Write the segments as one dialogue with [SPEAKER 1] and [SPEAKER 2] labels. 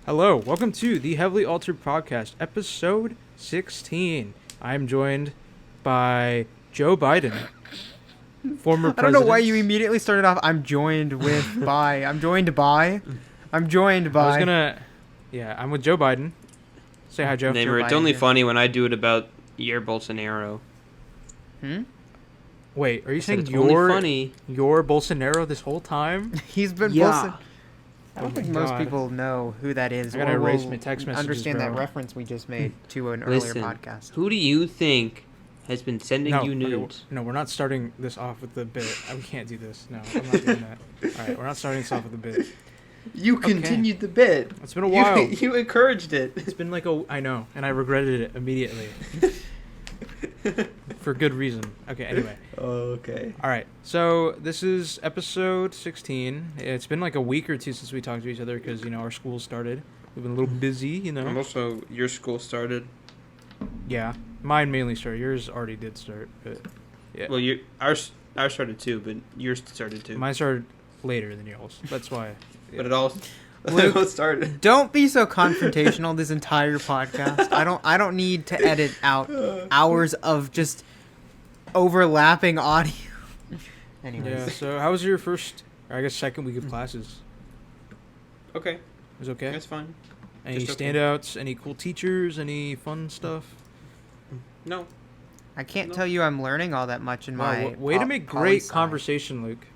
[SPEAKER 1] Hello, welcome to the Heavily Altered Podcast, episode 16. I'm joined by Joe Biden, former president.
[SPEAKER 2] I don't know why you immediately started off, I'm joined with by. I'm joined by. I'm with Joe Biden. Say hi, Joe.
[SPEAKER 3] Naimur, it's only funny when I do it about your Bolsonaro.
[SPEAKER 1] Wait, are you saying
[SPEAKER 3] funny?
[SPEAKER 1] You're Bolsonaro this whole time?
[SPEAKER 2] He's been Bolsonaro. I don't think most people know who that is.
[SPEAKER 1] I gotta erase my text messages,
[SPEAKER 2] understand
[SPEAKER 1] bro.
[SPEAKER 2] that reference we just made to an
[SPEAKER 3] Listen,
[SPEAKER 2] earlier podcast.
[SPEAKER 3] Who do you think has been sending you nudes?
[SPEAKER 1] No, we're not starting this off with the bit. We can't do this. No, I'm not doing that. All right, we're not starting this off with the bit.
[SPEAKER 3] You continued the bit.
[SPEAKER 1] It's been a while.
[SPEAKER 3] You encouraged it.
[SPEAKER 1] It's been I know, and I regretted it immediately. For good reason. Okay, anyway.
[SPEAKER 3] Okay.
[SPEAKER 1] All right, so this is episode 16. It's been like a week or two since we talked to each other because, our school started. We've been a little busy,
[SPEAKER 3] And also, your school started.
[SPEAKER 1] Yeah, mine mainly started. Yours already did start, but yeah.
[SPEAKER 3] Well, ours started too, but yours started too.
[SPEAKER 1] Mine started later than yours. That's why. Yeah.
[SPEAKER 3] But it all started.
[SPEAKER 2] Don't be so confrontational this entire podcast. I don't need to edit out hours of just overlapping audio. Anyways.
[SPEAKER 1] Yeah, so how was your second week of classes?
[SPEAKER 3] Okay.
[SPEAKER 1] It was okay?
[SPEAKER 3] That's fine.
[SPEAKER 1] Any
[SPEAKER 3] Just
[SPEAKER 1] standouts? Any cool teachers? Any fun stuff?
[SPEAKER 3] No.
[SPEAKER 2] I can't tell you I'm learning all that much in my
[SPEAKER 1] way to make great conversation, Luke.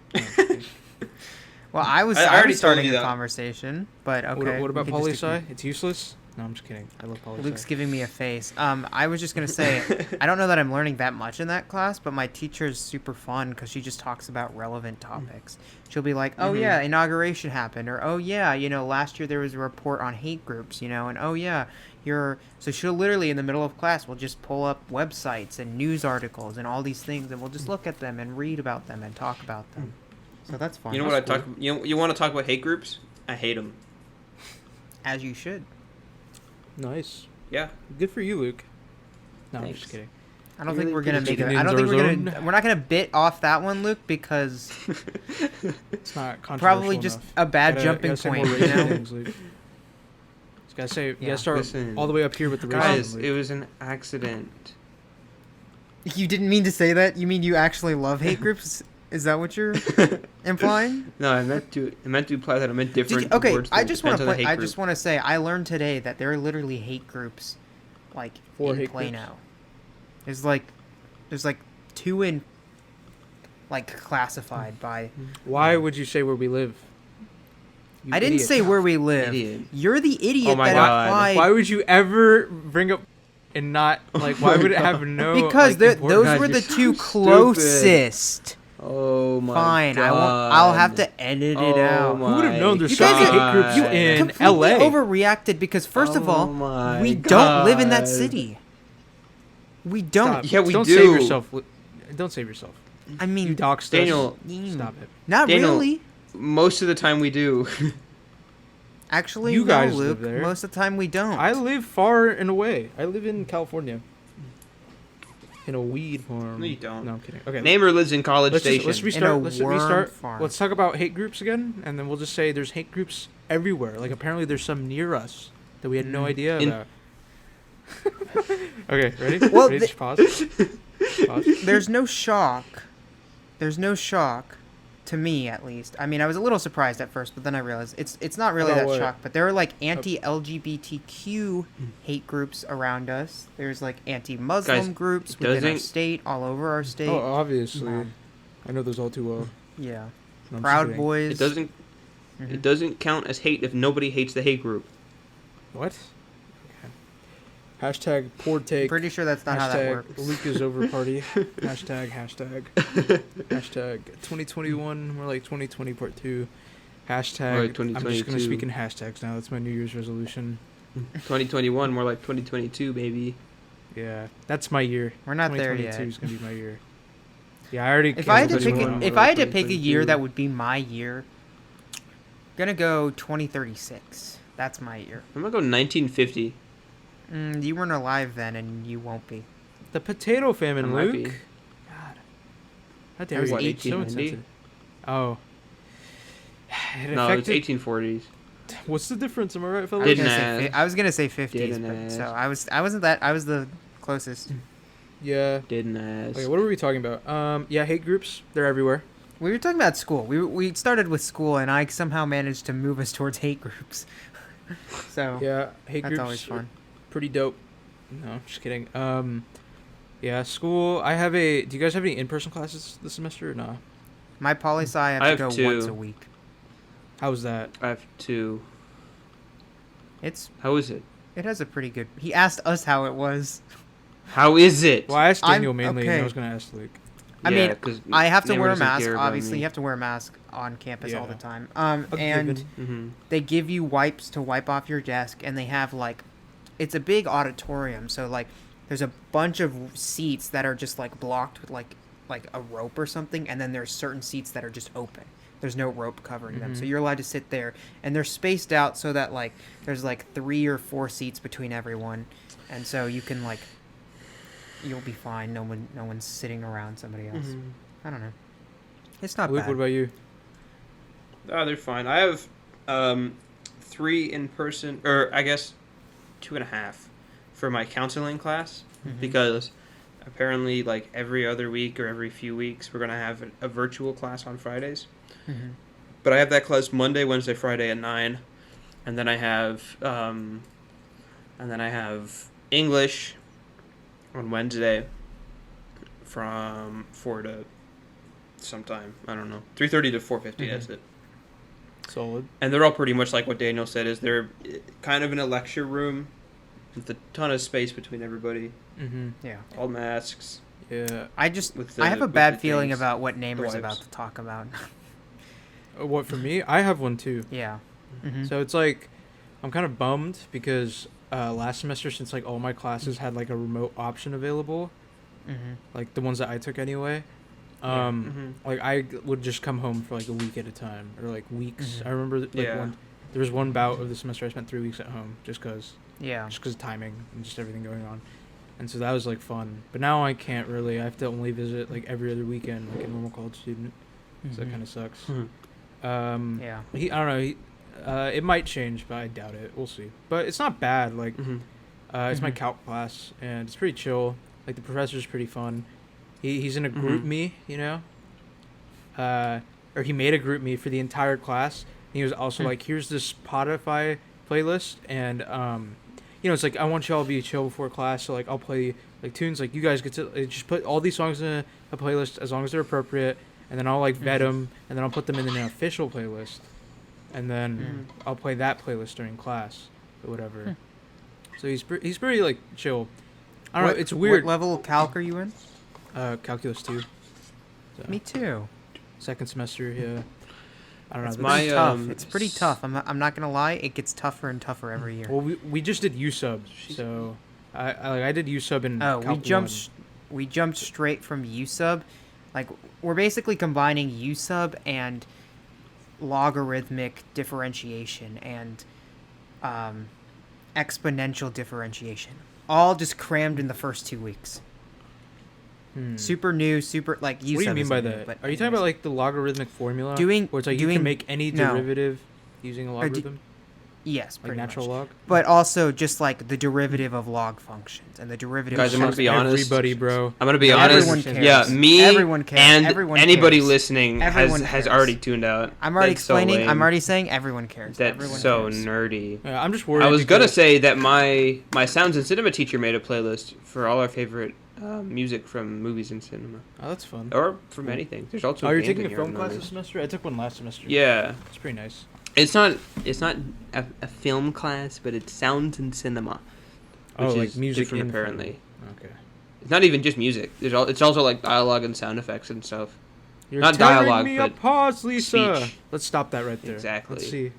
[SPEAKER 1] No,
[SPEAKER 2] well, I
[SPEAKER 3] already
[SPEAKER 2] starting
[SPEAKER 3] told you
[SPEAKER 2] a
[SPEAKER 3] that.
[SPEAKER 2] conversation, but okay.
[SPEAKER 1] What about poli-sci? It's useless? No, I'm just kidding. I love poli-sci.
[SPEAKER 2] Luke's giving me a face. I was just going to say, I don't know that I'm learning that much in that class, but my teacher is super fun because she just talks about relevant topics. She'll be like, oh, yeah, inauguration happened. Or, oh, yeah, last year there was a report on hate groups, and, oh, yeah, So she'll literally, in the middle of class, will just pull up websites and news articles and all these things, and we'll just look at them and read about them and talk about them. So that's fun.
[SPEAKER 3] You know what I talk? You want to talk about hate groups? I hate them.
[SPEAKER 2] As you should.
[SPEAKER 1] Nice.
[SPEAKER 3] Yeah.
[SPEAKER 1] Good for you, Luke. No,
[SPEAKER 3] Thanks.
[SPEAKER 1] I'm just kidding.
[SPEAKER 2] I don't think we're gonna make
[SPEAKER 1] it.
[SPEAKER 2] it. I don't think we're not gonna bit off that one, Luke, because
[SPEAKER 1] it's not controversial
[SPEAKER 2] probably just
[SPEAKER 1] enough.
[SPEAKER 2] a bad jumping point.
[SPEAKER 1] Things, Luke. Just gotta say, you gotta start all the way up here with the
[SPEAKER 3] guys.
[SPEAKER 1] racism.
[SPEAKER 3] It was an accident.
[SPEAKER 2] You didn't mean to say that. You mean you actually love hate groups? Is that what you're implying?
[SPEAKER 3] No, I meant to imply that I meant different
[SPEAKER 2] okay,
[SPEAKER 3] words.
[SPEAKER 2] I just want to say I learned today that there are literally hate groups, like in Plano. There's like 2 in, like, classified by.
[SPEAKER 1] Why would you say where we live?
[SPEAKER 2] I didn't say where we live.
[SPEAKER 3] Idiot.
[SPEAKER 2] You're the idiot
[SPEAKER 3] Oh my
[SPEAKER 2] that
[SPEAKER 3] God.
[SPEAKER 2] applied.
[SPEAKER 1] Why would you ever bring up and not why would it have no?
[SPEAKER 2] Because those were the two closest.
[SPEAKER 3] Oh my
[SPEAKER 2] Fine,
[SPEAKER 3] God.
[SPEAKER 2] I won't. I'll have to edit it out.
[SPEAKER 1] Who would have known there's
[SPEAKER 2] You
[SPEAKER 1] so many
[SPEAKER 2] guys
[SPEAKER 1] hate groups in
[SPEAKER 2] completely
[SPEAKER 1] LA?
[SPEAKER 2] overreacted because first of all, we don't live in that city. We don't.
[SPEAKER 3] Yeah, we
[SPEAKER 1] don't
[SPEAKER 3] do.
[SPEAKER 1] Save yourself. Don't save yourself.
[SPEAKER 2] I mean,
[SPEAKER 1] You doxed
[SPEAKER 3] Daniel,
[SPEAKER 1] us. Stop it.
[SPEAKER 2] not
[SPEAKER 3] Daniel,
[SPEAKER 2] really.
[SPEAKER 3] Most of the time we do.
[SPEAKER 2] Actually,
[SPEAKER 1] You guys
[SPEAKER 2] no,
[SPEAKER 1] live
[SPEAKER 2] Luke.
[SPEAKER 1] there.
[SPEAKER 2] Most of the time we don't.
[SPEAKER 1] I live far and away. I live in California. In a weed farm.
[SPEAKER 3] No, you don't.
[SPEAKER 1] No, I'm kidding. Okay.
[SPEAKER 3] Naimur lives in College Station.
[SPEAKER 1] Let's restart. Let's
[SPEAKER 2] worm
[SPEAKER 1] restart.
[SPEAKER 2] farm.
[SPEAKER 1] Let's talk about hate groups again, and then we'll just say there's hate groups everywhere. Like apparently there's some near us that we had no idea about. Okay, ready?
[SPEAKER 2] Well,
[SPEAKER 1] ready? Just pause. Pause.
[SPEAKER 2] There's no shock. There's no shock, to me at least. I mean, I was a little surprised at first, but then I realized it's not really
[SPEAKER 1] About
[SPEAKER 2] that
[SPEAKER 1] what?
[SPEAKER 2] shock. But there are like anti-LGBTQ hate groups around us. There's like anti-Muslim
[SPEAKER 3] Guys,
[SPEAKER 2] groups within our state, all over our state.
[SPEAKER 1] Oh, obviously. I know those all too well.
[SPEAKER 2] Yeah.
[SPEAKER 1] No, I'm just
[SPEAKER 2] Proud
[SPEAKER 1] kidding.
[SPEAKER 2] Boys.
[SPEAKER 3] It doesn't. It doesn't count as hate if nobody hates the hate group.
[SPEAKER 1] What? Okay. Hashtag poor take.
[SPEAKER 2] Pretty sure that's not how that works.
[SPEAKER 1] Luke is over party. Hashtag. Hashtag 2021. More like 2020 part 2. Hashtag.
[SPEAKER 3] More like
[SPEAKER 1] I'm just gonna
[SPEAKER 3] 2022.
[SPEAKER 1] speak in hashtags now. That's my New Year's resolution.
[SPEAKER 3] 2021, more like 2022, baby.
[SPEAKER 1] Yeah, that's my year.
[SPEAKER 2] We're not there
[SPEAKER 1] 2022
[SPEAKER 2] yet.
[SPEAKER 1] is gonna be my year. Yeah, I already.
[SPEAKER 2] If I had to pick,
[SPEAKER 3] 2021,
[SPEAKER 2] if I had to pick a year that would be my year, gonna go 2036. That's my year.
[SPEAKER 3] I'm gonna go 1950.
[SPEAKER 2] You weren't alive then, and you won't be.
[SPEAKER 1] The potato famine,
[SPEAKER 3] I might
[SPEAKER 1] Luke.
[SPEAKER 3] be.
[SPEAKER 1] God, how dare
[SPEAKER 3] That was
[SPEAKER 1] you?
[SPEAKER 3] what,
[SPEAKER 1] So
[SPEAKER 3] 1890?
[SPEAKER 1] insensitive. Oh. It
[SPEAKER 3] No, it's
[SPEAKER 1] affected-
[SPEAKER 3] 1840s.
[SPEAKER 1] What's the difference? Am I right,
[SPEAKER 2] I
[SPEAKER 1] fellas?
[SPEAKER 2] was
[SPEAKER 3] Didn't
[SPEAKER 2] gonna say
[SPEAKER 3] ask.
[SPEAKER 2] I was gonna say 50s,
[SPEAKER 3] Didn't
[SPEAKER 2] but so
[SPEAKER 3] ask.
[SPEAKER 2] I wasn't that. I was the closest.
[SPEAKER 1] Yeah.
[SPEAKER 3] Didn't ask.
[SPEAKER 1] Okay, what were we talking about? Yeah, hate groups. They're everywhere.
[SPEAKER 2] We were talking about school. We started with school, and I somehow managed to move us towards hate groups. So
[SPEAKER 1] Yeah, hate
[SPEAKER 2] that's
[SPEAKER 1] groups.
[SPEAKER 2] always fun.
[SPEAKER 1] Pretty dope. No, just kidding. Yeah, school. Do you guys have any in-person classes this semester or not?
[SPEAKER 2] My poli-sci, I
[SPEAKER 3] I
[SPEAKER 2] have
[SPEAKER 3] have
[SPEAKER 2] to go
[SPEAKER 3] two.
[SPEAKER 2] once a week.
[SPEAKER 1] How's that?
[SPEAKER 3] I have 2. How is it?
[SPEAKER 2] It has a pretty good. He asked us how it was.
[SPEAKER 3] How is it?
[SPEAKER 1] Well, I asked
[SPEAKER 2] I'm-
[SPEAKER 1] Daniel mainly, and
[SPEAKER 2] okay.
[SPEAKER 1] I was gonna ask Luke.
[SPEAKER 2] I
[SPEAKER 3] Yeah,
[SPEAKER 2] mean,
[SPEAKER 3] 'cause
[SPEAKER 2] I have to
[SPEAKER 3] Naimur
[SPEAKER 2] wear a
[SPEAKER 3] doesn't
[SPEAKER 2] mask.
[SPEAKER 3] care about
[SPEAKER 2] Obviously,
[SPEAKER 3] me.
[SPEAKER 2] you have to wear a mask on campus all the
[SPEAKER 1] Yeah.
[SPEAKER 2] time.
[SPEAKER 1] A
[SPEAKER 2] And
[SPEAKER 1] given.
[SPEAKER 3] Mhm.
[SPEAKER 2] they give you wipes to wipe off your desk, and they have like, it's a big auditorium, so like, there's a bunch of seats that are just like blocked with like a rope or something, and then there's certain seats that are just open. There's no rope covering them, so
[SPEAKER 1] Mhm.
[SPEAKER 2] you're allowed to sit there, and they're spaced out so that like there's like 3 or 4 seats between everyone, and so you can like, you'll be fine. No one's sitting around somebody else.
[SPEAKER 3] Mhm.
[SPEAKER 2] I don't know. It's not
[SPEAKER 1] Luke,
[SPEAKER 2] bad.
[SPEAKER 1] what about you?
[SPEAKER 3] Oh, they're fine. I have 3 in person, or I guess 2.5 for my counseling class,
[SPEAKER 2] Mhm.
[SPEAKER 3] because apparently, like every other week or every few weeks, we're gonna have a virtual class on Fridays.
[SPEAKER 2] Mhm.
[SPEAKER 3] But I have that class Monday, Wednesday, Friday at 9, and then I have English on Wednesday from 4 to sometime, I don't know, 3:30 to 4:50.
[SPEAKER 2] Mhm.
[SPEAKER 3] That's it.
[SPEAKER 1] Solid.
[SPEAKER 3] And they're all pretty much like what Daniel said. Is they're kind of in a lecture room with a ton of space between everybody,
[SPEAKER 1] Mm-hmm.
[SPEAKER 2] Yeah.
[SPEAKER 3] all masks.
[SPEAKER 1] Yeah.
[SPEAKER 2] I have a
[SPEAKER 3] with
[SPEAKER 2] bad
[SPEAKER 3] the
[SPEAKER 2] feeling
[SPEAKER 3] things,
[SPEAKER 2] about what Naimur's
[SPEAKER 3] the
[SPEAKER 2] about
[SPEAKER 3] wipes.
[SPEAKER 2] to talk about.
[SPEAKER 1] What for me? I have one too.
[SPEAKER 2] Yeah. Mm-hmm.
[SPEAKER 1] So it's like, I'm kind of bummed because last semester, since like all my classes had like a remote option available,
[SPEAKER 2] Mm-hmm.
[SPEAKER 1] like the ones that I took anyway,
[SPEAKER 2] Yeah.
[SPEAKER 1] like I would just come home for like a week at a time or like weeks.
[SPEAKER 2] Mhm.
[SPEAKER 1] I remember like
[SPEAKER 3] Yeah.
[SPEAKER 1] there was one bout of the semester I spent 3 weeks at home just because
[SPEAKER 2] Yeah.
[SPEAKER 1] of timing and just everything going on, and so that was like fun. But now I can't really. I have to only visit like every other weekend like a normal college student, so that
[SPEAKER 2] Mhm.
[SPEAKER 1] kind of sucks.
[SPEAKER 3] Mhm.
[SPEAKER 2] Yeah.
[SPEAKER 1] I don't know. It might change, but I doubt it. We'll see. But it's not bad. Like,
[SPEAKER 3] Mhm.
[SPEAKER 1] it's my
[SPEAKER 2] Mhm.
[SPEAKER 1] calc class, and it's pretty chill. Like the professor's pretty fun. He's in a group
[SPEAKER 3] Mhm.
[SPEAKER 1] me, you know. Or he made a group me for the entire class. And he was also
[SPEAKER 2] Hmm.
[SPEAKER 1] like, "Here's this Spotify playlist, and you know, it's like I want y'all to be chill before class. So like I'll play like tunes. Like you guys get to just put all these songs in a playlist as long as they're appropriate, and then I'll like vet
[SPEAKER 2] Mhm.
[SPEAKER 1] them, and then I'll put them in an official playlist, and then
[SPEAKER 2] Mhm.
[SPEAKER 1] I'll play that playlist during class or whatever."
[SPEAKER 2] Hmm.
[SPEAKER 1] So he's pretty like chill. I don't know. It's weird.
[SPEAKER 2] What level of calc are you in?
[SPEAKER 1] Calculus 2. So,
[SPEAKER 2] Me too.
[SPEAKER 1] second semester. Yeah. I don't know.
[SPEAKER 2] It's
[SPEAKER 1] that's-
[SPEAKER 3] my,
[SPEAKER 2] pretty tough.
[SPEAKER 3] um,
[SPEAKER 2] It's pretty tough. I'm not gonna lie. It gets tougher and tougher every year.
[SPEAKER 1] Well, we just did U sub, so I did U sub in.
[SPEAKER 2] Oh,
[SPEAKER 1] Calc
[SPEAKER 2] we jumped straight from U-sub. Like, we're basically combining U-sub and logarithmic differentiation and exponential differentiation. All just crammed in the first 2 weeks.
[SPEAKER 1] Hmm.
[SPEAKER 2] Super new, super, like, U-sub
[SPEAKER 1] What do you mean by
[SPEAKER 2] isn't new,
[SPEAKER 1] that?
[SPEAKER 2] but
[SPEAKER 1] Are you talking about like the logarithmic formula?
[SPEAKER 2] Doing-
[SPEAKER 1] where it's like you
[SPEAKER 2] doing-
[SPEAKER 1] can make any
[SPEAKER 2] no.
[SPEAKER 1] derivative using a
[SPEAKER 2] do-
[SPEAKER 1] logarithm,
[SPEAKER 2] Yes,
[SPEAKER 1] like
[SPEAKER 2] pretty
[SPEAKER 1] natural
[SPEAKER 2] much.
[SPEAKER 1] log?
[SPEAKER 2] But also just, like, the derivative of log functions and the derivative
[SPEAKER 3] Guys,
[SPEAKER 2] of
[SPEAKER 3] I'm gonna
[SPEAKER 1] Sucks
[SPEAKER 3] be honest.
[SPEAKER 1] Everybody, bro.
[SPEAKER 3] I'm gonna be
[SPEAKER 2] Everyone
[SPEAKER 3] honest.
[SPEAKER 2] cares.
[SPEAKER 3] Yeah, me
[SPEAKER 2] Everyone cares.
[SPEAKER 3] and
[SPEAKER 2] Everyone
[SPEAKER 3] anybody
[SPEAKER 2] cares.
[SPEAKER 3] listening
[SPEAKER 2] Everyone
[SPEAKER 3] has
[SPEAKER 2] cares.
[SPEAKER 3] already tuned out.
[SPEAKER 2] I'm already
[SPEAKER 3] That's so
[SPEAKER 2] explaining.
[SPEAKER 3] lame.
[SPEAKER 2] I'm already saying everyone cares.
[SPEAKER 3] That's
[SPEAKER 2] everyone
[SPEAKER 3] so
[SPEAKER 2] cares.
[SPEAKER 3] nerdy.
[SPEAKER 1] Yeah, I'm just worried.
[SPEAKER 3] I was gonna
[SPEAKER 1] because-
[SPEAKER 3] say that my sounds and cinema teacher made a playlist for all our favorite music from movies and cinema,
[SPEAKER 1] Oh, that's fun.
[SPEAKER 3] or from anything. There's also
[SPEAKER 1] Oh, you're
[SPEAKER 3] games
[SPEAKER 1] taking
[SPEAKER 3] in
[SPEAKER 1] a
[SPEAKER 3] here
[SPEAKER 1] film
[SPEAKER 3] I've
[SPEAKER 1] class this
[SPEAKER 3] noticed.
[SPEAKER 1] semester? I took one last semester.
[SPEAKER 3] Yeah,
[SPEAKER 1] It's pretty nice.
[SPEAKER 3] it's not a film class, but it's sounds and cinema, which
[SPEAKER 1] Oh, like
[SPEAKER 3] is
[SPEAKER 1] music
[SPEAKER 3] different
[SPEAKER 1] in film.
[SPEAKER 3] apparently.
[SPEAKER 1] Okay.
[SPEAKER 3] It's not even just music. It's also like dialogue and sound effects and stuff.
[SPEAKER 1] You're
[SPEAKER 3] Not
[SPEAKER 1] tearing
[SPEAKER 3] dialogue,
[SPEAKER 1] me
[SPEAKER 3] but
[SPEAKER 1] apart, Lisa.
[SPEAKER 3] speech.
[SPEAKER 1] Let's stop that right there.
[SPEAKER 3] Exactly.
[SPEAKER 1] Let's see.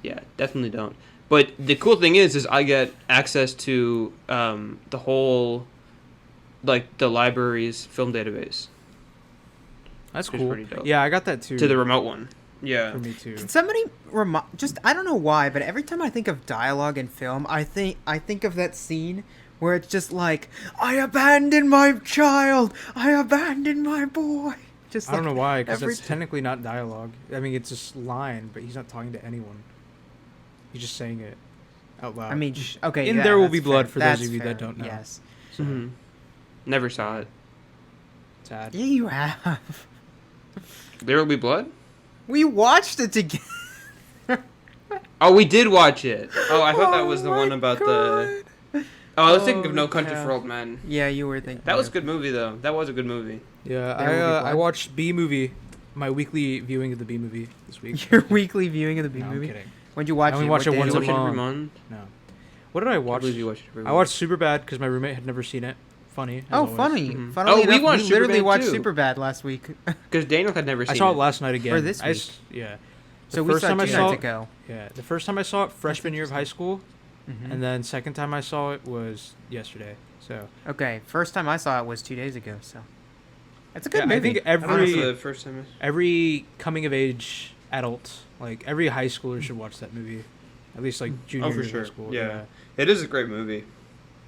[SPEAKER 3] Yeah, definitely don't. But the cool thing is I get access to the whole, like the library's film database
[SPEAKER 1] That's
[SPEAKER 3] Which is
[SPEAKER 1] cool.
[SPEAKER 3] pretty dope.
[SPEAKER 1] Yeah, I got that too.
[SPEAKER 3] to the remote one. Yeah.
[SPEAKER 1] For me too.
[SPEAKER 2] Can somebody just I don't know why, but every time I think of dialogue in film, I think of that scene where it's just like, I abandoned my child, I abandoned my boy. Just
[SPEAKER 1] I don't know why, because
[SPEAKER 2] every
[SPEAKER 1] that's technically not dialogue. I mean, it's just line, but he's not talking to anyone. He's just saying it out loud.
[SPEAKER 2] I mean, okay.
[SPEAKER 1] In
[SPEAKER 2] yeah,
[SPEAKER 1] There Will
[SPEAKER 2] that's
[SPEAKER 1] Be Blood,
[SPEAKER 2] fair.
[SPEAKER 1] for
[SPEAKER 2] That's
[SPEAKER 1] those of you
[SPEAKER 2] fair.
[SPEAKER 1] that don't know.
[SPEAKER 2] Yes.
[SPEAKER 1] So,
[SPEAKER 3] Never saw it.
[SPEAKER 1] sad.
[SPEAKER 2] Yeah, you have.
[SPEAKER 3] There Will Be Blood?
[SPEAKER 2] We watched it together.
[SPEAKER 3] Oh, we did watch it. Oh, I thought that was the
[SPEAKER 2] Oh
[SPEAKER 3] one
[SPEAKER 2] my
[SPEAKER 3] about the...
[SPEAKER 2] God.
[SPEAKER 3] Oh, I was thinking of
[SPEAKER 1] Oh,
[SPEAKER 3] No Country
[SPEAKER 1] yeah.
[SPEAKER 3] for Old Men.
[SPEAKER 2] Yeah, you were thinking.
[SPEAKER 3] That was a
[SPEAKER 2] of-
[SPEAKER 3] good movie, though. That was a good movie.
[SPEAKER 1] Yeah,
[SPEAKER 2] There Will Be
[SPEAKER 1] I
[SPEAKER 2] Blood?
[SPEAKER 1] watched B movie, my weekly viewing of the B movie this week.
[SPEAKER 2] Your weekly viewing of the B
[SPEAKER 1] No, I'm
[SPEAKER 2] movie.
[SPEAKER 1] kidding.
[SPEAKER 2] When'd you watch
[SPEAKER 1] I only
[SPEAKER 2] it?
[SPEAKER 1] watch
[SPEAKER 2] What
[SPEAKER 1] it
[SPEAKER 2] day
[SPEAKER 1] once
[SPEAKER 3] You
[SPEAKER 2] of
[SPEAKER 1] a
[SPEAKER 2] the
[SPEAKER 3] watch it
[SPEAKER 2] week?
[SPEAKER 3] every
[SPEAKER 1] month.
[SPEAKER 3] month?
[SPEAKER 1] No. What did I
[SPEAKER 3] I
[SPEAKER 1] watch?
[SPEAKER 3] believe you watch it every
[SPEAKER 1] I
[SPEAKER 3] month.
[SPEAKER 1] watched Superbad because my roommate had never seen it. Funny. as
[SPEAKER 2] Oh,
[SPEAKER 1] always.
[SPEAKER 2] funny.
[SPEAKER 3] Mhm.
[SPEAKER 2] Funnily
[SPEAKER 3] Oh, we
[SPEAKER 2] enough,
[SPEAKER 3] watched
[SPEAKER 2] we literally
[SPEAKER 3] Superbad,
[SPEAKER 2] watched
[SPEAKER 3] too.
[SPEAKER 2] Superbad last week.
[SPEAKER 3] Because Daniel had never seen
[SPEAKER 1] I saw it last night again.
[SPEAKER 2] Or this week.
[SPEAKER 1] Yeah.
[SPEAKER 2] So
[SPEAKER 1] The
[SPEAKER 2] we
[SPEAKER 1] first
[SPEAKER 2] saw it
[SPEAKER 1] time I
[SPEAKER 2] 2
[SPEAKER 1] saw
[SPEAKER 2] nights
[SPEAKER 1] it-
[SPEAKER 2] ago.
[SPEAKER 1] Yeah. The first time I saw it, freshman year of high school,
[SPEAKER 2] Mhm.
[SPEAKER 1] and then second time I saw it was yesterday. So
[SPEAKER 2] Okay, first time I saw it was 2 days ago. So it's a good
[SPEAKER 1] yeah,
[SPEAKER 2] movie.
[SPEAKER 1] I think
[SPEAKER 3] I don't know
[SPEAKER 1] every
[SPEAKER 3] if the first time.
[SPEAKER 1] every coming of age adult, like every high schooler, should watch that movie. At least like junior
[SPEAKER 3] Oh, for
[SPEAKER 1] year of
[SPEAKER 3] sure.
[SPEAKER 1] high school.
[SPEAKER 3] Yeah. It is a great movie.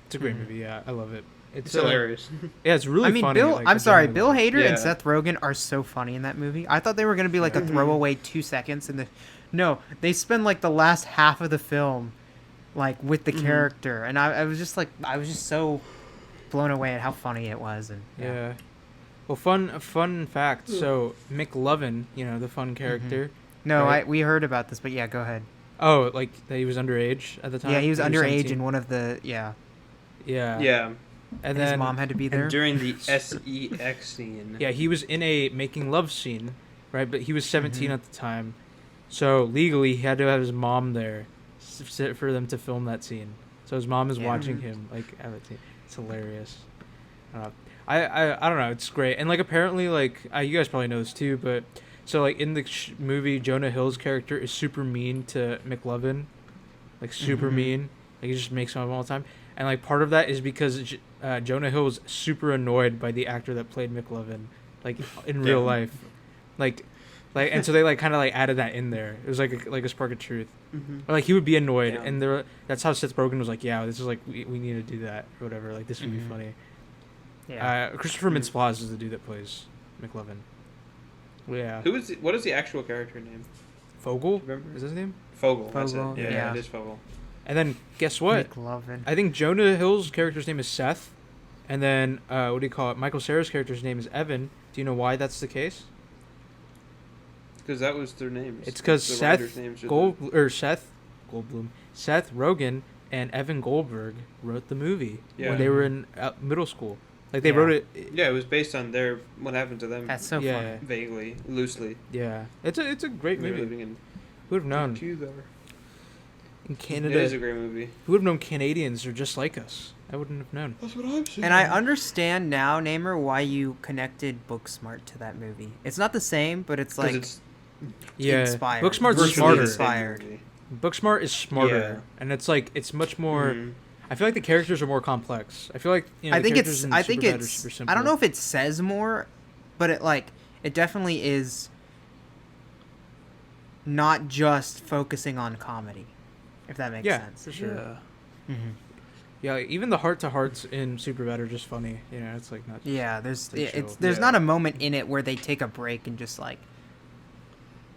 [SPEAKER 1] It's a great
[SPEAKER 2] Mhm.
[SPEAKER 1] movie. Yeah, I love it.
[SPEAKER 3] It's hilarious.
[SPEAKER 1] Yeah, it's really
[SPEAKER 2] I mean,
[SPEAKER 1] funny.
[SPEAKER 2] Bill.
[SPEAKER 1] like,
[SPEAKER 2] I'm
[SPEAKER 1] I
[SPEAKER 2] sorry,
[SPEAKER 1] genuinely
[SPEAKER 2] Bill
[SPEAKER 1] love
[SPEAKER 2] Hader
[SPEAKER 3] Yeah.
[SPEAKER 2] and Seth Rogen are so funny in that movie. I thought they were gonna be like a
[SPEAKER 3] Mhm.
[SPEAKER 2] throwaway 2 seconds in the. No, they spend like the last half of the film, like with the
[SPEAKER 3] Mhm.
[SPEAKER 2] character, and I was just so blown away at how funny it was, and
[SPEAKER 1] it. Yeah. Well, fun fact. So McLovin, the fun character.
[SPEAKER 2] No,
[SPEAKER 1] Right.
[SPEAKER 2] we heard about this, but yeah, go ahead.
[SPEAKER 1] Oh, like that he was underage at the time.
[SPEAKER 2] Yeah, he was underage
[SPEAKER 1] 17?
[SPEAKER 2] in one of the
[SPEAKER 1] Yeah.
[SPEAKER 3] Yeah.
[SPEAKER 1] And
[SPEAKER 2] his
[SPEAKER 1] then
[SPEAKER 2] mom had to be there.
[SPEAKER 3] And during the sex scene.
[SPEAKER 1] yeah, he was in a making love scene, right? But he was 17
[SPEAKER 2] Mhm.
[SPEAKER 1] at the time, so legally he had to have his mom there for them to film that scene. So his mom is
[SPEAKER 2] Yeah.
[SPEAKER 1] watching him like at the scene. It's hilarious. I don't know. It's great. And like apparently like you guys probably know this too, but so like in the movie, Jonah Hill's character is super mean to McLovin, like super
[SPEAKER 2] Mhm.
[SPEAKER 1] mean. Like he just makes fun of him all the time. And like part of that is because Jonah Hill was super annoyed by the actor that played McLovin, like in real
[SPEAKER 3] Yeah.
[SPEAKER 1] life, like and so they like kind of like added that in there. It was like a spark of truth.
[SPEAKER 3] Mm-hmm.
[SPEAKER 1] Or, like he would be annoyed,
[SPEAKER 3] Yeah.
[SPEAKER 1] and that's how Seth Rogen was like, yeah, this is like we need to do that or whatever. Like this would
[SPEAKER 2] Mhm.
[SPEAKER 1] be funny.
[SPEAKER 2] Yeah.
[SPEAKER 1] Christopher
[SPEAKER 3] Mhm.
[SPEAKER 1] Mintz-Plasse is the dude that plays McLovin. Yeah.
[SPEAKER 3] What is the actual character name?
[SPEAKER 1] Fogel?
[SPEAKER 3] Remember?
[SPEAKER 1] Is his name?
[SPEAKER 3] Fogel. That's
[SPEAKER 2] Fogel,
[SPEAKER 3] it. Yeah,
[SPEAKER 2] yeah.
[SPEAKER 3] it is Fogel.
[SPEAKER 1] And then guess what?
[SPEAKER 2] McLovin.
[SPEAKER 1] I think Jonah Hill's character's name is Seth, and then what do you call it? Michael Cera's character's name is Evan. Do you know why that's the case?
[SPEAKER 3] Because that was their names.
[SPEAKER 1] It's because
[SPEAKER 3] The
[SPEAKER 1] Seth
[SPEAKER 3] writers' names are
[SPEAKER 1] Seth Goldblum, Seth Rogen, and Evan Goldberg wrote the movie
[SPEAKER 3] Yeah.
[SPEAKER 1] when they were in middle school. Like they
[SPEAKER 2] Yeah.
[SPEAKER 1] wrote it.
[SPEAKER 3] Yeah, it was based on what happened to them.
[SPEAKER 2] That's so
[SPEAKER 1] Yeah.
[SPEAKER 2] funny.
[SPEAKER 3] Vaguely, loosely.
[SPEAKER 1] Yeah, it's a great
[SPEAKER 3] They were
[SPEAKER 1] movie.
[SPEAKER 3] living in
[SPEAKER 1] Who would have known?
[SPEAKER 3] Vancouver.
[SPEAKER 1] In
[SPEAKER 3] It
[SPEAKER 1] Canada,
[SPEAKER 3] is a great movie.
[SPEAKER 1] who would have known Canadians are just like us? I wouldn't have known.
[SPEAKER 3] That's what I'm saying.
[SPEAKER 2] And I understand now, Naimur, why you connected Booksmart to that movie. It's not the same, but it's like
[SPEAKER 3] it's
[SPEAKER 1] Yeah,
[SPEAKER 2] inspired.
[SPEAKER 1] Booksmart's
[SPEAKER 2] Virtually
[SPEAKER 1] smarter.
[SPEAKER 2] inspired.
[SPEAKER 1] Booksmart is smarter,
[SPEAKER 3] Yeah.
[SPEAKER 1] and it's much more.
[SPEAKER 3] Mhm.
[SPEAKER 1] I feel like the characters are more complex. I feel like
[SPEAKER 2] I
[SPEAKER 1] the
[SPEAKER 2] think
[SPEAKER 1] characters
[SPEAKER 2] it's.
[SPEAKER 1] in
[SPEAKER 2] I think
[SPEAKER 1] Superbad are
[SPEAKER 2] it's.
[SPEAKER 1] super simple.
[SPEAKER 2] I don't know if it says more, but it definitely is. Not just focusing on comedy, if that makes
[SPEAKER 1] Yeah,
[SPEAKER 2] sense.
[SPEAKER 1] for sure.
[SPEAKER 3] Yeah.
[SPEAKER 2] Mm-hmm.
[SPEAKER 1] Yeah, like, even the heart to hearts in Superbad are just funny. It's like not.
[SPEAKER 2] Yeah,
[SPEAKER 1] Like chill.
[SPEAKER 2] there's
[SPEAKER 3] Yeah.
[SPEAKER 2] not a moment in it where they take a break and just like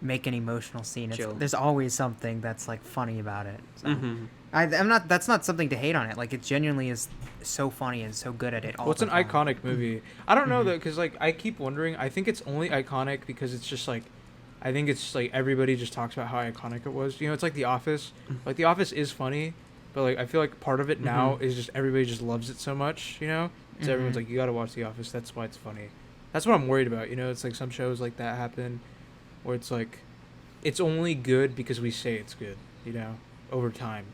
[SPEAKER 2] make an emotional scene.
[SPEAKER 3] Chill.
[SPEAKER 2] There's always something that's like funny about it. So.
[SPEAKER 3] Mhm.
[SPEAKER 2] I'm not. That's not something to hate on it. Like it genuinely is so funny and so good at it. All
[SPEAKER 1] What's
[SPEAKER 2] the
[SPEAKER 1] an
[SPEAKER 2] time.
[SPEAKER 1] iconic movie? I don't know
[SPEAKER 2] Mhm.
[SPEAKER 1] though, because like I keep wondering. I think it's only iconic because it's just like, I think it's like everybody just talks about how iconic it was. It's like The Office. Like The Office is funny, but like I feel like part of it now is just everybody just loves it so much. So everyone's
[SPEAKER 2] Mhm.
[SPEAKER 1] like, you gotta watch The Office. That's why it's funny. That's what I'm worried about. It's like some shows like that happen, where it's like, it's only good because we say it's good. Over time.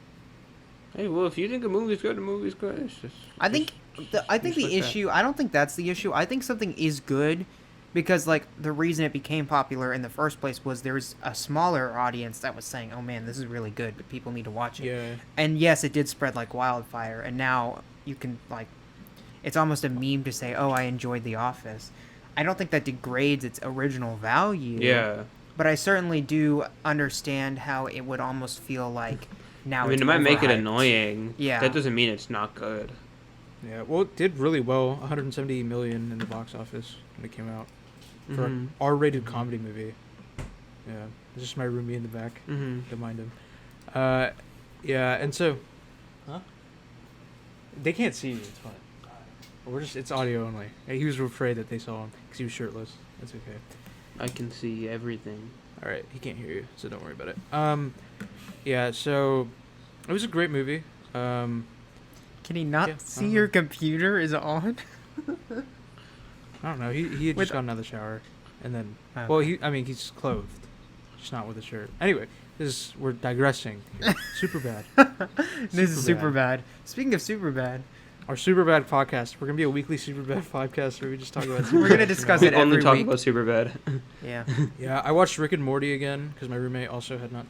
[SPEAKER 3] Hey, well, if you think a movie's good, a movie's good. It's just.
[SPEAKER 2] I think the
[SPEAKER 3] just like that.
[SPEAKER 2] issue. I don't think that's the issue. I think something is good because like the reason it became popular in the first place was there was a smaller audience that was saying, "Oh man, this is really good, but people need to watch it."
[SPEAKER 1] Yeah.
[SPEAKER 2] And yes, it did spread like wildfire, and now you can like, it's almost a meme to say, "Oh, I enjoyed The Office." I don't think that degrades its original value.
[SPEAKER 3] Yeah.
[SPEAKER 2] But I certainly do understand how it would almost feel like now.
[SPEAKER 3] I mean,
[SPEAKER 2] it's
[SPEAKER 3] it might make it
[SPEAKER 2] overhyped.
[SPEAKER 3] annoying.
[SPEAKER 2] Yeah.
[SPEAKER 3] That doesn't mean it's not good.
[SPEAKER 1] Yeah. Well, it did really well. 170 million in the box office when it came out for
[SPEAKER 3] Mhm.
[SPEAKER 1] an R-rated comedy movie. Yeah. It's just my roomie in the back.
[SPEAKER 3] Mhm.
[SPEAKER 1] Don't mind him. Yeah, and so, huh? They can't see you. It's fine. It's audio only. He was afraid that they saw him because he was shirtless. That's okay.
[SPEAKER 3] I can see everything.
[SPEAKER 1] All right, he can't hear you, so don't worry about it. Yeah. So, it was a great movie.
[SPEAKER 2] Can he not
[SPEAKER 1] Yeah,
[SPEAKER 2] see your computer is on?
[SPEAKER 1] I don't know. He had
[SPEAKER 2] With-
[SPEAKER 1] just gotten out of the shower, and then
[SPEAKER 2] Okay.
[SPEAKER 1] well, he's clothed, just not with a shirt. Anyway, we're digressing. Here. Super bad.
[SPEAKER 2] This is
[SPEAKER 1] Super
[SPEAKER 2] super bad. Speaking of super bad,
[SPEAKER 1] Our super bad podcast. We're gonna be a weekly super bad podcast where we just talk about.
[SPEAKER 2] We're gonna discuss
[SPEAKER 3] We
[SPEAKER 2] it
[SPEAKER 3] only
[SPEAKER 2] every
[SPEAKER 3] talk
[SPEAKER 2] week.
[SPEAKER 3] about Superbad.
[SPEAKER 2] yeah.
[SPEAKER 1] Yeah, I watched Rick and Morty again because my roommate also had not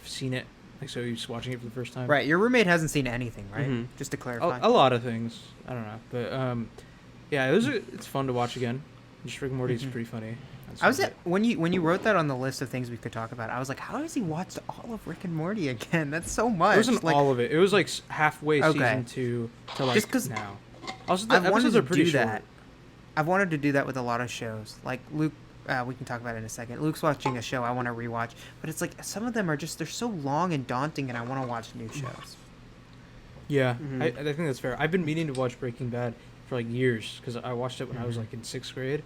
[SPEAKER 1] seen it. So he was watching it for the first time.
[SPEAKER 2] Right, your roommate hasn't seen anything, right?
[SPEAKER 3] Mhm.
[SPEAKER 2] Just to clarify.
[SPEAKER 1] A lot of things. I don't know, but yeah, it's fun to watch again. Just Rick and Morty is
[SPEAKER 2] Mhm.
[SPEAKER 1] pretty funny. That's
[SPEAKER 2] I was
[SPEAKER 1] it.
[SPEAKER 2] when you wrote that on the list of things we could talk about. I was like, how has he watched all of Rick and Morty again? That's so much.
[SPEAKER 1] It wasn't
[SPEAKER 2] like,
[SPEAKER 1] all of it. It was like halfway
[SPEAKER 2] Okay.
[SPEAKER 1] season 2 to like
[SPEAKER 2] Just 'cause
[SPEAKER 1] now. Also, the
[SPEAKER 2] I've wanted
[SPEAKER 1] episodes
[SPEAKER 2] to
[SPEAKER 1] are pretty
[SPEAKER 2] do
[SPEAKER 1] short.
[SPEAKER 2] that. I've wanted to do that with a lot of shows. Like Luke, we can talk about it in a second. Luke's watching a show I want to rewatch, but it's like some of them are just they're so long and daunting, and I want to watch new shows.
[SPEAKER 1] Yeah,
[SPEAKER 3] Mhm.
[SPEAKER 1] I think that's fair. I've been meaning to watch Breaking Bad for like years because I watched it when I was like in 6th grade.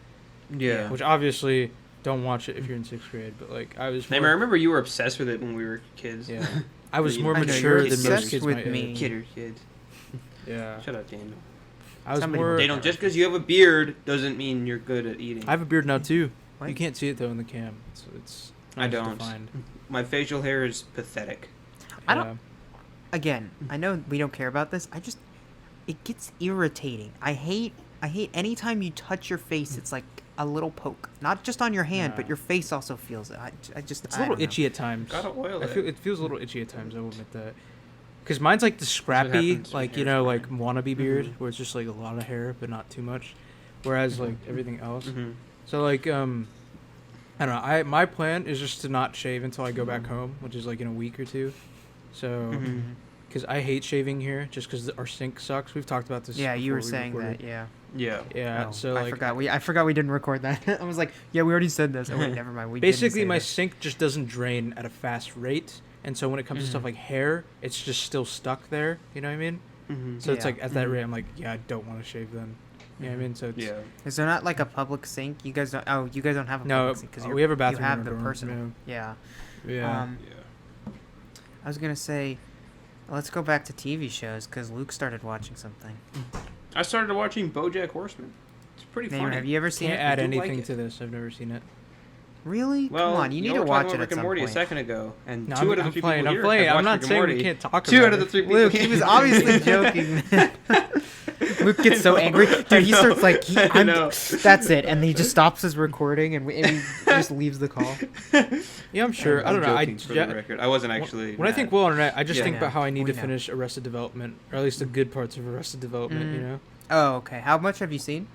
[SPEAKER 3] Yeah.
[SPEAKER 1] Which obviously don't watch it if you're in 6th grade, but like I was.
[SPEAKER 3] I remember you were obsessed with it when we were kids.
[SPEAKER 1] Yeah, I was
[SPEAKER 3] I
[SPEAKER 1] more
[SPEAKER 3] know,
[SPEAKER 2] you're
[SPEAKER 1] mature than
[SPEAKER 2] obsessed
[SPEAKER 1] most kids
[SPEAKER 2] with
[SPEAKER 1] my
[SPEAKER 2] me.
[SPEAKER 1] age.
[SPEAKER 3] Kid or kid.
[SPEAKER 1] Yeah,
[SPEAKER 3] Shut up, Daniel.
[SPEAKER 1] I was
[SPEAKER 2] Somebody
[SPEAKER 1] more.
[SPEAKER 2] will-
[SPEAKER 3] They don't just because you have a beard doesn't mean you're good at eating.
[SPEAKER 1] I have a beard now too.
[SPEAKER 2] What?
[SPEAKER 1] You can't see it though in the cam. It's
[SPEAKER 3] I
[SPEAKER 1] not
[SPEAKER 3] don't.
[SPEAKER 1] defined.
[SPEAKER 3] My facial hair is pathetic.
[SPEAKER 2] I don't- Again, I know we don't care about this. It gets irritating. I hate anytime you touch your face. It's like a little poke, not just on your hand, but
[SPEAKER 1] Yeah.
[SPEAKER 2] your face also feels it.
[SPEAKER 1] It's a
[SPEAKER 2] I
[SPEAKER 1] little
[SPEAKER 2] don't know.
[SPEAKER 1] itchy at times.
[SPEAKER 3] Gotta oil it.
[SPEAKER 1] It feels a little itchy at times. I will admit that. Because mine's like the scrappy,
[SPEAKER 3] happens when
[SPEAKER 1] like
[SPEAKER 3] hair's
[SPEAKER 1] like
[SPEAKER 3] growing.
[SPEAKER 1] wannabe beard,
[SPEAKER 3] Mhm.
[SPEAKER 1] where it's just like a lot of hair but not too much. Whereas like everything else.
[SPEAKER 3] Mm-hmm.
[SPEAKER 1] So like I don't know. My plan is just to not shave until I go back home, which is like in a week or two. So
[SPEAKER 3] Mhm.
[SPEAKER 1] because I hate shaving here, just because our sink sucks. We've talked about this.
[SPEAKER 2] Yeah, you were
[SPEAKER 1] before we
[SPEAKER 2] saying
[SPEAKER 1] recorded.
[SPEAKER 2] that. Yeah.
[SPEAKER 3] Yeah.
[SPEAKER 1] Yeah.
[SPEAKER 2] Oh,
[SPEAKER 1] so like
[SPEAKER 2] I forgot we didn't record that. I was like, yeah, we already said this. Oh wait, never mind. We didn't
[SPEAKER 1] basically
[SPEAKER 2] say
[SPEAKER 1] my
[SPEAKER 2] this.
[SPEAKER 1] sink just doesn't drain at a fast rate, and so when it comes to stuff
[SPEAKER 2] Mhm.
[SPEAKER 1] like hair, it's just still stuck there. You know what I mean?
[SPEAKER 3] Mm-hmm.
[SPEAKER 1] So it's
[SPEAKER 2] Yeah.
[SPEAKER 1] like at that
[SPEAKER 2] Mhm.
[SPEAKER 1] rate, I'm like, yeah, I don't want to shave then. You know what I mean? So it's,
[SPEAKER 3] Yeah.
[SPEAKER 2] Is there not like a public sink? You guys don't. Oh, you guys don't have a
[SPEAKER 1] no,
[SPEAKER 2] public sink because
[SPEAKER 1] we have a bathroom.
[SPEAKER 2] You have
[SPEAKER 1] in
[SPEAKER 2] the
[SPEAKER 1] our dorm,
[SPEAKER 2] personal. Yeah.
[SPEAKER 1] Yeah.
[SPEAKER 3] Yeah.
[SPEAKER 2] I was gonna say, let's go back to TV shows because Luke started watching something.
[SPEAKER 3] I started watching Bojack Horseman. It's pretty
[SPEAKER 2] Naimur,
[SPEAKER 3] funny.
[SPEAKER 2] have you ever seen
[SPEAKER 1] Can't
[SPEAKER 2] it?
[SPEAKER 1] add
[SPEAKER 3] I do like
[SPEAKER 1] anything
[SPEAKER 3] it.
[SPEAKER 1] to this. I've never seen it.
[SPEAKER 2] Really?
[SPEAKER 3] Well,
[SPEAKER 2] Come on, you need
[SPEAKER 3] know,
[SPEAKER 2] to
[SPEAKER 3] we're
[SPEAKER 2] watch
[SPEAKER 3] talking
[SPEAKER 2] it
[SPEAKER 3] about
[SPEAKER 2] at
[SPEAKER 3] Rick and
[SPEAKER 2] some
[SPEAKER 3] Morty
[SPEAKER 2] point.
[SPEAKER 3] a second ago, and
[SPEAKER 1] No,
[SPEAKER 3] two out of the
[SPEAKER 1] I'm
[SPEAKER 3] 3
[SPEAKER 1] playing.
[SPEAKER 3] people
[SPEAKER 1] I'm
[SPEAKER 3] here
[SPEAKER 1] playing.
[SPEAKER 3] have
[SPEAKER 1] I'm
[SPEAKER 3] watched
[SPEAKER 1] not
[SPEAKER 3] Rick and
[SPEAKER 1] saying we
[SPEAKER 3] Morty.
[SPEAKER 1] can't talk
[SPEAKER 3] 2
[SPEAKER 1] about
[SPEAKER 3] out of the
[SPEAKER 1] it.
[SPEAKER 3] 3 people
[SPEAKER 2] Luke,
[SPEAKER 3] here.
[SPEAKER 2] he was obviously joking. Luke gets so angry, dude. He starts like,
[SPEAKER 3] I know.
[SPEAKER 2] that's it, and he just stops his recording and he just leaves the call.
[SPEAKER 1] Yeah, I'm sure. I don't know.
[SPEAKER 3] Joking, for the record. I wasn't actually.
[SPEAKER 1] When I think well internet, I just
[SPEAKER 3] Yeah.
[SPEAKER 1] think about how I need
[SPEAKER 2] We
[SPEAKER 1] to
[SPEAKER 2] know.
[SPEAKER 1] finish Arrested Development, or at least the good parts of Arrested Development. You
[SPEAKER 2] Mm.
[SPEAKER 1] know,
[SPEAKER 2] Oh, okay. How much have you seen?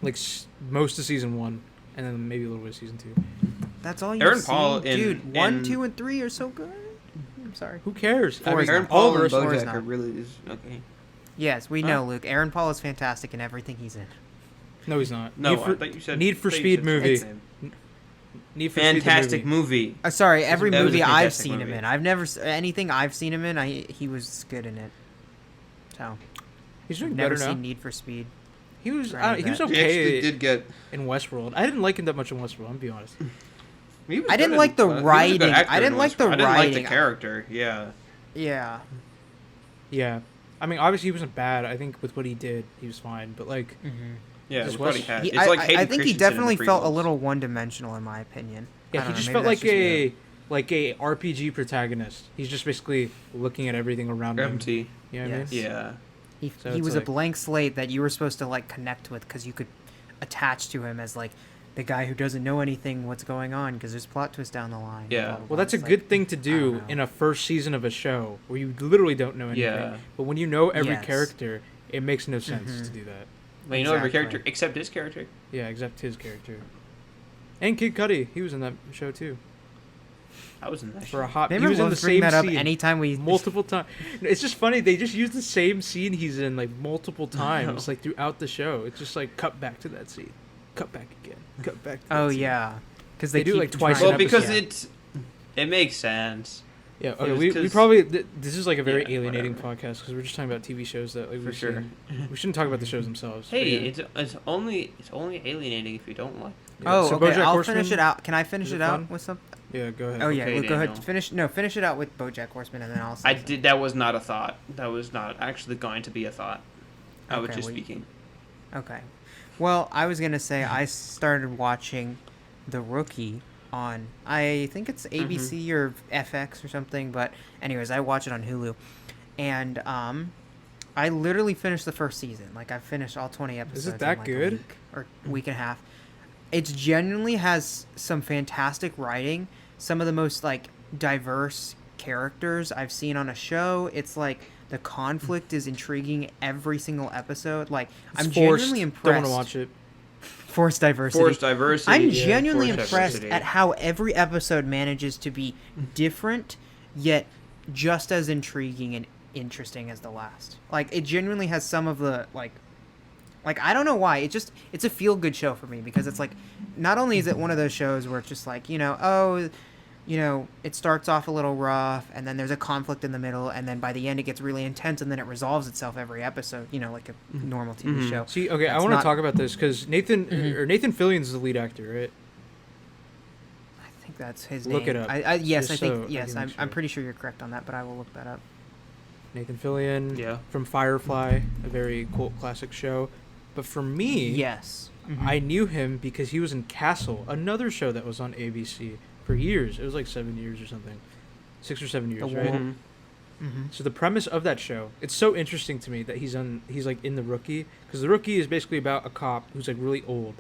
[SPEAKER 1] like most of season 1, and then maybe a little bit of season 2.
[SPEAKER 2] That's all you've
[SPEAKER 3] Aaron
[SPEAKER 2] seen,
[SPEAKER 3] Paul in-
[SPEAKER 2] dude. 1,
[SPEAKER 3] in-
[SPEAKER 2] 2, and 3 are so good. I'm sorry.
[SPEAKER 1] Who cares?
[SPEAKER 2] Four is
[SPEAKER 3] Aaron
[SPEAKER 2] not.
[SPEAKER 3] Paul and
[SPEAKER 1] Arrested-
[SPEAKER 2] Four is
[SPEAKER 3] Bojack
[SPEAKER 2] not.
[SPEAKER 3] are really is okay.
[SPEAKER 2] Yes, we
[SPEAKER 3] Huh?
[SPEAKER 2] know, Luke. Aaron Paul is fantastic in everything he's in.
[SPEAKER 1] No, he's not.
[SPEAKER 3] No,
[SPEAKER 1] Need
[SPEAKER 3] I
[SPEAKER 1] for,
[SPEAKER 3] thought you said
[SPEAKER 1] Need for
[SPEAKER 3] I thought you
[SPEAKER 1] Speed
[SPEAKER 3] said
[SPEAKER 1] movie.
[SPEAKER 3] something.
[SPEAKER 1] Need for Speed the
[SPEAKER 3] Fantastic
[SPEAKER 1] movie.
[SPEAKER 3] movie.
[SPEAKER 2] Sorry, every
[SPEAKER 3] That was a
[SPEAKER 2] movie I've
[SPEAKER 3] fantastic
[SPEAKER 2] seen him
[SPEAKER 3] movie.
[SPEAKER 2] in. I've never anything I've seen him in. He was good in it. So
[SPEAKER 1] He's doing
[SPEAKER 2] never
[SPEAKER 1] better now.
[SPEAKER 2] seen Need for Speed.
[SPEAKER 1] He was
[SPEAKER 2] Right,
[SPEAKER 1] he was
[SPEAKER 2] that.
[SPEAKER 3] He actually
[SPEAKER 1] okay
[SPEAKER 3] did get.
[SPEAKER 1] in Westworld. I didn't like him that much in Westworld. I'm gonna be honest.
[SPEAKER 3] He was
[SPEAKER 2] I didn't
[SPEAKER 3] good
[SPEAKER 2] like
[SPEAKER 3] in-
[SPEAKER 2] the
[SPEAKER 3] he was a good
[SPEAKER 2] writing.
[SPEAKER 3] actor
[SPEAKER 2] I didn't
[SPEAKER 3] in
[SPEAKER 2] like the
[SPEAKER 3] Westworld. I didn't like the
[SPEAKER 2] writing.
[SPEAKER 3] character. Yeah.
[SPEAKER 2] Yeah.
[SPEAKER 1] Yeah, I mean obviously he wasn't bad. I think with what he did, he was fine. But like,
[SPEAKER 3] Yeah,
[SPEAKER 1] Just
[SPEAKER 3] with what he
[SPEAKER 1] West-
[SPEAKER 3] had.
[SPEAKER 2] He,
[SPEAKER 3] It's like
[SPEAKER 2] I
[SPEAKER 3] Hayden
[SPEAKER 2] think he
[SPEAKER 3] Christensen in the
[SPEAKER 2] definitely felt a
[SPEAKER 3] prequels.
[SPEAKER 2] little one-dimensional in my opinion.
[SPEAKER 1] yeah,
[SPEAKER 2] I
[SPEAKER 1] he
[SPEAKER 2] don't
[SPEAKER 1] just
[SPEAKER 2] know,
[SPEAKER 1] felt
[SPEAKER 2] maybe
[SPEAKER 1] like
[SPEAKER 2] that's just me.
[SPEAKER 1] a RPG protagonist. He's just basically looking at everything around him.
[SPEAKER 3] empty.
[SPEAKER 1] You know what I mean?
[SPEAKER 2] Yes.
[SPEAKER 3] Yeah.
[SPEAKER 2] He,
[SPEAKER 1] So
[SPEAKER 2] he
[SPEAKER 1] it's
[SPEAKER 2] was
[SPEAKER 1] like-
[SPEAKER 2] a blank slate that you were supposed to like connect with because you could attach to him as like the guy who doesn't know anything what's going on because there's plot twist down the line.
[SPEAKER 3] Yeah.
[SPEAKER 2] blah, blah,
[SPEAKER 1] Well,
[SPEAKER 2] blah.
[SPEAKER 1] that's a
[SPEAKER 2] It's like-
[SPEAKER 1] good thing to
[SPEAKER 2] I don't
[SPEAKER 1] do
[SPEAKER 2] know.
[SPEAKER 1] in a first season of a show where you literally don't know anything.
[SPEAKER 3] Yeah.
[SPEAKER 1] But when you know every
[SPEAKER 2] Yes.
[SPEAKER 1] character, it makes no sense
[SPEAKER 2] Mhm.
[SPEAKER 1] to do that.
[SPEAKER 3] Well, you know every
[SPEAKER 2] Exactly.
[SPEAKER 3] character except his character.
[SPEAKER 1] Yeah, except his character. And Kid Cudi, he was in that show too.
[SPEAKER 3] I was in that.
[SPEAKER 1] For a
[SPEAKER 3] show.
[SPEAKER 1] hot,
[SPEAKER 2] They
[SPEAKER 1] he was in the
[SPEAKER 2] love bring
[SPEAKER 1] same
[SPEAKER 2] that up
[SPEAKER 1] scene
[SPEAKER 2] anytime we
[SPEAKER 1] multiple times. It's just funny. They just use the same scene he's in like multiple times, like throughout the show. It's just like cut back to that scene, cut back again, cut back. To that
[SPEAKER 2] Oh
[SPEAKER 1] scene.
[SPEAKER 2] yeah, because
[SPEAKER 1] They do,
[SPEAKER 2] keep
[SPEAKER 1] like, twice
[SPEAKER 2] trying-
[SPEAKER 1] an
[SPEAKER 3] Well, because
[SPEAKER 1] episode.
[SPEAKER 3] it makes sense.
[SPEAKER 1] Yeah,
[SPEAKER 3] It
[SPEAKER 1] okay,
[SPEAKER 3] was
[SPEAKER 1] we
[SPEAKER 3] 'cause-
[SPEAKER 1] probably this is like a very
[SPEAKER 3] Yeah,
[SPEAKER 1] alienating
[SPEAKER 3] whatever.
[SPEAKER 1] podcast because we're just talking about TV shows that like
[SPEAKER 3] For
[SPEAKER 1] we've
[SPEAKER 3] sure.
[SPEAKER 1] seen. We shouldn't talk about the shows themselves. but
[SPEAKER 3] Hey,
[SPEAKER 1] yeah.
[SPEAKER 3] it's only alienating if you don't like.
[SPEAKER 1] Yeah,
[SPEAKER 2] Oh,
[SPEAKER 1] so
[SPEAKER 2] okay.
[SPEAKER 1] BoJack
[SPEAKER 2] I'll
[SPEAKER 1] Horseman,
[SPEAKER 2] finish it out. Can I finish
[SPEAKER 1] is
[SPEAKER 2] it
[SPEAKER 1] it
[SPEAKER 2] out
[SPEAKER 1] fun?
[SPEAKER 2] with some?
[SPEAKER 1] Yeah, go ahead.
[SPEAKER 2] Oh yeah,
[SPEAKER 3] Okay,
[SPEAKER 2] go ahead.
[SPEAKER 3] Daniel.
[SPEAKER 2] Finish it out with BoJack Horseman, and then I'll. Say
[SPEAKER 3] I
[SPEAKER 2] something.
[SPEAKER 3] did. That was not a thought. That was not actually going to be a thought. I was
[SPEAKER 2] Okay,
[SPEAKER 3] just
[SPEAKER 2] well,
[SPEAKER 3] speaking.
[SPEAKER 2] Okay. Well, I was gonna say I started watching The Rookie on I think it's ABC or FX or something, but anyways, I watch it on Hulu, and I literally finished the first season. Like I finished all 20 episodes.
[SPEAKER 1] Is it that
[SPEAKER 2] in, like,
[SPEAKER 1] good?
[SPEAKER 2] A week or week and a half. It genuinely has some fantastic writing. Some of the most like diverse characters I've seen on a show. It's like the conflict is intriguing every single episode. Like
[SPEAKER 1] It's
[SPEAKER 2] I'm
[SPEAKER 1] forced.
[SPEAKER 2] genuinely
[SPEAKER 1] Don't
[SPEAKER 2] impressed.
[SPEAKER 1] want to watch it.
[SPEAKER 2] Forced diversity.
[SPEAKER 3] Forced diversity.
[SPEAKER 2] I'm
[SPEAKER 1] Yeah,
[SPEAKER 2] genuinely
[SPEAKER 3] forced
[SPEAKER 2] impressed
[SPEAKER 3] diversity.
[SPEAKER 2] at how every episode manages to be different, yet just as intriguing and interesting as the last. Like it genuinely has some of the like I don't know why it's a feel good show for me because it's like not only is it one of those shows where it's just like it starts off a little rough and then there's a conflict in the middle and then by the end it gets really intense and then it resolves itself every episode, like a normal TV show.
[SPEAKER 1] See, okay, I
[SPEAKER 2] That's
[SPEAKER 1] want to
[SPEAKER 2] not-
[SPEAKER 1] talk about this because Nathan Fillion's the lead actor, right?
[SPEAKER 2] I think that's his
[SPEAKER 1] Look
[SPEAKER 2] name.
[SPEAKER 1] it up,
[SPEAKER 2] Yes,
[SPEAKER 1] just
[SPEAKER 2] I
[SPEAKER 1] so
[SPEAKER 2] think
[SPEAKER 1] I
[SPEAKER 2] yes.
[SPEAKER 1] can make
[SPEAKER 2] I'm
[SPEAKER 1] sure.
[SPEAKER 2] pretty sure you're correct on that, but I will look that up.
[SPEAKER 1] Nathan Fillion,
[SPEAKER 3] Yeah.
[SPEAKER 1] from Firefly, a very cult classic show. But for me,
[SPEAKER 2] Yes.
[SPEAKER 1] I knew him because he was in Castle, another show that was on ABC for years. It was like 7 years or something, 6 or 7 years,
[SPEAKER 2] The
[SPEAKER 1] right?
[SPEAKER 2] Wolf.
[SPEAKER 3] Mhm.
[SPEAKER 1] So the premise of that show, it's so interesting to me that he's like in The Rookie, because The Rookie is basically about a cop who's like really old,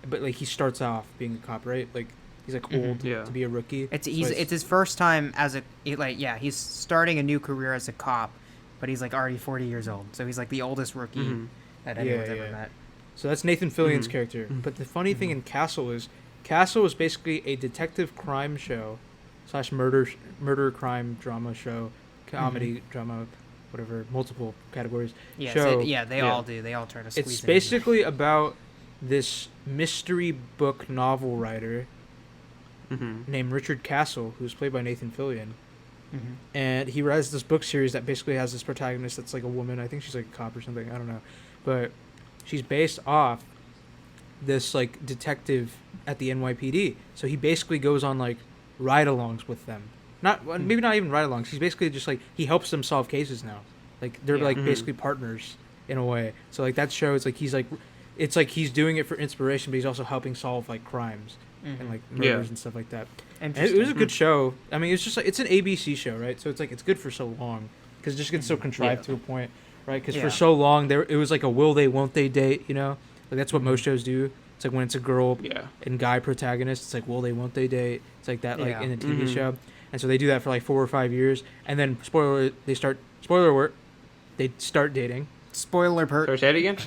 [SPEAKER 1] but like he starts off being a cop, right? Like he's like old
[SPEAKER 3] Yeah.
[SPEAKER 1] to be a rookie.
[SPEAKER 2] It's
[SPEAKER 1] So
[SPEAKER 2] it's his first time as he's starting a new career as a cop, but he's like already 40 years old, so he's like the oldest rookie
[SPEAKER 3] Mhm.
[SPEAKER 2] that anyone's
[SPEAKER 1] Yeah,
[SPEAKER 2] ever
[SPEAKER 1] yeah.
[SPEAKER 2] met.
[SPEAKER 1] So that's Nathan Fillion's
[SPEAKER 3] Mhm.
[SPEAKER 1] character.
[SPEAKER 3] Mhm.
[SPEAKER 1] But the funny thing in Castle is basically a detective crime show / murder crime drama show, comedy drama, whatever, multiple categories.
[SPEAKER 2] Yes,
[SPEAKER 1] show.
[SPEAKER 2] they
[SPEAKER 3] Yeah.
[SPEAKER 2] all do. They all try to squeeze
[SPEAKER 1] It's
[SPEAKER 2] it in.
[SPEAKER 1] basically about this mystery book novel writer
[SPEAKER 3] Mhm.
[SPEAKER 1] named Richard Castle, who's played by Nathan Fillion.
[SPEAKER 2] Mhm.
[SPEAKER 1] And he writes this book series that basically has this protagonist that's like a woman. I think she's like a cop or something. I don't know. But she's based off this like detective at the NYPD. So he basically goes on like ride-alongs with them. Maybe not even ride-alongs. He's basically just like he helps them solve cases now. Like they're
[SPEAKER 2] Yeah.
[SPEAKER 1] like
[SPEAKER 3] Mhm.
[SPEAKER 1] basically partners in a way. So like that show, it's like he's doing it for inspiration, but he's also helping solve like crimes and like murders
[SPEAKER 3] Yeah.
[SPEAKER 1] and stuff like that. And it
[SPEAKER 2] Interesting.
[SPEAKER 1] was a good show. I mean, it's just like it's an ABC show, right? So it's like it's good for so long because it just gets so contrived to a point, right? Because
[SPEAKER 2] Yeah.
[SPEAKER 1] for so long it was like a will they won't they date, like that's what most shows do. It's like when it's a girl
[SPEAKER 3] Yeah.
[SPEAKER 1] and guy protagonist, it's like will they won't they date? It's like that like
[SPEAKER 2] Yeah.
[SPEAKER 1] in a TV
[SPEAKER 3] Mhm.
[SPEAKER 1] show, and so they do that for like 4 or 5 years, and then spoiler alert, they start dating.
[SPEAKER 2] Spoiler
[SPEAKER 3] Sorry,
[SPEAKER 2] alert.
[SPEAKER 3] say it again.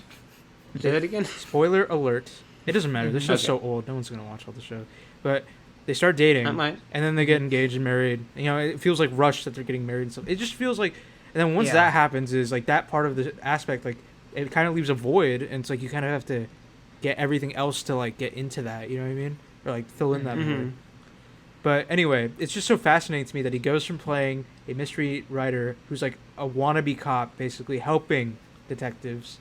[SPEAKER 3] Say that again.
[SPEAKER 1] Spoiler alert. It doesn't matter. This show's
[SPEAKER 3] Okay.
[SPEAKER 1] so old. No one's gonna watch all the show, but they start dating.
[SPEAKER 3] I might.
[SPEAKER 1] And then they get engaged and married. It feels like rushed that they're getting married and stuff. It just feels like, and then once
[SPEAKER 2] Yeah.
[SPEAKER 1] that happens, is like that part of the aspect, like it kind of leaves a void, and it's like you kind of have to get everything else to like get into that. You know what I mean? Or like fill in that void.
[SPEAKER 3] Mhm.
[SPEAKER 1] But anyway, it's just so fascinating to me that he goes from playing a mystery writer who's like a wannabe cop, basically helping detectives,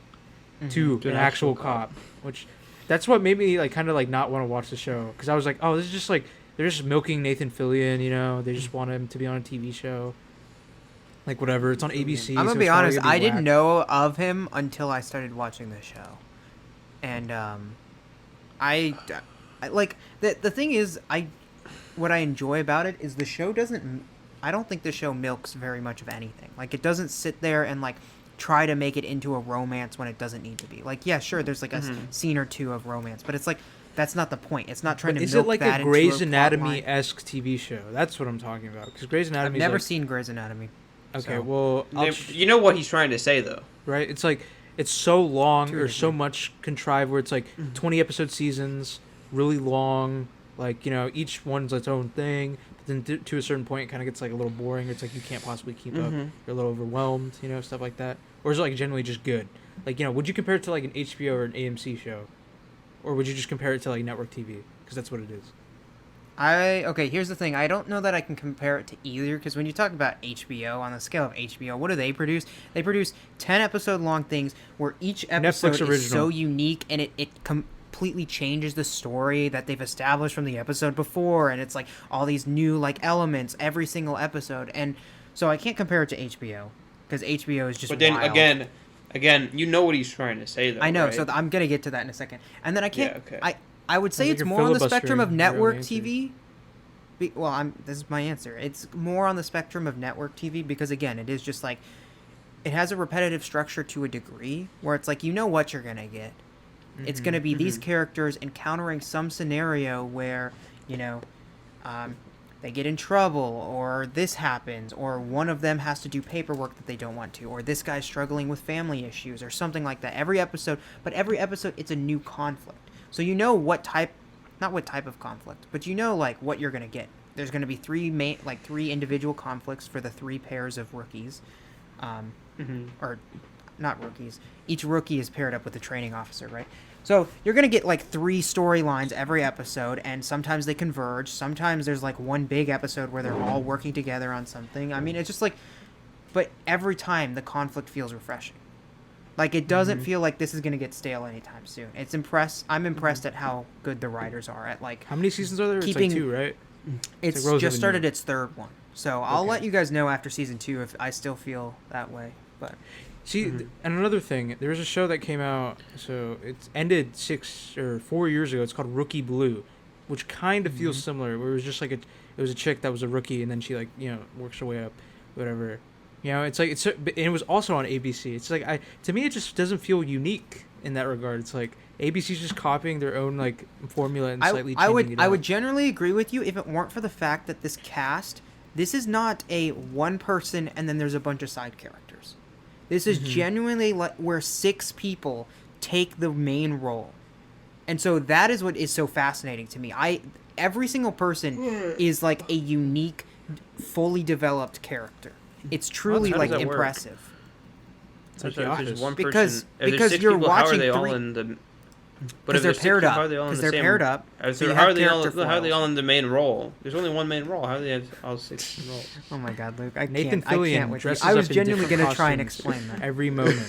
[SPEAKER 1] to
[SPEAKER 3] To
[SPEAKER 1] an
[SPEAKER 3] an
[SPEAKER 1] actual
[SPEAKER 3] actual
[SPEAKER 1] cop, which that's what made me like kind of like not want to watch the show, because I was like, oh, this is just like they're just milking Nathan Fillion, they just want him to be on a TV show, like whatever. It's on ABC.
[SPEAKER 2] I'm
[SPEAKER 1] so
[SPEAKER 2] gonna be
[SPEAKER 1] it's probably
[SPEAKER 2] honest.
[SPEAKER 1] gonna be
[SPEAKER 2] I didn't
[SPEAKER 1] whack.
[SPEAKER 2] know of him until I started watching this show, and I like the thing is what I enjoy about it is the show doesn't. I don't think the show milks very much of anything. Like it doesn't sit there and like try to make it into a romance when it doesn't need to be. Like yeah, sure, there's like a scene or two of romance, but it's like that's not the point. It's not trying
[SPEAKER 1] But
[SPEAKER 2] to
[SPEAKER 1] is
[SPEAKER 2] milk
[SPEAKER 1] it like
[SPEAKER 2] that
[SPEAKER 1] a
[SPEAKER 2] into
[SPEAKER 1] Grey's
[SPEAKER 2] plot
[SPEAKER 1] Anatomy
[SPEAKER 2] line.
[SPEAKER 1] esque TV show? That's what I'm talking about. Because Grey's
[SPEAKER 2] I've
[SPEAKER 1] Anatomy.
[SPEAKER 2] never
[SPEAKER 1] like,
[SPEAKER 2] seen Grey's Anatomy.
[SPEAKER 1] Okay,
[SPEAKER 2] so-
[SPEAKER 1] well,
[SPEAKER 3] You know what he's trying to say, though.
[SPEAKER 1] right? It's like it's so long
[SPEAKER 2] To a
[SPEAKER 1] or so
[SPEAKER 2] degree.
[SPEAKER 1] much contrived where it's like 20 episode seasons, really long. Like each one's its own thing. But then to a certain point, it kind of gets like a little boring. It's like you can't possibly keep up.
[SPEAKER 3] Mhm.
[SPEAKER 1] You're a little overwhelmed, stuff like that. Or is it like generally just good? Like would you compare it to like an HBO or an AMC show, or would you just compare it to like network TV? Because that's what it is.
[SPEAKER 2] Okay, here's the thing. I don't know that I can compare it to either, because when you talk about HBO, on the scale of HBO, what do they produce? They produce 10-episode long things where each episode
[SPEAKER 1] Netflix
[SPEAKER 2] is so
[SPEAKER 1] original.
[SPEAKER 2] unique, and it completely changes the story that they've established from the episode before, and it's like all these new like elements every single episode. And so I can't compare it to HBO, because HBO is just
[SPEAKER 3] But then
[SPEAKER 2] wild.
[SPEAKER 3] again, you know what he's trying to say, though.
[SPEAKER 2] I know,
[SPEAKER 3] right?
[SPEAKER 2] so I'm gonna get to that in a second. And then I can't.
[SPEAKER 3] Yeah, okay.
[SPEAKER 2] I would say
[SPEAKER 1] Sounds like
[SPEAKER 2] it's
[SPEAKER 1] you're
[SPEAKER 2] more on the spectrum of
[SPEAKER 1] filibustering your own
[SPEAKER 2] network
[SPEAKER 1] answer.
[SPEAKER 2] TV. This is my answer. It's more on the spectrum of network TV because again, it is just like it has a repetitive structure to a degree where it's like you know what you're gonna get. It's gonna be these characters encountering some scenario where you know. They get in trouble, or this happens, or one of them has to do paperwork that they don't want to, or this guy's struggling with family issues, or something like that. Every episode, it's a new conflict. So you know not what type of conflict, but you know like what you're gonna get. There's gonna be three individual conflicts for the 3 pairs of rookies, or not rookies. Each rookie is paired up with a training officer, right? So you're going to get like 3 storylines every episode, and sometimes they converge. Sometimes there's like one big episode where they're all working together on something. I mean, it's just like, but every time the conflict feels refreshing. Like it doesn't feel like this is going to get stale anytime soon. I'm impressed at how good the writers are at like
[SPEAKER 1] How many seasons are there?
[SPEAKER 2] keeping-
[SPEAKER 1] It's like 2, right?
[SPEAKER 2] it's
[SPEAKER 1] like relatively
[SPEAKER 2] just started
[SPEAKER 1] new.
[SPEAKER 2] its 3rd one. So I'll
[SPEAKER 1] Okay.
[SPEAKER 2] let you guys know after season 2 if I still feel that way. But
[SPEAKER 1] See, and another thing, there was a show that came out, so it's ended 6 or 4 years ago. It's called Rookie Blue, which kind of feels similar. Where it was just like it was a chick that was a rookie, and then she like works her way up, whatever. It's like and it was also on ABC. It's like to me it just doesn't feel unique in that regard. It's like ABC's just copying their own like formula and slightly changing it
[SPEAKER 2] I
[SPEAKER 1] up.
[SPEAKER 2] would generally agree with you if it weren't for the fact that this is not a one person and then there's a bunch of side characters. This is genuinely like where 6 people take the main role. And so that is what is so fascinating to me. Every single person is like a unique, fully developed character. It's truly
[SPEAKER 3] How does
[SPEAKER 2] like
[SPEAKER 3] that work?
[SPEAKER 2] impressive.
[SPEAKER 1] It's like
[SPEAKER 3] So
[SPEAKER 1] The
[SPEAKER 3] if there's
[SPEAKER 1] Office.
[SPEAKER 3] one
[SPEAKER 2] Because-
[SPEAKER 3] person, if
[SPEAKER 2] because
[SPEAKER 3] there's 6
[SPEAKER 2] you're
[SPEAKER 3] people, how are
[SPEAKER 2] watching
[SPEAKER 3] they all
[SPEAKER 2] 3
[SPEAKER 3] in the? But
[SPEAKER 2] Because
[SPEAKER 3] if
[SPEAKER 2] they're
[SPEAKER 3] there's 6
[SPEAKER 2] paired
[SPEAKER 3] people,
[SPEAKER 2] up.
[SPEAKER 3] how are they all in
[SPEAKER 2] Because
[SPEAKER 3] the
[SPEAKER 2] they're
[SPEAKER 3] same?
[SPEAKER 2] paired up.
[SPEAKER 3] So
[SPEAKER 2] So you
[SPEAKER 3] how are
[SPEAKER 2] have
[SPEAKER 3] they all?
[SPEAKER 2] character
[SPEAKER 3] How are they
[SPEAKER 2] foils.
[SPEAKER 3] all in the main role? There's only one main role. How do they have all 6 roles?
[SPEAKER 2] Oh my God, Luke!
[SPEAKER 1] Nathan
[SPEAKER 2] I
[SPEAKER 1] Fillion
[SPEAKER 2] can't with you.
[SPEAKER 1] dresses
[SPEAKER 2] I was
[SPEAKER 1] up in
[SPEAKER 2] genuinely
[SPEAKER 1] different
[SPEAKER 2] going to try and
[SPEAKER 1] costumes
[SPEAKER 2] explain that.
[SPEAKER 1] every moment.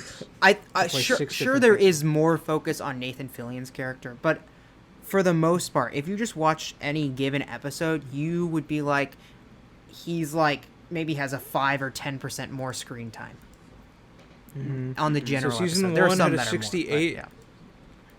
[SPEAKER 2] Sure
[SPEAKER 1] 6
[SPEAKER 2] sure
[SPEAKER 1] different
[SPEAKER 2] there
[SPEAKER 1] people.
[SPEAKER 2] is more focus on Nathan Fillion's character, but for the most part, if you just watch any given episode, you would be like, he's like maybe has a 5 or 10% more screen time on the general.
[SPEAKER 1] So season
[SPEAKER 2] episode. There are
[SPEAKER 1] 1
[SPEAKER 2] some
[SPEAKER 1] had a
[SPEAKER 2] that are more, but
[SPEAKER 1] 68.
[SPEAKER 2] yeah.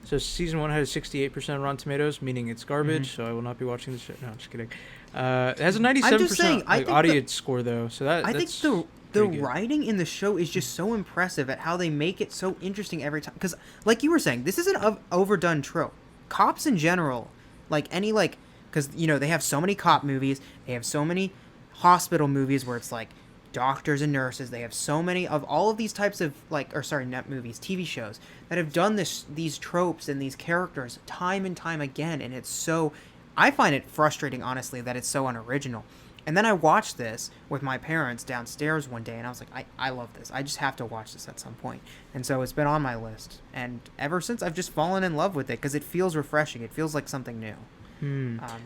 [SPEAKER 1] So season 1 had a 68% Rotten Tomatoes, meaning it's garbage. So I will not be watching the show. No, I'm just kidding. It has a 97%
[SPEAKER 2] saying, I think
[SPEAKER 1] audience score though. So
[SPEAKER 2] I think
[SPEAKER 1] that's
[SPEAKER 2] the
[SPEAKER 1] pretty good.
[SPEAKER 2] writing in the show is just so impressive at how they make it so interesting every time. Because, like you were saying, this is an overdone trope. Cops in general, like any like, because they have so many cop movies, they have so many hospital movies where it's like doctors and nurses. They have so many of all of these types of not movies, TV shows that have done these tropes and these characters time and time again, and it's so. I find it frustrating, honestly, that it's so unoriginal. And then I watched this with my parents downstairs one day, and I was like, I love this. I just have to watch this at some point. And so it's been on my list. And ever since, I've just fallen in love with it because it feels refreshing. It feels like something new.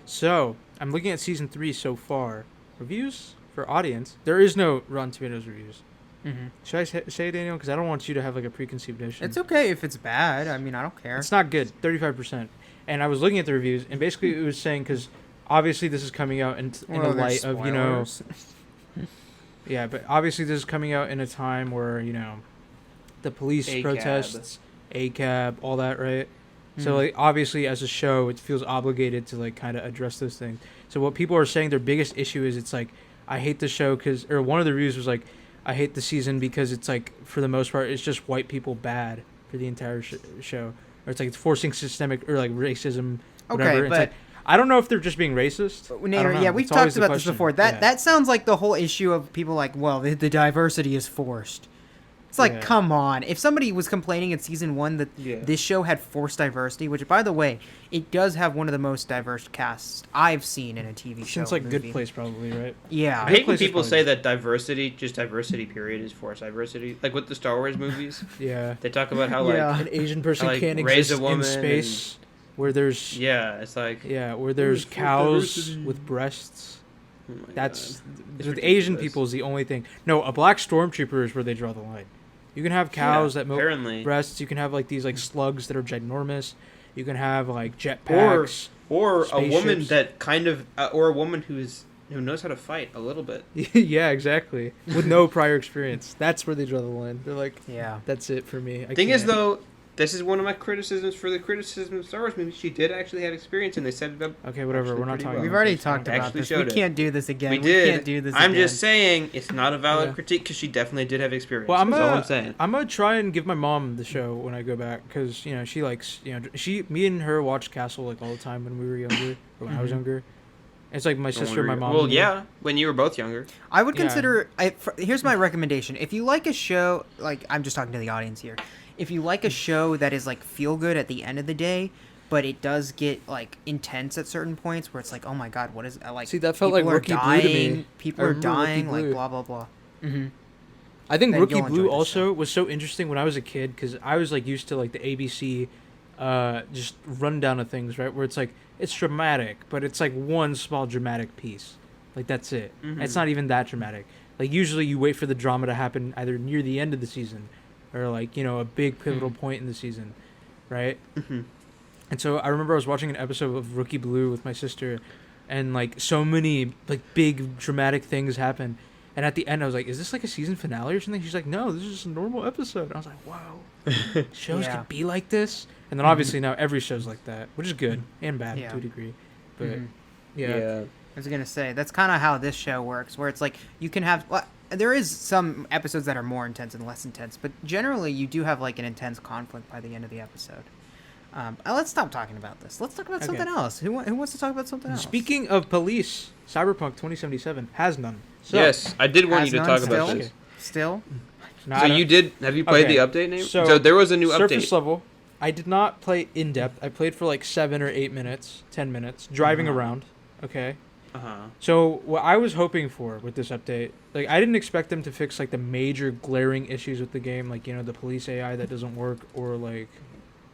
[SPEAKER 1] So I'm looking at season 3 so far. Reviews for audience. There is no Rotten Tomatoes reviews. Should I say it, Daniel? Because I don't want you to have like a preconceived notion.
[SPEAKER 2] It's okay if it's bad. I mean, I don't care.
[SPEAKER 1] It's not good. 35%. And I was looking at the reviews, and basically it was saying because obviously this is coming out in the light of
[SPEAKER 2] spoilers.
[SPEAKER 1] Yeah, but obviously this is coming out in a time where the police
[SPEAKER 3] ACAB.
[SPEAKER 1] protests, ACAB, all that, right? So like obviously as a show, it feels obligated to like kind of address those things. So what people are saying their biggest issue is it's like I hate the show or one of the reviews was like I hate the season because it's like for the most part it's just white people bad for the entire show, or it's like it's forcing systemic or like racism. Whatever.
[SPEAKER 2] Okay,
[SPEAKER 1] It's
[SPEAKER 2] but
[SPEAKER 1] like, I don't know if they're just being racist. I don't know.
[SPEAKER 2] Yeah, we've
[SPEAKER 1] It's always
[SPEAKER 2] talked
[SPEAKER 1] the
[SPEAKER 2] about this
[SPEAKER 1] question.
[SPEAKER 2] before.
[SPEAKER 1] Yeah.
[SPEAKER 2] That sounds like the whole issue of people like, well, the diversity is forced. It's like,
[SPEAKER 1] Yeah.
[SPEAKER 2] come on. If somebody was complaining in season 1 that this show had forced diversity, which, by the way, it does have one of the most diverse casts I've seen in a TV show.
[SPEAKER 1] Since like
[SPEAKER 2] movie.
[SPEAKER 1] Good Place probably, right?
[SPEAKER 2] Yeah.
[SPEAKER 3] I hate when
[SPEAKER 1] Place is
[SPEAKER 3] people
[SPEAKER 1] probably-
[SPEAKER 3] say that diversity period is forced diversity. Like with the Star Wars movies,
[SPEAKER 1] Yeah.
[SPEAKER 3] they talk about how like
[SPEAKER 2] Yeah.
[SPEAKER 1] An Asian person
[SPEAKER 3] like,
[SPEAKER 1] can't
[SPEAKER 3] raise
[SPEAKER 1] exist
[SPEAKER 3] a woman
[SPEAKER 1] in space. where there's
[SPEAKER 3] Yeah, it's like
[SPEAKER 1] where there's
[SPEAKER 3] Full
[SPEAKER 1] cows
[SPEAKER 3] diversity.
[SPEAKER 1] with breasts.
[SPEAKER 3] oh my
[SPEAKER 1] That's
[SPEAKER 3] God. It's
[SPEAKER 1] with Asian
[SPEAKER 3] ridiculous.
[SPEAKER 1] people is the only thing. No, a black stormtrooper is where they draw the line. You can have cows that milk
[SPEAKER 3] apparently.
[SPEAKER 1] breasts. You can have like these like slugs that are ginormous. You can have like jetpacks.
[SPEAKER 3] Or a woman
[SPEAKER 1] spaceships.
[SPEAKER 3] that kind of or a woman who knows how to fight a little bit.
[SPEAKER 1] Yeah, exactly. With no prior experience. That's where they draw the line. They're like,
[SPEAKER 2] Yeah.
[SPEAKER 1] that's it for me.
[SPEAKER 3] Thing is, though, this is one of my criticisms for the criticism of Star Wars movies. She did actually have experience, and they set it up.
[SPEAKER 1] Okay, whatever.
[SPEAKER 3] actually
[SPEAKER 1] We're not
[SPEAKER 3] pretty
[SPEAKER 1] talking.
[SPEAKER 3] well.
[SPEAKER 2] We've
[SPEAKER 1] about
[SPEAKER 2] already
[SPEAKER 1] this.
[SPEAKER 2] talked about
[SPEAKER 3] Actually
[SPEAKER 2] this.
[SPEAKER 3] showed
[SPEAKER 2] We
[SPEAKER 3] it.
[SPEAKER 2] can't do this again.
[SPEAKER 3] We
[SPEAKER 2] We
[SPEAKER 3] did.
[SPEAKER 2] can't do this
[SPEAKER 3] I'm
[SPEAKER 2] again.
[SPEAKER 3] just saying it's not a valid
[SPEAKER 1] Yeah.
[SPEAKER 3] critique because she definitely did have experience.
[SPEAKER 1] Well,
[SPEAKER 3] That's all I'm saying.
[SPEAKER 1] I'm gonna try and give my mom the show when I go back because she likes me and her watched Castle like all the time when we were younger or when I was
[SPEAKER 2] Mhm.
[SPEAKER 1] younger. It's like my sister, and my mom.
[SPEAKER 3] Well,
[SPEAKER 1] and me.
[SPEAKER 3] yeah, when you were both younger.
[SPEAKER 2] I would
[SPEAKER 1] Yeah.
[SPEAKER 2] consider. Here's my recommendation: if you like a show, like I'm just talking to the audience here, if you like a show that is like feel good at the end of the day, but it does get like intense at certain points where it's like, oh my god, what is like?
[SPEAKER 1] See, that felt
[SPEAKER 2] people
[SPEAKER 1] like
[SPEAKER 2] are
[SPEAKER 1] Rookie Blue to me.
[SPEAKER 2] dying, People
[SPEAKER 1] I
[SPEAKER 2] are
[SPEAKER 1] remember Rookie
[SPEAKER 2] dying, like
[SPEAKER 1] Blue.
[SPEAKER 2] blah blah blah. Mm-hmm.
[SPEAKER 1] I think
[SPEAKER 2] Then
[SPEAKER 1] Rookie
[SPEAKER 2] you'll enjoy
[SPEAKER 1] Blue
[SPEAKER 2] the
[SPEAKER 1] also
[SPEAKER 2] show.
[SPEAKER 1] was so interesting when I was a kid because I was like used to like the ABC, just rundown of things, right? Where it's like it's dramatic, but it's like one small dramatic piece, like that's it.
[SPEAKER 3] Mhm.
[SPEAKER 1] It's not even that dramatic. Like usually you wait for the drama to happen either near the end of the season, or like a big pivotal point in the season, right?
[SPEAKER 3] Mm-hmm.
[SPEAKER 1] And so I remember I was watching an episode of Rookie Blue with my sister, and like so many like big dramatic things happen. And at the end, I was like, "Is this like a season finale or something?" She's like, "No, this is just a normal episode." And I was like, "Wow, shows
[SPEAKER 2] Yeah.
[SPEAKER 1] can be like this." And then obviously now every show's like that, which is good and bad
[SPEAKER 2] Yeah.
[SPEAKER 1] to a degree. But
[SPEAKER 2] Mhm.
[SPEAKER 1] yeah,
[SPEAKER 2] I was gonna say that's kind of how this show works, where it's like you can have. Well, there is some episodes that are more intense and less intense, but generally you do have like an intense conflict by the end of the episode. Let's stop talking about this. Let's talk about
[SPEAKER 1] Okay.
[SPEAKER 2] something else. Who wants to talk about something else?
[SPEAKER 1] Speaking of police, Cyberpunk 2077 has none. So,
[SPEAKER 3] Yes, I did want
[SPEAKER 2] Has
[SPEAKER 3] you to
[SPEAKER 2] none
[SPEAKER 3] talk
[SPEAKER 2] still?
[SPEAKER 3] about this.
[SPEAKER 2] Still,
[SPEAKER 1] no,
[SPEAKER 3] So
[SPEAKER 1] I don't-
[SPEAKER 3] you did? Have you played
[SPEAKER 1] Okay,
[SPEAKER 3] the update name?
[SPEAKER 1] so
[SPEAKER 3] So there was a new
[SPEAKER 1] surface
[SPEAKER 3] update.
[SPEAKER 1] level. I did not play in depth. I played for like 7 or 8 minutes, 10 minutes, driving
[SPEAKER 3] Uh-huh.
[SPEAKER 1] around. Okay.
[SPEAKER 3] Uh-huh.
[SPEAKER 1] So what I was hoping for with this update, like I didn't expect them to fix like the major glaring issues with the game, like the police AI that doesn't work, or like,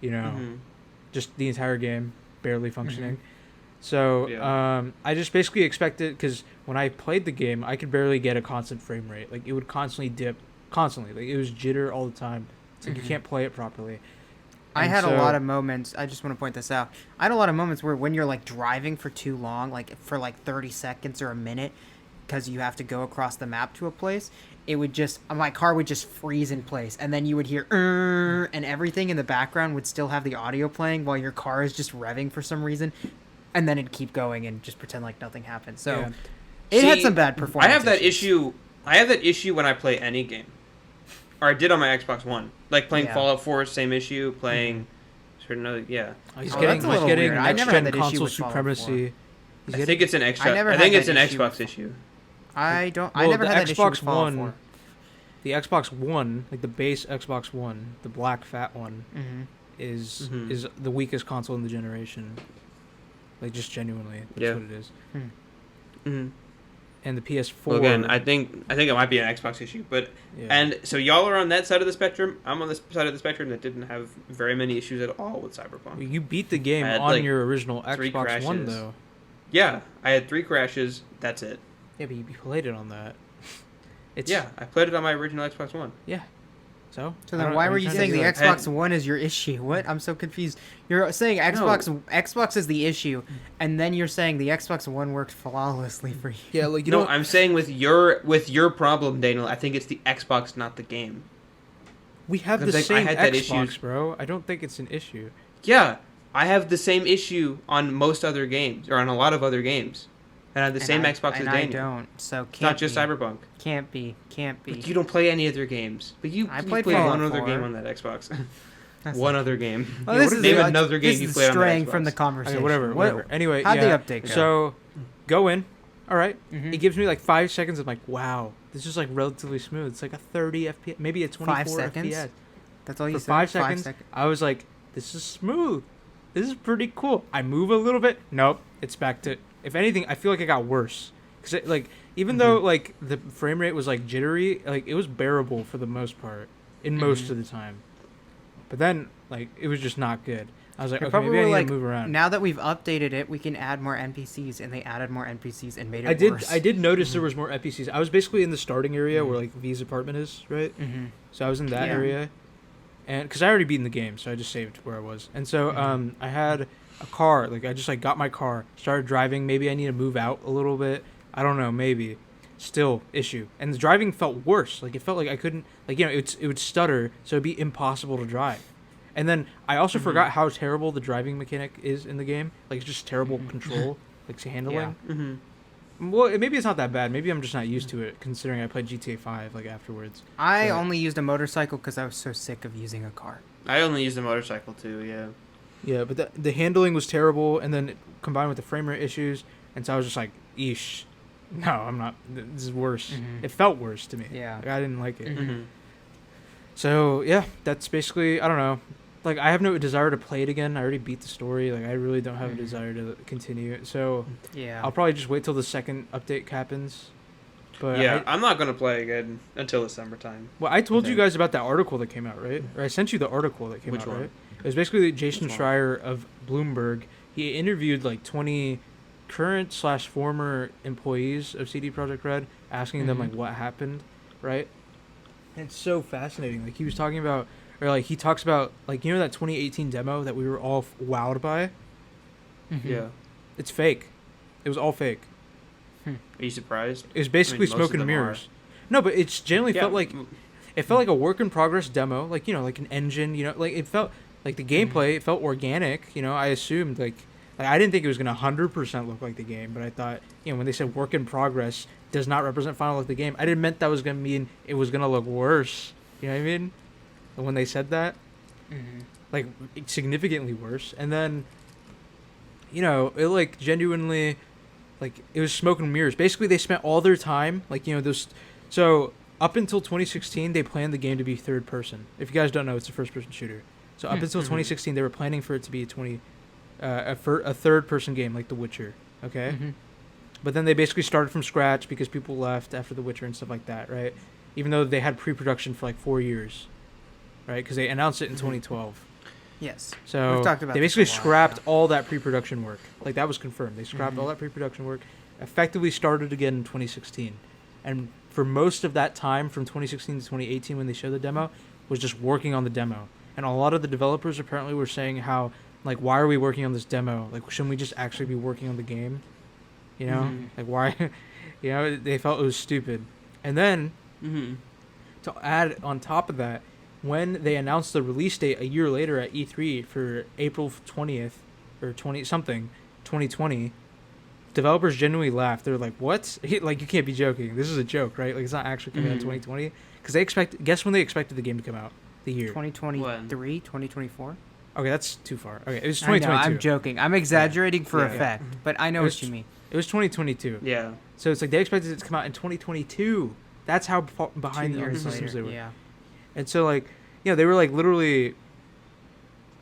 [SPEAKER 3] Mhm.
[SPEAKER 1] just the entire game barely functioning. So
[SPEAKER 3] Yeah.
[SPEAKER 1] I just basically expected, because when I played the game, I could barely get a constant frame rate. Like it would constantly dip, constantly. Like it was jitter all the time. It's like you
[SPEAKER 2] Mhm.
[SPEAKER 1] can't play it properly.
[SPEAKER 2] I
[SPEAKER 1] And
[SPEAKER 2] had a
[SPEAKER 1] so-
[SPEAKER 2] lot of moments. I just want to point this out. I had a lot of moments where when you're like driving for too long, like for like 30 seconds or a minute, because you have to go across the map to a place, it would just my car would just freeze in place, and then you would hear and everything in the background would still have the audio playing while your car is just revving for some reason, and then it'd keep going and just pretend like nothing happened. So
[SPEAKER 1] Yeah.
[SPEAKER 2] it had
[SPEAKER 3] See,
[SPEAKER 2] some bad performance.
[SPEAKER 3] I have that
[SPEAKER 2] issues.
[SPEAKER 3] issue. I have that issue when I play any game, or I did on my Xbox One. Like playing
[SPEAKER 2] Yeah.
[SPEAKER 3] Fallout 4, same issue. Playing certain other, yeah.
[SPEAKER 1] He's
[SPEAKER 2] Oh,
[SPEAKER 1] getting,
[SPEAKER 2] that's a
[SPEAKER 1] he's
[SPEAKER 2] little
[SPEAKER 1] getting
[SPEAKER 2] weird. I
[SPEAKER 1] next
[SPEAKER 2] never had
[SPEAKER 1] gen
[SPEAKER 2] that issue
[SPEAKER 1] console
[SPEAKER 2] with Fallout 4.
[SPEAKER 1] supremacy. He's
[SPEAKER 3] I
[SPEAKER 1] getting,
[SPEAKER 3] think it's an extra.
[SPEAKER 2] I never
[SPEAKER 3] I
[SPEAKER 2] had
[SPEAKER 3] think
[SPEAKER 2] that
[SPEAKER 3] it's an
[SPEAKER 2] issue
[SPEAKER 3] Xbox
[SPEAKER 2] with-
[SPEAKER 3] issue.
[SPEAKER 2] I don't. I
[SPEAKER 1] Well,
[SPEAKER 2] never
[SPEAKER 1] the
[SPEAKER 2] had that issue with
[SPEAKER 1] Xbox
[SPEAKER 2] Fallout
[SPEAKER 1] One-
[SPEAKER 2] 4.
[SPEAKER 1] the Xbox One, like the base Xbox One, the black fat one,
[SPEAKER 2] Mm-hmm.
[SPEAKER 1] is
[SPEAKER 3] Mhm.
[SPEAKER 1] is the weakest console in the generation. Like just genuinely, that's
[SPEAKER 3] Yeah.
[SPEAKER 1] what it is.
[SPEAKER 3] Mm-hmm.
[SPEAKER 1] And the PS4.
[SPEAKER 3] Well, again, I think it might be an Xbox issue, but
[SPEAKER 1] yeah.
[SPEAKER 3] and so y'all are on that side of the spectrum. I'm on this side of the spectrum that didn't have very many issues at all with Cyberpunk.
[SPEAKER 1] You beat the game
[SPEAKER 3] I had,
[SPEAKER 1] on
[SPEAKER 3] like,
[SPEAKER 1] your original
[SPEAKER 3] 3
[SPEAKER 1] Xbox One,
[SPEAKER 3] crashes.
[SPEAKER 1] though.
[SPEAKER 3] Yeah, I had 3 crashes. That's it.
[SPEAKER 1] Yeah, but you played it on that. It's
[SPEAKER 3] Yeah, I played it on my original Xbox One.
[SPEAKER 1] yeah. So.
[SPEAKER 2] So
[SPEAKER 1] I
[SPEAKER 2] then
[SPEAKER 1] don't-
[SPEAKER 2] why
[SPEAKER 1] I'm
[SPEAKER 2] were you
[SPEAKER 1] trying to
[SPEAKER 2] saying
[SPEAKER 1] do
[SPEAKER 2] the
[SPEAKER 1] that.
[SPEAKER 2] Xbox One is your issue? What? I'm so confused. You're saying Xbox is the issue, and then you're saying the Xbox One worked flawlessly for you.
[SPEAKER 1] Yeah, like you
[SPEAKER 3] No,
[SPEAKER 1] know.
[SPEAKER 3] I'm saying with your problem, Daniel. I think it's the Xbox, not the game.
[SPEAKER 1] We have the
[SPEAKER 3] Because, like, I
[SPEAKER 1] same
[SPEAKER 3] had that
[SPEAKER 1] Xbox,
[SPEAKER 3] issues.
[SPEAKER 1] bro. I don't think it's an issue.
[SPEAKER 3] Yeah, I have the same issue on most other games, or on a lot of other games, and I have the same Xbox as
[SPEAKER 2] and I
[SPEAKER 3] Daniel.
[SPEAKER 2] don't. So
[SPEAKER 3] It's not just Cyberpunk.
[SPEAKER 2] Can't be.
[SPEAKER 3] But you don't play any other games. But you,
[SPEAKER 2] I
[SPEAKER 3] you
[SPEAKER 2] played
[SPEAKER 3] played
[SPEAKER 2] Fallout
[SPEAKER 3] one other
[SPEAKER 2] 4.
[SPEAKER 3] game on that Xbox.
[SPEAKER 2] That's
[SPEAKER 3] One
[SPEAKER 2] not-
[SPEAKER 3] other game.
[SPEAKER 2] Oh,
[SPEAKER 1] Yeah,
[SPEAKER 2] this
[SPEAKER 1] what
[SPEAKER 2] is
[SPEAKER 1] is
[SPEAKER 3] Name
[SPEAKER 1] it?
[SPEAKER 3] another game
[SPEAKER 2] this
[SPEAKER 3] you
[SPEAKER 2] is
[SPEAKER 3] played on that
[SPEAKER 2] straying
[SPEAKER 3] Xbox.
[SPEAKER 2] from the
[SPEAKER 1] Okay,
[SPEAKER 2] conversation.
[SPEAKER 1] whatever. Anyway,
[SPEAKER 2] How'd
[SPEAKER 1] yeah.
[SPEAKER 2] the update go?
[SPEAKER 1] So, go in. All right.
[SPEAKER 2] Mhm.
[SPEAKER 1] It gives me like 5 seconds. I'm like, wow, this is like relatively smooth. It's like a 30 FPS, maybe a 24
[SPEAKER 2] 5 seconds?
[SPEAKER 1] FPS.
[SPEAKER 2] That's all you
[SPEAKER 1] For
[SPEAKER 2] said.
[SPEAKER 1] 5 seconds, I was like, this is smooth. This is pretty cool. I move a little bit. Nope. It's back to. If anything, I feel like it got worse. Cause like even though like the frame rate was like jittery, like it was bearable for the most part in most of the time. But then like it was just not good. I was like,
[SPEAKER 2] They
[SPEAKER 1] okay,
[SPEAKER 2] probably
[SPEAKER 1] maybe I
[SPEAKER 2] were
[SPEAKER 1] need
[SPEAKER 2] like,
[SPEAKER 1] to move around.
[SPEAKER 2] now that we've updated it, we can add more NPCs, and they added more NPCs and made it worse.
[SPEAKER 1] I did notice there was more NPCs. I was basically in the starting area where like V's apartment is, right?
[SPEAKER 2] Mm-hmm.
[SPEAKER 1] So I was in that
[SPEAKER 2] Yeah.
[SPEAKER 1] area, and because I already beaten the game, so I just saved where I was. And so I had a car. Like I just like got my car, started driving. Maybe I need to move out a little bit. I don't know. Maybe. Still issue. And the driving felt worse. Like it felt like I couldn't. Like it would stutter, so it'd be impossible to drive. And then I also forgot how terrible the driving mechanic is in the game. Like it's just terrible control, like handling.
[SPEAKER 2] Yeah.
[SPEAKER 1] Well, maybe it's not that bad. Maybe I'm just not used to it, considering I played GTA 5 like afterwards.
[SPEAKER 2] I
[SPEAKER 1] But-
[SPEAKER 2] only used a motorcycle because I was so sick of using a car.
[SPEAKER 3] I only used a motorcycle too. Yeah.
[SPEAKER 1] Yeah, but the handling was terrible, and then combined with the frame rate issues, and so I was just like, "Eesh, no, I'm not. This is worse." It felt worse to me.
[SPEAKER 2] Yeah.
[SPEAKER 1] Like, I didn't like it.
[SPEAKER 3] Mm-hmm.
[SPEAKER 1] So yeah, that's basically. I don't know. Like I have no desire to play it again. I already beat the story. Like I really don't have a desire to continue it. So
[SPEAKER 2] Yeah.
[SPEAKER 1] I'll probably just wait till the second update happens. But
[SPEAKER 3] Yeah, I'm not gonna play again until December time.
[SPEAKER 1] Well, I told you
[SPEAKER 3] Okay.
[SPEAKER 1] guys about that article that came out, right? Or I sent you the article that came
[SPEAKER 3] Which
[SPEAKER 1] out,
[SPEAKER 3] one?
[SPEAKER 1] right? It was basically Jason
[SPEAKER 3] Which one?
[SPEAKER 1] Schreier of Bloomberg. He interviewed like 20 current/former employees of CD Projekt Red, asking them like what happened, right? And it's so fascinating. Like he was talking about, or like he talks about, like you know that 2018 demo that we were all wowed by.
[SPEAKER 3] Yeah.
[SPEAKER 1] It's fake. It was all fake.
[SPEAKER 3] Are you surprised?
[SPEAKER 1] It was basically
[SPEAKER 3] most of
[SPEAKER 1] smoke and
[SPEAKER 3] them
[SPEAKER 1] mirrors. No, but it's generally
[SPEAKER 3] Yeah.
[SPEAKER 1] felt like it felt like a work in progress demo, like like an engine, like it felt like the gameplay. It felt organic, I assumed like I didn't think it was gonna 100% look like the game, but I thought when they said work in progress does not represent final look of the game, I didn't meant that was gonna mean it was gonna look worse. You know what I mean? And when they said that, like significantly worse, and then it like genuinely. Like, it was smoke and mirrors. Basically, they spent all their time, like, those... So, up until 2016, they planned the game to be third person. If you guys don't know, it's a first-person shooter. So, up until 2016, they were planning for it to be a third-person game, like The Witcher, okay? But then they basically started from scratch because people left after The Witcher and stuff like that, right? Even though they had pre-production for, like, 4 years, right? Because they announced it in 2012.
[SPEAKER 2] Yes.
[SPEAKER 1] So
[SPEAKER 2] We've talked about
[SPEAKER 1] they
[SPEAKER 2] this
[SPEAKER 1] basically
[SPEAKER 2] a lot,
[SPEAKER 1] scrapped
[SPEAKER 2] yeah.
[SPEAKER 1] all that pre-production work. Like that was confirmed. They scrapped all that pre-production work, effectively started again in 2016. And for most of that time from 2016 to 2018 when they showed the demo was just working on the demo. And a lot of the developers apparently were saying how like why are we working on this demo? Like shouldn't we just actually be working on the game? Like why they felt it was stupid. And then to add on top of that, when they announced the release date a year later at E3 for April 20th or 2020, developers genuinely laughed. They're like, "What? Like you can't be joking. This is a joke, right? Like it's not actually coming out in 2020." Because guess when they expected the game to come out? The year.
[SPEAKER 2] 2023, 2024?
[SPEAKER 1] Okay, that's too far. Okay, it was
[SPEAKER 2] I know,
[SPEAKER 1] 2022.
[SPEAKER 2] I'm joking. I'm exaggerating for
[SPEAKER 3] Yeah.
[SPEAKER 2] effect, but I know
[SPEAKER 1] It was
[SPEAKER 2] what you mean.
[SPEAKER 1] It was 2022.
[SPEAKER 3] Yeah.
[SPEAKER 1] So it's like they expected it to come out in 2022. That's how behind
[SPEAKER 2] 2
[SPEAKER 1] the
[SPEAKER 2] years
[SPEAKER 1] systems
[SPEAKER 2] later.
[SPEAKER 1] they were.
[SPEAKER 2] Yeah.
[SPEAKER 1] And so, like, they were, like, literally...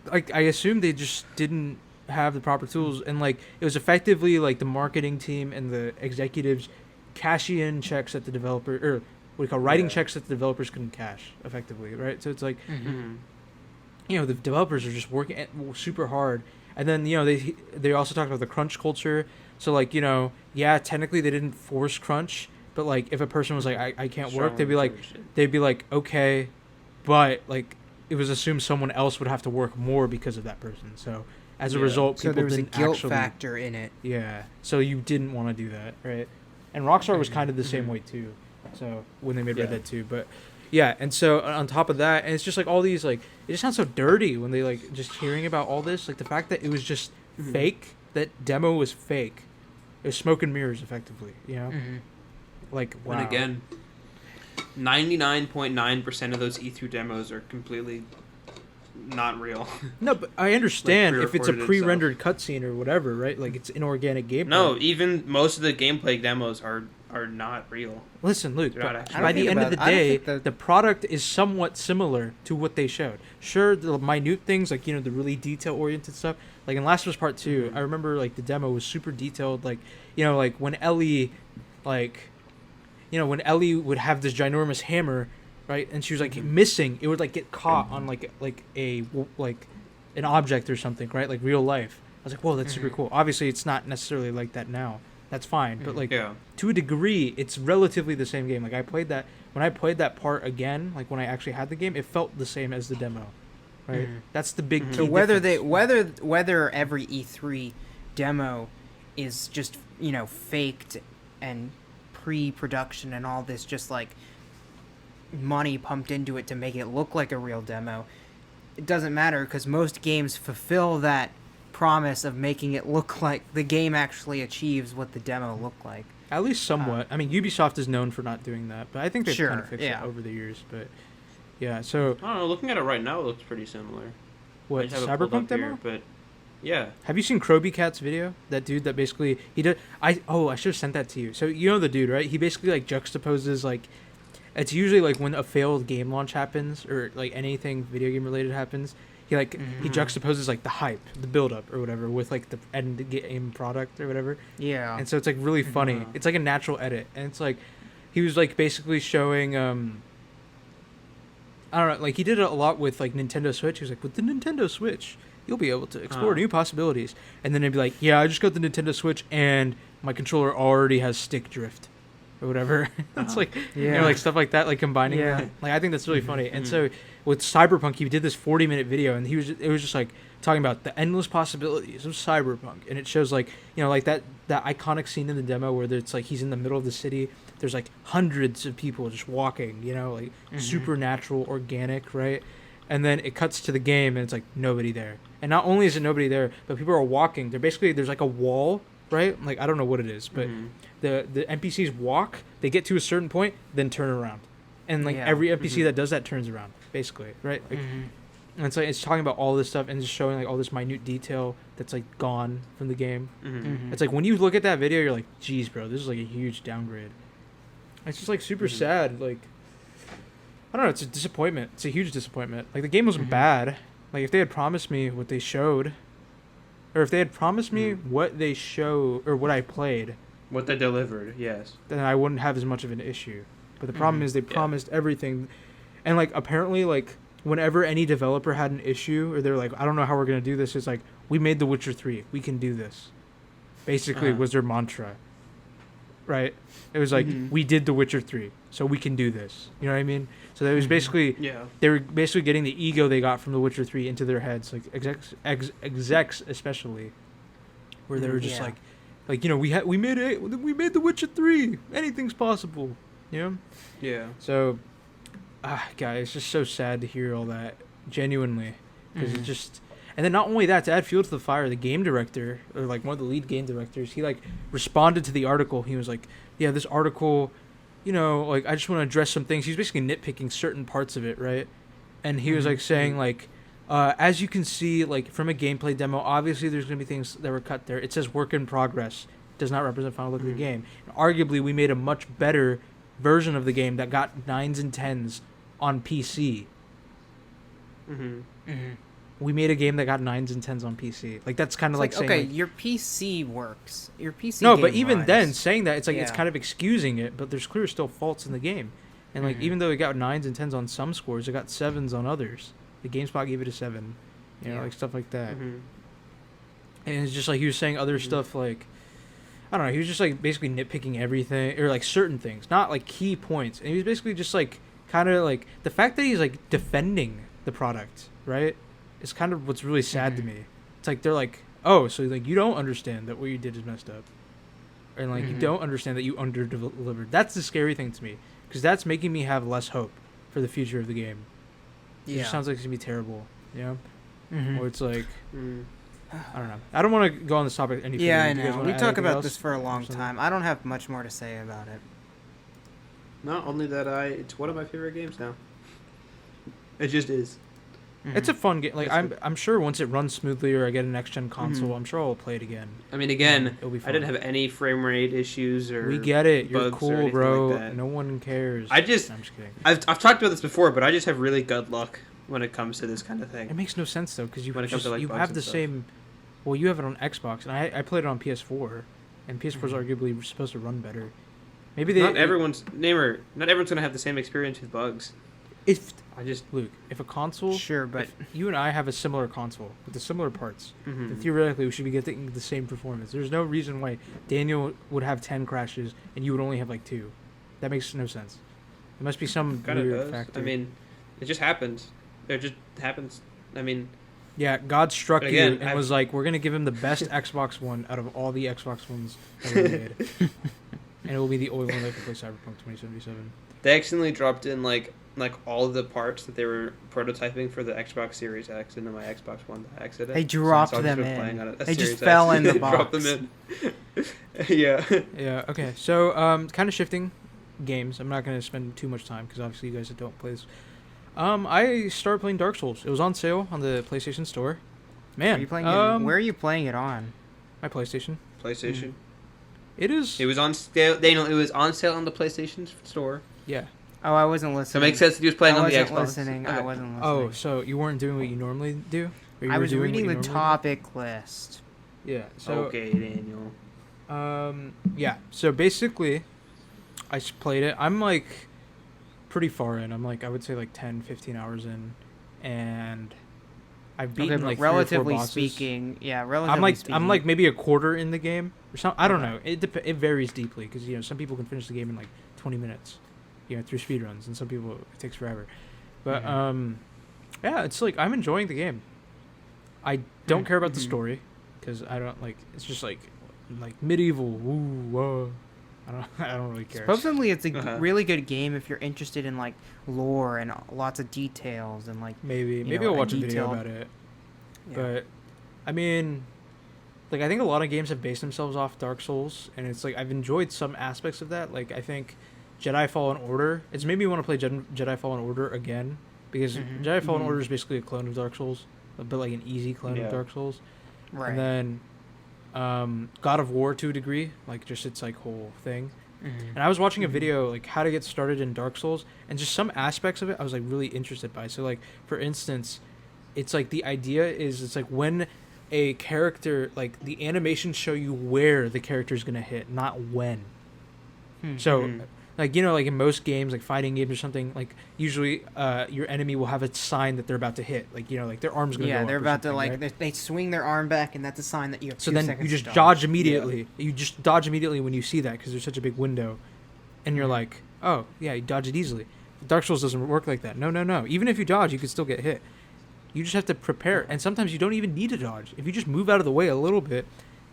[SPEAKER 1] Like, I assumed they just didn't have the proper tools. And, like, it was effectively, like, the marketing team and the executives cashing in checks that the developer... Or, what do you call writing checks that the developers couldn't cash, effectively, right? So it's like, the developers are just working super hard. And then, they also talked about the crunch culture. So, like, technically they didn't force crunch. But, like, if a person was like, I can't work, they'd be like, okay... But like, it was assumed someone else would have to work more because of that person. So as a result,
[SPEAKER 2] So
[SPEAKER 1] people
[SPEAKER 2] there was a
[SPEAKER 1] didn't
[SPEAKER 2] guilt
[SPEAKER 1] actually.
[SPEAKER 2] factor in it.
[SPEAKER 1] Yeah. So you didn't want to do that, right? And Rockstar was kind of the same way too. So when they made Red Dead 2, but yeah, and so on top of that, and it's just like all these like it just sounds so dirty when they like just hearing about all this, like the fact that it was just fake, that demo was fake. It was smoke and mirrors, effectively. Like wow.
[SPEAKER 3] And again, 99.9% of those E3 demos are completely not real.
[SPEAKER 1] No, but I understand
[SPEAKER 3] Like
[SPEAKER 1] if it's a
[SPEAKER 3] pre-recorded
[SPEAKER 1] pre-rendered cutscene or whatever, right? Like it's inorganic gameplay.
[SPEAKER 3] No, even most of the gameplay demos are not real.
[SPEAKER 1] Listen, Luke.
[SPEAKER 3] They're not
[SPEAKER 1] But
[SPEAKER 3] actually
[SPEAKER 1] by
[SPEAKER 2] I don't
[SPEAKER 1] the
[SPEAKER 2] think
[SPEAKER 1] end of
[SPEAKER 2] about
[SPEAKER 1] the
[SPEAKER 2] it. I don't
[SPEAKER 1] day,
[SPEAKER 2] think
[SPEAKER 1] the product is somewhat similar to what they showed. Sure, the minute things like the really detail-oriented stuff, like in Last of Us Part 2, I remember like the demo was super detailed. Like like when Ellie, when Ellie would have this ginormous hammer, right, and she was like missing, it would like get caught on like a an object or something, right? Like real life. I was like, whoa, that's super
[SPEAKER 2] Mhm.
[SPEAKER 1] cool. Obviously, it's not necessarily like that now. That's fine, but like
[SPEAKER 3] Yeah.
[SPEAKER 1] to a degree, it's relatively the same game. Like I played that when I played that part again, like when I actually had the game, it felt the same as the demo, right?
[SPEAKER 2] Mhm.
[SPEAKER 1] That's the big
[SPEAKER 3] Mhm.
[SPEAKER 1] key
[SPEAKER 2] So whether
[SPEAKER 1] difference.
[SPEAKER 2] whether every E3 demo is just faked and pre-production and all this just like money pumped into it to make it look like a real demo, it doesn't matter because most games fulfill that promise of making it look like the game actually achieves what the demo looked like.
[SPEAKER 1] At least somewhat. I mean, Ubisoft is known for not doing that, but I think they've kind
[SPEAKER 2] Sure,
[SPEAKER 1] of fixed
[SPEAKER 2] yeah.
[SPEAKER 1] it over the years. But yeah, so
[SPEAKER 3] I don't know. Looking at it right now, it looks pretty similar. I
[SPEAKER 1] what
[SPEAKER 3] just have it pulled
[SPEAKER 1] Cyberpunk
[SPEAKER 3] up
[SPEAKER 1] demo?
[SPEAKER 3] here, but yeah.
[SPEAKER 1] Have you seen Kroby Cat's video? That dude that basically he did. I should have sent that to you. So you know the dude, right? He basically like juxtaposes like it's usually like when a failed game launch happens or like anything video game related happens. He like he
[SPEAKER 3] Mhm.
[SPEAKER 1] juxtaposes like the hype, the build up or whatever with like the end game product or whatever.
[SPEAKER 2] Yeah.
[SPEAKER 1] And so it's like really funny.
[SPEAKER 3] Mhm.
[SPEAKER 1] It's like a natural edit, and it's like he was like basically showing I don't know, like he did it a lot with like Nintendo Switch. He was like, with the Nintendo Switch, you'll be able to explore new possibilities. And then he'd be like, yeah, I just got the Nintendo Switch and my controller already has stick drift or whatever. It's like
[SPEAKER 2] Yeah.
[SPEAKER 1] like stuff like that, like combining
[SPEAKER 2] Yeah.
[SPEAKER 1] that. Like I think that's really funny. And
[SPEAKER 3] Mhm.
[SPEAKER 1] so with Cyberpunk, he did this 40-minute video, and it was just like talking about the endless possibilities of Cyberpunk, and it shows like like that iconic scene in the demo where it's like he's in the middle of the city. There's like hundreds of people just walking, like
[SPEAKER 2] Mhm.
[SPEAKER 1] supernatural, organic, right? And then it cuts to the game, and it's like nobody there. And not only is it nobody there, but people are walking. There's like a wall, right? Like I don't know what it is, but
[SPEAKER 3] Mhm.
[SPEAKER 1] the NPCs walk. They get to a certain point, then turn around, and like
[SPEAKER 2] Yeah.
[SPEAKER 1] every NPC
[SPEAKER 3] Mhm.
[SPEAKER 1] that does that turns around, basically, right? Like,
[SPEAKER 2] Mhm.
[SPEAKER 1] and so it's talking about all this stuff and just showing like all this minute detail that's like gone from the game.
[SPEAKER 3] Mhm.
[SPEAKER 2] Mhm.
[SPEAKER 1] It's like when you look at that video, you're like, geez, bro, this is like a huge downgrade. It's just like super
[SPEAKER 3] Mhm.
[SPEAKER 1] sad. Like, I don't know. It's a disappointment. It's a huge disappointment. Like the game wasn't
[SPEAKER 2] Mhm.
[SPEAKER 1] bad. Like if they had promised me what they showed, or if they had promised me
[SPEAKER 3] Mhm.
[SPEAKER 1] what they show or what I played,
[SPEAKER 3] What they delivered, yes.
[SPEAKER 1] then I wouldn't have as much of an issue. But the problem
[SPEAKER 2] Mhm.
[SPEAKER 1] is they
[SPEAKER 3] Yeah.
[SPEAKER 1] promised everything, and like apparently like whenever any developer had an issue or they're like, I don't know how we're gonna do this, it's like we made The Witcher 3, we can do this. Basically,
[SPEAKER 3] Uh-huh.
[SPEAKER 1] was their mantra. Right? It was like
[SPEAKER 2] Mhm.
[SPEAKER 1] we did The Witcher 3, so we can do this. You know what I mean? So that was
[SPEAKER 2] Mhm.
[SPEAKER 1] basically
[SPEAKER 3] Yeah.
[SPEAKER 1] they were basically getting the ego they got from The Witcher 3 into their heads, like execs especially, where they were just
[SPEAKER 2] Yeah.
[SPEAKER 1] like we made The Witcher 3. Anything's possible. You know?
[SPEAKER 3] Yeah.
[SPEAKER 1] So, guys, it's just so sad to hear all that. Genuinely, because
[SPEAKER 2] Mhm.
[SPEAKER 1] it just, and then not only that, to add fuel to the fire, the game director or like one of the lead game directors, he like responded to the article. He was like, "Yeah, this article, like I just want to address some things." He's basically nitpicking certain parts of it, right? And he was like saying like, as you can see, like from a gameplay demo, obviously there's gonna be things that were cut there. It says work in progress, does not represent final look of the
[SPEAKER 3] Mhm.
[SPEAKER 1] game. And arguably, we made a much better version of the game that got 9s and 10s on PC.
[SPEAKER 3] Mhm.
[SPEAKER 2] Mhm.
[SPEAKER 1] We made a game that got 9s and 10s on PC. Like that's kind
[SPEAKER 2] It's
[SPEAKER 1] of like saying
[SPEAKER 2] okay,
[SPEAKER 1] like,
[SPEAKER 2] your PC works. Your PC.
[SPEAKER 1] no,
[SPEAKER 2] game
[SPEAKER 1] but even
[SPEAKER 2] runs.
[SPEAKER 1] then, saying that it's like it's
[SPEAKER 2] Yeah.
[SPEAKER 1] kind of excusing it, but there's clearly still faults in the game. And like
[SPEAKER 2] Mhm.
[SPEAKER 1] even though it got 9s and 10s on some scores, it got 7s on others. The GameSpot gave it a 7,
[SPEAKER 2] Yeah.
[SPEAKER 1] like stuff like that.
[SPEAKER 3] Mhm.
[SPEAKER 1] And it's just like he was saying other
[SPEAKER 3] Mhm.
[SPEAKER 1] stuff like, I don't know, he was just like basically nitpicking everything or like certain things, not like key points. And he was basically just like kind of like the fact that he's like defending the product, right? Is kind of what's really sad to
[SPEAKER 2] Mhm.
[SPEAKER 1] me. It's like they're like, oh, so like you don't understand that what you did is messed up, and like you
[SPEAKER 2] Mhm.
[SPEAKER 1] don't understand that you under-delivered. That's the scary thing to me because that's making me have less hope for the future of the game. It
[SPEAKER 2] Yeah.
[SPEAKER 1] just sounds like it's gonna be terrible,
[SPEAKER 2] Mhm.
[SPEAKER 1] Or it's like
[SPEAKER 3] Mhm.
[SPEAKER 1] I don't know. I don't want to go on this topic any further.
[SPEAKER 2] Yeah, I
[SPEAKER 1] Do you guys
[SPEAKER 2] know.
[SPEAKER 1] wanna
[SPEAKER 2] We
[SPEAKER 1] add
[SPEAKER 2] talk
[SPEAKER 1] anything
[SPEAKER 2] about
[SPEAKER 1] else?
[SPEAKER 2] this for a long
[SPEAKER 1] Something?
[SPEAKER 2] time. I don't have much more to say about it.
[SPEAKER 3] Not only that, it's one of my favorite games now. It just is.
[SPEAKER 1] It's a fun game. Like
[SPEAKER 3] It's
[SPEAKER 1] I'm sure once it runs smoothly or I get a next gen console,
[SPEAKER 3] Mhm.
[SPEAKER 1] I'm sure I'll play it again.
[SPEAKER 3] I mean, again,
[SPEAKER 1] It'll be
[SPEAKER 3] I
[SPEAKER 1] fun.
[SPEAKER 3] didn't have any frame rate issues or.
[SPEAKER 1] We get it. You're
[SPEAKER 3] bugs or
[SPEAKER 1] cool,
[SPEAKER 3] anything
[SPEAKER 1] bro.
[SPEAKER 3] like that.
[SPEAKER 1] No one cares.
[SPEAKER 3] I just-
[SPEAKER 1] I'm just kidding.
[SPEAKER 3] I've talked about this before, but I just have really good luck when it comes to this kind of
[SPEAKER 1] It
[SPEAKER 3] thing.
[SPEAKER 1] makes no sense though because you
[SPEAKER 3] When it comes
[SPEAKER 1] just
[SPEAKER 3] to, like,
[SPEAKER 1] you
[SPEAKER 3] bugs
[SPEAKER 1] have
[SPEAKER 3] and
[SPEAKER 1] the
[SPEAKER 3] stuff.
[SPEAKER 1] same. Well, you have it on Xbox, and I played it on PS4, and PS4 is
[SPEAKER 2] Mhm.
[SPEAKER 1] arguably supposed to run better. Maybe they.
[SPEAKER 3] Not everyone's gonna have the same experience with bugs.
[SPEAKER 1] if
[SPEAKER 3] I just.
[SPEAKER 1] Luke, if a console,
[SPEAKER 2] Sure, but
[SPEAKER 1] if you and I have a similar console with the similar parts, then
[SPEAKER 3] Mhm.
[SPEAKER 1] theoretically we should be getting the same performance. There's no reason why Daniel would have 10 crashes and you would only have like 2. That makes no sense. There must be some
[SPEAKER 3] Kind of
[SPEAKER 1] weird
[SPEAKER 3] does.
[SPEAKER 1] factor.
[SPEAKER 3] I mean, it just happens. It just happens. I mean,
[SPEAKER 1] yeah, God struck
[SPEAKER 3] But
[SPEAKER 1] you
[SPEAKER 3] again,
[SPEAKER 1] and was like, "We're gonna give him the best Xbox One out of all the Xbox Ones ever made, and it will be the only one that can play Cyberpunk 2077."
[SPEAKER 3] they accidentally dropped in like all of the parts that they were prototyping for the Xbox Series X into my Xbox One by accident.
[SPEAKER 2] They dropped
[SPEAKER 3] So I've just
[SPEAKER 2] them
[SPEAKER 3] been
[SPEAKER 2] in.
[SPEAKER 3] playing on a
[SPEAKER 2] They just
[SPEAKER 3] Series
[SPEAKER 2] fell
[SPEAKER 3] X.
[SPEAKER 2] in the
[SPEAKER 3] They dropped
[SPEAKER 2] box.
[SPEAKER 3] them in. Yeah.
[SPEAKER 1] Yeah. Okay. So, kind of shifting games. I'm not gonna spend too much time because obviously you guys don't play this. I started playing Dark Souls. It was on sale on the PlayStation Store. Man,
[SPEAKER 2] Are you playing it, where are you playing it on?
[SPEAKER 1] my PlayStation.
[SPEAKER 3] PlayStation.
[SPEAKER 1] It is.
[SPEAKER 3] It was on sale. Daniel, it was on sale on the PlayStation Store.
[SPEAKER 1] Yeah.
[SPEAKER 2] Oh, I wasn't
[SPEAKER 3] So
[SPEAKER 2] listening.
[SPEAKER 3] it makes sense that he was playing
[SPEAKER 2] I
[SPEAKER 3] on the
[SPEAKER 2] wasn't
[SPEAKER 3] Xbox.
[SPEAKER 2] listening. I
[SPEAKER 3] Okay.
[SPEAKER 2] wasn't listening.
[SPEAKER 1] Oh, so you weren't doing what you normally do? Or you
[SPEAKER 2] I
[SPEAKER 1] were
[SPEAKER 2] was
[SPEAKER 1] doing what
[SPEAKER 2] reading
[SPEAKER 1] you
[SPEAKER 2] the
[SPEAKER 1] normally
[SPEAKER 2] topic list.
[SPEAKER 1] do? Yeah. So.
[SPEAKER 3] Okay, Daniel.
[SPEAKER 1] Yeah. So basically, played it. I'm like pretty far in. I'm like I would say like 10, 15 hours in, and I've beaten
[SPEAKER 2] Okay, but
[SPEAKER 1] like 3 or 4
[SPEAKER 2] relatively
[SPEAKER 1] bosses.
[SPEAKER 2] speaking, yeah, relatively
[SPEAKER 1] I'm like
[SPEAKER 2] speaking.
[SPEAKER 1] I'm like maybe a quarter in the game or something. I don't
[SPEAKER 2] Okay.
[SPEAKER 1] know. It varies deeply because some people can finish the game in like 20 minutes, through speedruns, and some people it takes forever. But
[SPEAKER 2] Mhm.
[SPEAKER 1] yeah, it's like I'm enjoying the game. I don't care about the
[SPEAKER 2] Mhm.
[SPEAKER 1] story because I don't like. It's just like medieval. Woo, whoa. I don't really care.
[SPEAKER 2] Supposedly, it's a
[SPEAKER 3] Uh-huh.
[SPEAKER 2] really good game if you're interested in like lore and lots of details and like.
[SPEAKER 1] Maybe
[SPEAKER 2] know,
[SPEAKER 1] I'll
[SPEAKER 2] a
[SPEAKER 1] watch a video
[SPEAKER 2] detailed-
[SPEAKER 1] about it.
[SPEAKER 2] Yeah.
[SPEAKER 1] But I mean, like I think a lot of games have based themselves off Dark Souls, and it's like I've enjoyed some aspects of that. Like I think Jedi Fallen Order. It's made me want to play Jedi Fallen Order again because
[SPEAKER 2] Mhm.
[SPEAKER 1] Jedi Fallen
[SPEAKER 2] Mhm.
[SPEAKER 1] Order is basically a clone of Dark Souls, but like an easy clone
[SPEAKER 3] Yeah.
[SPEAKER 1] of Dark Souls.
[SPEAKER 2] Right.
[SPEAKER 1] And then God of War to a degree, like just its like whole thing.
[SPEAKER 2] Mhm.
[SPEAKER 1] And I was watching a
[SPEAKER 2] Mhm.
[SPEAKER 1] video like how to get started in Dark Souls, and just some aspects of it I was like really interested by. So like for instance, it's like the idea is it's like when a character like the animations show you where the character is gonna hit, not when.
[SPEAKER 2] Hmm.
[SPEAKER 1] So
[SPEAKER 3] Mhm.
[SPEAKER 1] like like in most games, like fighting games or something, like usually your enemy will have a sign that they're about to hit, like like their arm's gonna go
[SPEAKER 2] Yeah,
[SPEAKER 1] up
[SPEAKER 2] they're
[SPEAKER 1] or
[SPEAKER 2] about to
[SPEAKER 1] something,
[SPEAKER 2] like
[SPEAKER 1] right?
[SPEAKER 2] they swing their arm back, and that's a sign that you have.
[SPEAKER 1] So
[SPEAKER 2] 2
[SPEAKER 1] then
[SPEAKER 2] seconds
[SPEAKER 1] you
[SPEAKER 2] to
[SPEAKER 1] just dodge immediately.
[SPEAKER 3] Yeah.
[SPEAKER 1] You just dodge immediately when you see that because there's such a big window, and you're
[SPEAKER 2] Mhm.
[SPEAKER 1] like, oh yeah, you dodge it easily. Dark Souls doesn't work like that. No. Even if you dodge, you can still get hit. You just have to prepare, and sometimes you don't even need to dodge. If you just move out of the way a little bit,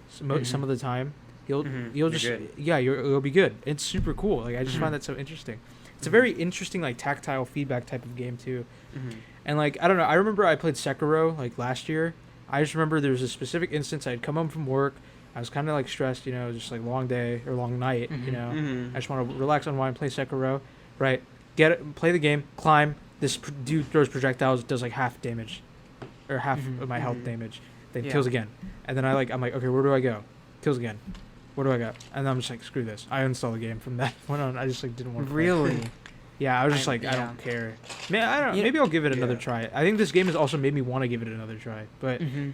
[SPEAKER 1] some of the time, you'll
[SPEAKER 3] Mhm.
[SPEAKER 1] you'll
[SPEAKER 3] You're
[SPEAKER 1] just
[SPEAKER 3] good.
[SPEAKER 1] you'll be good. It's super cool. Like I just
[SPEAKER 2] Mhm.
[SPEAKER 1] find that so interesting. It's a very interesting like tactile feedback type of game too.
[SPEAKER 3] Mhm.
[SPEAKER 1] And like I don't know, I remember I played Sekiro like last year. I just remember there was a specific instance I had come home from work. I was kind of like stressed, just like long day or long night.
[SPEAKER 2] Mhm.
[SPEAKER 3] Mhm.
[SPEAKER 1] I just want to relax, unwind, play Sekiro. Right, play the game, climb. This dude throws projectiles, does like half damage, or half
[SPEAKER 2] Mhm.
[SPEAKER 1] of my health
[SPEAKER 3] Mhm.
[SPEAKER 1] damage. Then
[SPEAKER 2] Yeah.
[SPEAKER 1] kills again, and then I'm like, okay, where do I go? Kills again. Where do I go? And then I'm just like, screw this. I uninstalled the game from that point on. I just like didn't want to.
[SPEAKER 2] Really?
[SPEAKER 1] Yeah, I was just
[SPEAKER 2] I-
[SPEAKER 1] like, I
[SPEAKER 2] yeah.
[SPEAKER 1] don't care. I don't.
[SPEAKER 2] You-
[SPEAKER 1] Maybe I'll give it another
[SPEAKER 3] Yeah.
[SPEAKER 1] try. I think this game has also made me want to give it another try. But
[SPEAKER 2] Mm-hmm.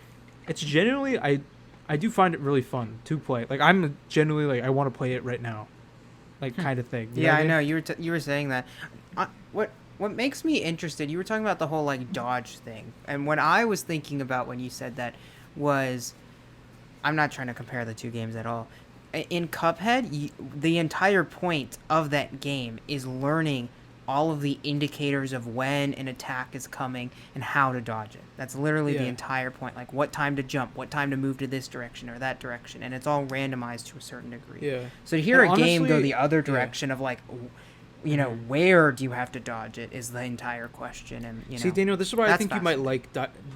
[SPEAKER 1] it's genuinely, I do find it really fun to play. Like I'm genuinely like I want to play it right now, like kind of thing. You
[SPEAKER 2] Yeah,
[SPEAKER 1] what
[SPEAKER 2] I
[SPEAKER 1] mean?
[SPEAKER 2] know you were saying that. What makes me interested? You were talking about the whole like dodge thing, and what I was thinking about when you said that was, I'm not trying to compare the two games at all. In Cuphead, the entire point of that game is learning all of the indicators of when an attack is coming and how to dodge it. That's literally the
[SPEAKER 1] Yeah.
[SPEAKER 2] entire point. Like what time to jump, what time to move to this direction or that direction, and it's all randomized to a certain degree.
[SPEAKER 1] Yeah.
[SPEAKER 2] So to hear
[SPEAKER 1] And
[SPEAKER 2] a game go
[SPEAKER 1] honestly-
[SPEAKER 2] the other
[SPEAKER 1] yeah.
[SPEAKER 2] direction of like,
[SPEAKER 1] Mhm.
[SPEAKER 2] where do you have to dodge it is the entire question, and
[SPEAKER 1] See, Daniel, this is why I
[SPEAKER 2] that's
[SPEAKER 1] think you might like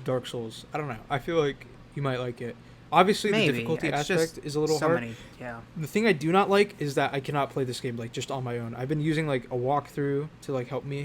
[SPEAKER 1] Dark Souls. I don't know. I feel like you might like it. Obviously,
[SPEAKER 2] maybe
[SPEAKER 1] the difficulty
[SPEAKER 2] it's
[SPEAKER 1] aspect
[SPEAKER 2] just
[SPEAKER 1] is a little
[SPEAKER 2] so
[SPEAKER 1] hard.
[SPEAKER 2] many, yeah.
[SPEAKER 1] The thing I do not like is that I cannot play this game like just on my own. I've been using like a walkthrough to like help me,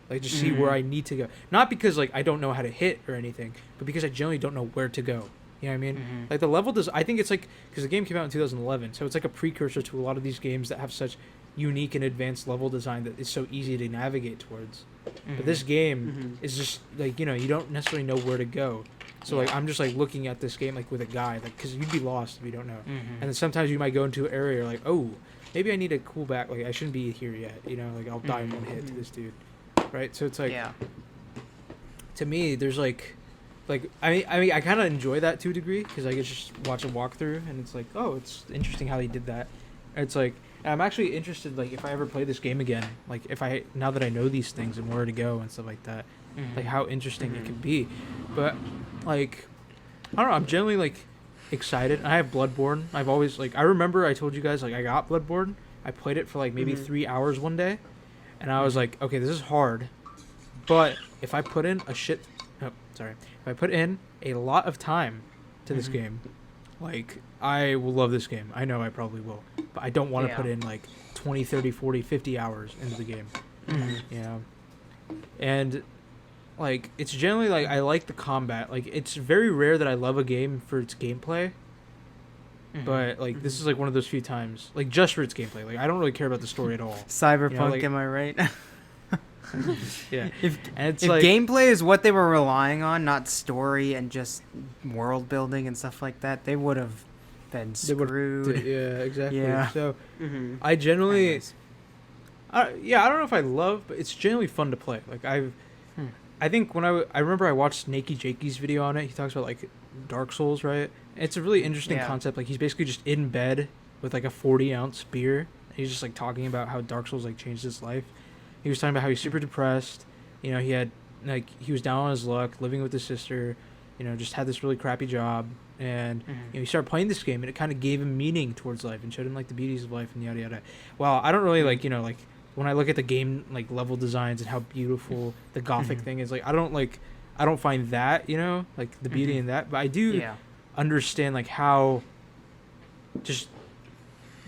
[SPEAKER 1] like just see where
[SPEAKER 2] Mhm.
[SPEAKER 1] I need to go. Not because like I don't know how to hit or anything, but because I generally don't know where to go. You know what I mean?
[SPEAKER 2] Mhm.
[SPEAKER 1] Like the level does. I think it's like because the game came out in 2011, so it's like a precursor to a lot of these games that have such unique and advanced level design that is so easy to navigate towards. But this game
[SPEAKER 3] Mhm.
[SPEAKER 1] is just like you don't necessarily know where to go. So like
[SPEAKER 2] Yeah.
[SPEAKER 1] I'm just like looking at this game like with a guide, like because you'd be lost if you don't know.
[SPEAKER 2] Mhm.
[SPEAKER 1] And then sometimes you might go into an area like, oh, maybe I need to cool back. Like I shouldn't be here yet. Like I'll die in one hit to this dude. right? So it's like
[SPEAKER 2] Yeah.
[SPEAKER 1] to me, there's like I mean, I kind of enjoy that to a degree because I get to just watch a walkthrough and it's like, oh, it's interesting how they did that. And it's like I'm actually interested, like if I ever play this game again, like if I now that I know these things and where to go and stuff like that, like how interesting it could be. But like I don't know, I'm generally like excited. I have Bloodborne. I've always like I remember I told you guys like I got Bloodborne. I played it for like maybe 3 hours one day, and I was like, okay, this is hard, but if I put in if I put in a lot of time to this game, like I will love this game. I know I probably will, but I don't want to put in like 20, 30, 40, 50 hours into the game. You know, and like it's generally like I like the combat. Like it's very rare that I love a game for its gameplay. But like this is like one of those few times, like just for its gameplay. Like I don't really care about the story at all.
[SPEAKER 2] Cyberpunk,
[SPEAKER 1] You know, like-
[SPEAKER 2] am I right?
[SPEAKER 1] Yeah,
[SPEAKER 2] If
[SPEAKER 1] and it's
[SPEAKER 2] if
[SPEAKER 1] like
[SPEAKER 2] gameplay is what they were relying on, not story and just world building and stuff like that, they would have been
[SPEAKER 1] they would've
[SPEAKER 2] screwed.
[SPEAKER 1] yeah, exactly.
[SPEAKER 2] Yeah.
[SPEAKER 1] So
[SPEAKER 3] Mm-hmm.
[SPEAKER 1] I generally,
[SPEAKER 2] Anyways.
[SPEAKER 1] I don't know if I love, but it's generally fun to play. Like I think when I remember I watched Nakey Jakey's video on it. He talks about like Dark Souls, right? It's a really interesting
[SPEAKER 2] Yeah.
[SPEAKER 1] concept. Like he's basically just in bed with like a 40-ounce beer. He's just like talking about how Dark Souls like changed his life. He was talking about how he's super depressed. You know, he had like he was down on his luck, living with his sister. You know, just had this really crappy job, and you know, he started playing this game, and it kind of gave him meaning towards life and showed him like the beauties of life and yada yada. Well, I don't really like like when I look at the game like level designs and how beautiful the gothic thing is. Like I don't find that like the beauty in that, but I do understand like how just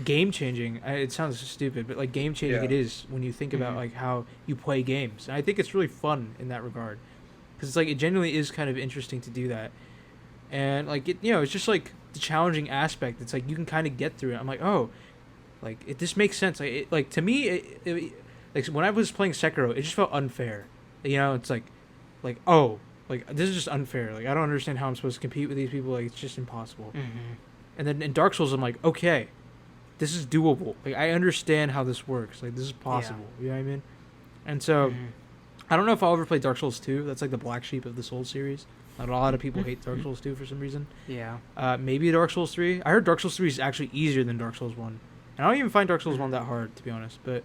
[SPEAKER 1] game changing. It sounds stupid, but like game changing it is when you think about like how you play games. And I think it's really fun in that regard because it's like it genuinely is kind of interesting to do that. And like it's just like the challenging aspect. It's like you can kind of get through it. I'm like, oh, like this makes sense. Like to me, like when I was playing Sekiro, it just felt unfair. It's like oh, like this is just unfair. Like I don't understand how I'm supposed to compete with these people. Like it's just impossible. And then in Dark Souls, I'm like, okay, this is doable. Like I understand how this works. Like this is possible. You know what I mean? And so I don't know if I'll ever play Dark Souls 2. That's like the black sheep of the Souls series. A lot of people hate Dark Souls 2 for some reason.
[SPEAKER 2] Yeah.
[SPEAKER 1] Maybe Dark Souls 3. I heard Dark Souls 3 is actually easier than Dark Souls 1. And I don't even find Dark Souls 1 that hard, to be honest. But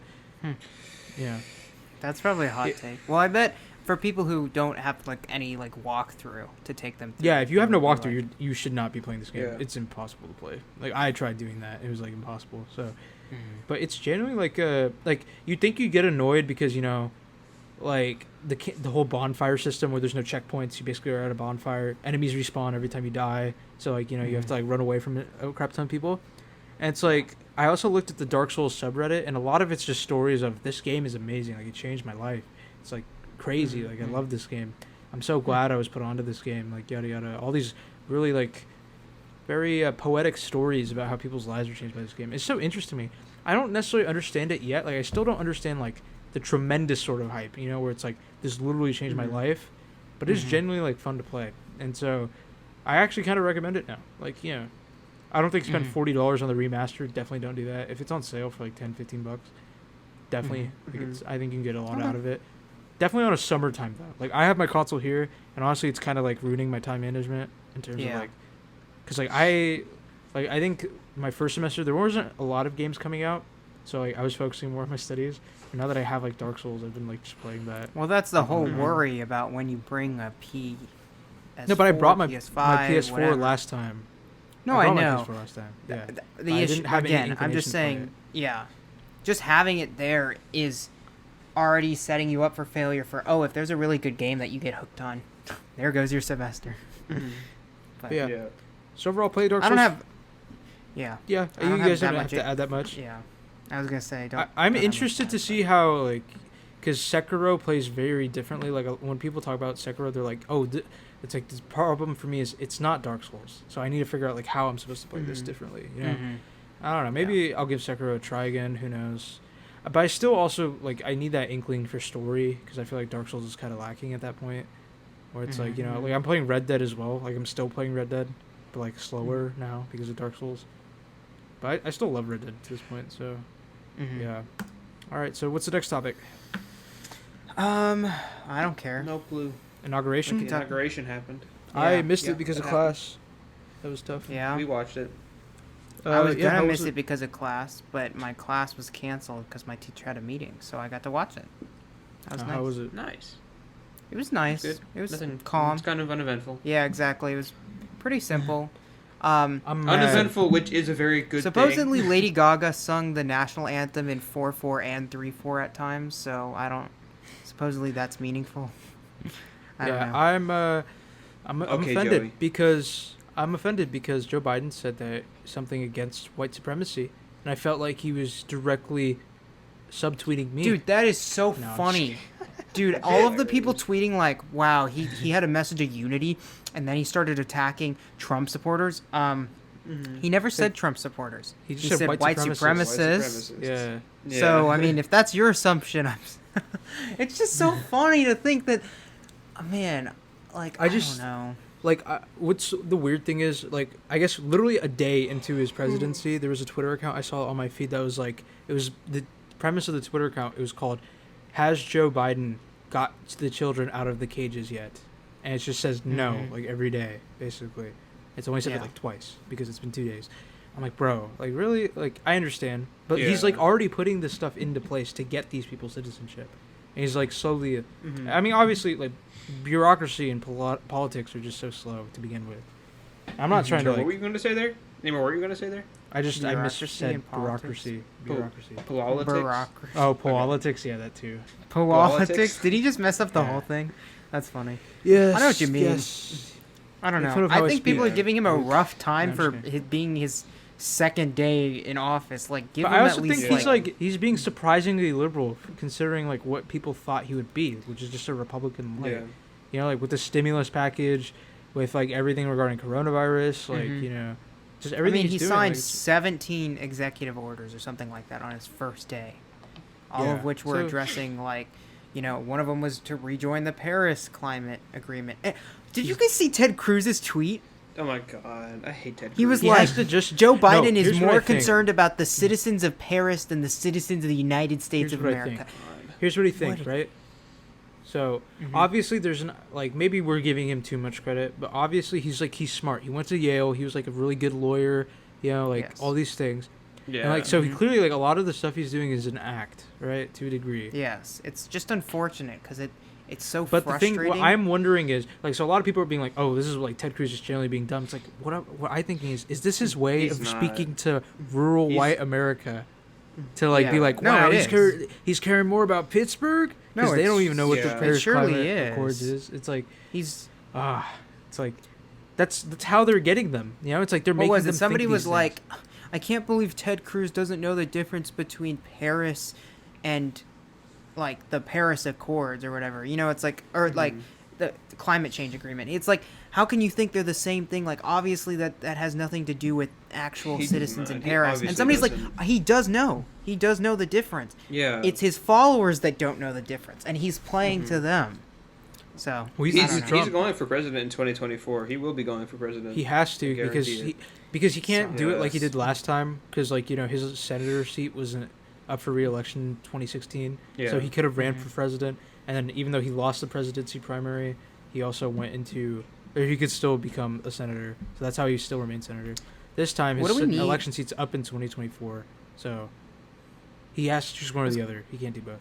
[SPEAKER 1] yeah.
[SPEAKER 2] That's probably a hot take. Well, I bet for people who don't have like any like walkthrough to take them through.
[SPEAKER 1] Yeah, if you have no
[SPEAKER 2] it would be
[SPEAKER 1] walkthrough, you should not be playing this game.
[SPEAKER 3] Yeah.
[SPEAKER 1] It's impossible to play. Like I tried doing that, it was like impossible. So, but it's generally like you think you get annoyed because like the whole bonfire system where there's no checkpoints. You basically are at a bonfire. Enemies respawn every time you die. So like you have to like run away from a crap ton of people. And it's like I also looked at the Dark Souls subreddit, and a lot of it's just stories of this game is amazing. Like it changed my life. It's like crazy. Like I love this game. I'm so glad I was put onto this game. Like yada yada. All these really like very poetic stories about how people's lives were changed by this game. It's so interesting to me. I don't necessarily understand it yet. Like I still don't understand like the tremendous sort of hype. Where it's like this literally changed my life, but it's genuinely like fun to play. And so I actually kind of recommend it now. Like I don't think spend $40 on the remaster. Definitely don't do that. If it's on sale for like $10-15, definitely. I think you can get a lot out of it. Definitely on a summertime though. Like I have my console here, and honestly, it's kind of like ruining my time management in terms of like, because like I think my first semester there wasn't a lot of games coming out, so like I was focusing more on my studies. And now that I have like Dark Souls, I've been like just playing that.
[SPEAKER 2] Well, that's the whole worry about when you bring a PS4,
[SPEAKER 1] No, but I brought my
[SPEAKER 2] PS5,
[SPEAKER 1] my PS4
[SPEAKER 2] whatever.
[SPEAKER 1] last time.
[SPEAKER 2] No, I
[SPEAKER 1] brought
[SPEAKER 2] know.
[SPEAKER 1] My PS4 last time. Yeah.
[SPEAKER 2] The
[SPEAKER 1] I
[SPEAKER 2] issue
[SPEAKER 1] didn't have any
[SPEAKER 2] again. I'm
[SPEAKER 1] inclination
[SPEAKER 2] just
[SPEAKER 1] to play
[SPEAKER 2] saying, just having it there is already setting you up for failure. If there's a really good game that you get hooked on, there goes your semester.
[SPEAKER 1] But yeah. So overall, play Dark Souls.
[SPEAKER 2] I don't have. Yeah.
[SPEAKER 1] Yeah,
[SPEAKER 2] I don't
[SPEAKER 1] you guys
[SPEAKER 2] that
[SPEAKER 1] don't have
[SPEAKER 2] much
[SPEAKER 1] to add that much.
[SPEAKER 2] Yeah. I was gonna say.
[SPEAKER 1] I'm
[SPEAKER 2] don't
[SPEAKER 1] interested to see how like, because Sekiro plays very differently. Like when people talk about Sekiro, they're like, oh, it's like the problem for me is it's not Dark Souls, so I need to figure out like how I'm supposed to play this differently. I don't know. Maybe I'll give Sekiro a try again. Who knows? But I still also like I need that inkling for story because I feel like Dark Souls is kind of lacking at that point, where it's like like I'm playing Red Dead as well. Like I'm still playing Red Dead, but like slower now because of Dark Souls. But I still love Red Dead to this point. So yeah. All right. So what's the next topic?
[SPEAKER 2] I don't care.
[SPEAKER 3] No clue.
[SPEAKER 1] Inauguration.
[SPEAKER 3] The inauguration happened.
[SPEAKER 1] I
[SPEAKER 2] Yeah.
[SPEAKER 1] missed
[SPEAKER 3] Yeah,
[SPEAKER 1] it because
[SPEAKER 3] that
[SPEAKER 1] of class. That was tough.
[SPEAKER 2] Yeah.
[SPEAKER 3] We watched it.
[SPEAKER 2] I was
[SPEAKER 1] yeah,
[SPEAKER 2] gonna
[SPEAKER 1] how
[SPEAKER 2] miss
[SPEAKER 1] was
[SPEAKER 2] it because of class, but my class was canceled because my teacher had a meeting, so I got to watch it. That was nice.
[SPEAKER 1] How was it?
[SPEAKER 3] Nice.
[SPEAKER 2] It was nice.
[SPEAKER 3] Good.
[SPEAKER 2] It was
[SPEAKER 3] Nothing
[SPEAKER 2] calm.
[SPEAKER 3] It's kind of uneventful.
[SPEAKER 2] Yeah, exactly. It was pretty simple.
[SPEAKER 1] I'm mad.
[SPEAKER 3] Uneventful, which is a very good
[SPEAKER 2] Supposedly
[SPEAKER 3] thing.
[SPEAKER 2] Lady Gaga sung the national anthem in 4/4 and 3/4 at times, so I don't. Supposedly that's meaningful. I don't know.
[SPEAKER 1] I'm
[SPEAKER 3] Okay,
[SPEAKER 1] offended
[SPEAKER 3] Joey.
[SPEAKER 1] because Joe Biden said that something against white supremacy, and I felt like he was directly subtweeting me.
[SPEAKER 2] Dude, that is so
[SPEAKER 1] No, I'm
[SPEAKER 2] funny. Dude, all of the people tweeting like, "Wow, he had a message of unity," and then he started attacking Trump supporters. He never said Trump supporters.
[SPEAKER 1] He
[SPEAKER 2] He
[SPEAKER 1] just
[SPEAKER 2] said
[SPEAKER 1] said
[SPEAKER 2] white
[SPEAKER 1] supremacists.
[SPEAKER 2] supremacists.
[SPEAKER 1] Yeah.
[SPEAKER 2] So I mean, if that's your assumption, it's just so funny to think that, man, like I
[SPEAKER 1] just-
[SPEAKER 2] don't know.
[SPEAKER 1] Like, what's the weird thing is, like, I guess literally a day into his presidency, there was a Twitter account I saw on my feed that was like, it was the premise of the Twitter account. It was called, "Has Joe Biden got the children out of the cages yet?" And it just says no,
[SPEAKER 2] Mhm.
[SPEAKER 1] like every day, basically. It's only said it
[SPEAKER 2] Yeah.
[SPEAKER 1] like twice because it's been 2 days. I'm like, bro, like really, like I understand, but he's
[SPEAKER 3] Yeah.
[SPEAKER 1] like already putting this stuff into place to get these people citizenship, and he's like slowly.
[SPEAKER 3] Mhm.
[SPEAKER 1] I mean, obviously, like bureaucracy and politics are just so slow to begin with. I'm not trying to
[SPEAKER 3] What were
[SPEAKER 1] like.
[SPEAKER 3] you going to say there? Naimur, what were you going to say there?
[SPEAKER 1] I
[SPEAKER 2] Bureaucracy
[SPEAKER 1] missaid
[SPEAKER 2] and politics.
[SPEAKER 1] bureaucracy.
[SPEAKER 3] Pol-
[SPEAKER 1] Bureaucracy.
[SPEAKER 3] Politics?
[SPEAKER 2] Bureaucracy.
[SPEAKER 1] Oh, politics. Yeah, that too.
[SPEAKER 2] Politics?
[SPEAKER 3] Politics?
[SPEAKER 2] Did he just mess up the
[SPEAKER 1] Yeah.
[SPEAKER 2] whole thing? That's funny.
[SPEAKER 1] Yes.
[SPEAKER 2] I know what you mean.
[SPEAKER 1] Yes.
[SPEAKER 2] I don't
[SPEAKER 1] Make
[SPEAKER 2] know.
[SPEAKER 1] fun of how
[SPEAKER 2] I
[SPEAKER 1] I
[SPEAKER 2] think people
[SPEAKER 1] speak.
[SPEAKER 2] are giving him a
[SPEAKER 1] Yeah.
[SPEAKER 2] rough time
[SPEAKER 1] Yeah, I'm
[SPEAKER 2] for
[SPEAKER 1] just
[SPEAKER 2] being his second day in office. Like, give
[SPEAKER 1] But
[SPEAKER 2] him
[SPEAKER 1] I also
[SPEAKER 2] at least
[SPEAKER 1] think he's like he's being surprisingly liberal considering like what people thought he would be, which is just a Republican light.
[SPEAKER 3] Yeah.
[SPEAKER 1] You know, like with the stimulus package, with like everything regarding coronavirus, like
[SPEAKER 2] Mhm.
[SPEAKER 1] you know, just
[SPEAKER 2] I
[SPEAKER 1] everything
[SPEAKER 2] mean, he
[SPEAKER 1] he's doing.
[SPEAKER 2] signed
[SPEAKER 1] like, it's-
[SPEAKER 2] 17 executive orders or something like that on his first day, all
[SPEAKER 1] Yeah.
[SPEAKER 2] of which were
[SPEAKER 1] So-
[SPEAKER 2] addressing like, you know, one of them was to rejoin the Paris Climate Agreement. Did you guys see Ted Cruz's tweet?
[SPEAKER 3] Oh my god, I hate Ted Cruz.
[SPEAKER 2] He was
[SPEAKER 1] he
[SPEAKER 2] like,
[SPEAKER 1] has to just
[SPEAKER 2] Joe
[SPEAKER 1] no,
[SPEAKER 2] Biden is
[SPEAKER 1] here's what I
[SPEAKER 2] more
[SPEAKER 1] think.
[SPEAKER 2] concerned about the citizens of Paris than the citizens of the United States
[SPEAKER 1] Here's
[SPEAKER 2] of
[SPEAKER 1] what I
[SPEAKER 2] America.
[SPEAKER 1] think. Here's what he thinks,
[SPEAKER 2] What?
[SPEAKER 1] right? So
[SPEAKER 2] Mhm.
[SPEAKER 1] obviously there's an like maybe we're giving him too much credit, but obviously he's smart. He went to Yale. He was like a really good lawyer. You know, like
[SPEAKER 2] Yes.
[SPEAKER 1] all these things.
[SPEAKER 3] Yeah.
[SPEAKER 1] And like so he
[SPEAKER 2] Mhm.
[SPEAKER 1] clearly like a lot of the stuff he's doing is an act, right? To a degree.
[SPEAKER 2] Yes, it's just unfortunate because it's so
[SPEAKER 1] But the thing,
[SPEAKER 2] frustrating.
[SPEAKER 1] what I'm wondering is, like, so a lot of people are being like, "Oh, this is like Ted Cruz is generally being dumb." It's like, what I thinking is this his way
[SPEAKER 3] He's
[SPEAKER 1] of
[SPEAKER 3] not.
[SPEAKER 1] speaking to rural
[SPEAKER 3] He's-
[SPEAKER 1] white America, to like be
[SPEAKER 2] Yeah.
[SPEAKER 1] like,
[SPEAKER 2] No,
[SPEAKER 1] "Wow,
[SPEAKER 2] it
[SPEAKER 1] he's
[SPEAKER 2] is.
[SPEAKER 1] he's caring more about Pittsburgh,"
[SPEAKER 2] No,
[SPEAKER 1] because they don't
[SPEAKER 2] it's-
[SPEAKER 1] even know what
[SPEAKER 3] yeah.
[SPEAKER 1] the
[SPEAKER 3] It
[SPEAKER 1] Paris
[SPEAKER 2] surely
[SPEAKER 1] Climate Accords
[SPEAKER 2] is.
[SPEAKER 1] is. It's like
[SPEAKER 2] He's
[SPEAKER 1] it's like that's how they're getting them. You know, it's like they're
[SPEAKER 2] what
[SPEAKER 1] making
[SPEAKER 2] was
[SPEAKER 1] them
[SPEAKER 2] it? Somebody
[SPEAKER 1] think
[SPEAKER 2] was
[SPEAKER 1] these
[SPEAKER 2] like,
[SPEAKER 1] things.
[SPEAKER 2] I can't believe Ted Cruz doesn't know the difference between Paris and like the Paris Accords or whatever. You know, it's like like the climate change agreement. It's like, how can you think they're the same thing? Like, obviously that has nothing to do with actual
[SPEAKER 3] He does
[SPEAKER 2] citizens in
[SPEAKER 3] not. He
[SPEAKER 2] Paris.
[SPEAKER 3] obviously
[SPEAKER 2] And somebody's
[SPEAKER 3] doesn't.
[SPEAKER 2] like, he does know. He does know the difference.
[SPEAKER 3] Yeah.
[SPEAKER 2] It's his followers that don't know the difference, and he's playing to them. So
[SPEAKER 1] Well,
[SPEAKER 3] He's,
[SPEAKER 2] I don't know.
[SPEAKER 1] Trump.
[SPEAKER 3] he's going for president in 2024. He will be going for president.
[SPEAKER 1] He has to
[SPEAKER 3] I
[SPEAKER 1] because
[SPEAKER 3] guarantee
[SPEAKER 1] he can't do it like he
[SPEAKER 3] Yes.
[SPEAKER 1] did last time because like you know his senator seat wasn't up for re-election in 2016,
[SPEAKER 3] Yeah.
[SPEAKER 1] so he could have ran
[SPEAKER 2] Mhm.
[SPEAKER 1] for president. And then even though he lost the presidency primary, he also went into or he could still become a senator. So that's how he still remains senator. This time
[SPEAKER 2] What
[SPEAKER 1] his
[SPEAKER 2] do we need?
[SPEAKER 1] election seat's up in 2024, so he has to choose one or the other. He can't do both.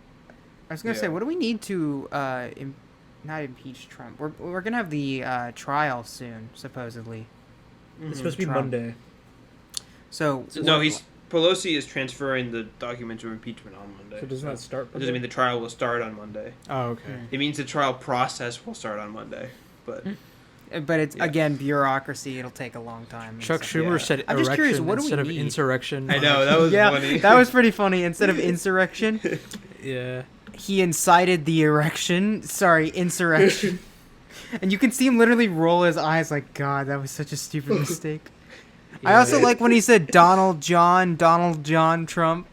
[SPEAKER 2] I was gonna
[SPEAKER 3] Yeah.
[SPEAKER 2] say, what do we need to not impeach Trump? We're gonna have the trial soon, supposedly.
[SPEAKER 1] It's
[SPEAKER 3] Mhm.
[SPEAKER 1] supposed to be
[SPEAKER 2] Trump.
[SPEAKER 1] Monday.
[SPEAKER 2] So
[SPEAKER 3] No, Pelosi is transferring the documents of impeachment on Monday.
[SPEAKER 1] So doesn't that start?
[SPEAKER 3] It doesn't mean the trial will start on Monday.
[SPEAKER 1] Oh, okay.
[SPEAKER 2] Hmm.
[SPEAKER 3] It means the trial process will start on Monday. But
[SPEAKER 2] But it's
[SPEAKER 3] Yeah.
[SPEAKER 2] again bureaucracy. It'll take a long time. and
[SPEAKER 1] Chuck
[SPEAKER 2] stuff.
[SPEAKER 1] Schumer
[SPEAKER 3] Yeah.
[SPEAKER 1] said
[SPEAKER 2] I'm just curious,
[SPEAKER 1] erection
[SPEAKER 2] what do we
[SPEAKER 1] instead of
[SPEAKER 2] need?
[SPEAKER 1] insurrection.
[SPEAKER 3] I know that was
[SPEAKER 2] yeah,
[SPEAKER 3] funny.
[SPEAKER 2] that was pretty funny. Instead of insurrection,
[SPEAKER 1] Yeah.
[SPEAKER 2] he incited the erection. Sorry, insurrection. And you can see him literally roll his eyes like, God, that was such a stupid mistake. I
[SPEAKER 1] Yeah.
[SPEAKER 2] also like when he said Donald John Trump.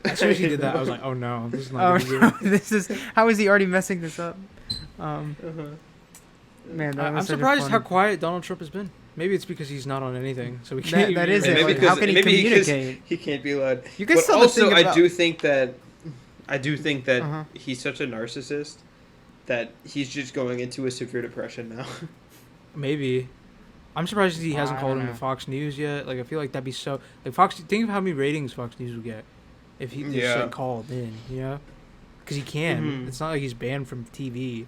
[SPEAKER 1] As soon as he did that, I was like, "Oh no, this is
[SPEAKER 2] Oh
[SPEAKER 1] not good."
[SPEAKER 2] no, this is how is he already messing this up? Man, that
[SPEAKER 1] I'm
[SPEAKER 2] was such a
[SPEAKER 1] surprised how
[SPEAKER 2] fun-
[SPEAKER 1] quiet Donald Trump has been. Maybe it's because he's not on anything, so we can't.
[SPEAKER 2] That
[SPEAKER 1] even
[SPEAKER 2] is
[SPEAKER 1] hear
[SPEAKER 2] it.
[SPEAKER 1] him.
[SPEAKER 3] Maybe
[SPEAKER 2] Like, how
[SPEAKER 3] because
[SPEAKER 2] can he
[SPEAKER 3] maybe because
[SPEAKER 2] communicate?
[SPEAKER 3] he can't be allowed.
[SPEAKER 2] You guys
[SPEAKER 3] But
[SPEAKER 2] saw the
[SPEAKER 3] also,
[SPEAKER 2] thing
[SPEAKER 3] I
[SPEAKER 2] about-
[SPEAKER 3] do think that
[SPEAKER 2] Uh-huh.
[SPEAKER 3] he's such a narcissist that he's just going into a severe depression now.
[SPEAKER 1] Maybe. I'm surprised he hasn't
[SPEAKER 2] I
[SPEAKER 1] called
[SPEAKER 2] don't
[SPEAKER 1] into
[SPEAKER 2] know.
[SPEAKER 1] Fox News yet. Like, I feel like that'd be so... Like, Fox... Think of how many ratings Fox News would get if he just,
[SPEAKER 3] Yeah.
[SPEAKER 1] like, called in, you know? Because he can.
[SPEAKER 3] Mhm.
[SPEAKER 1] It's not like he's banned from TV.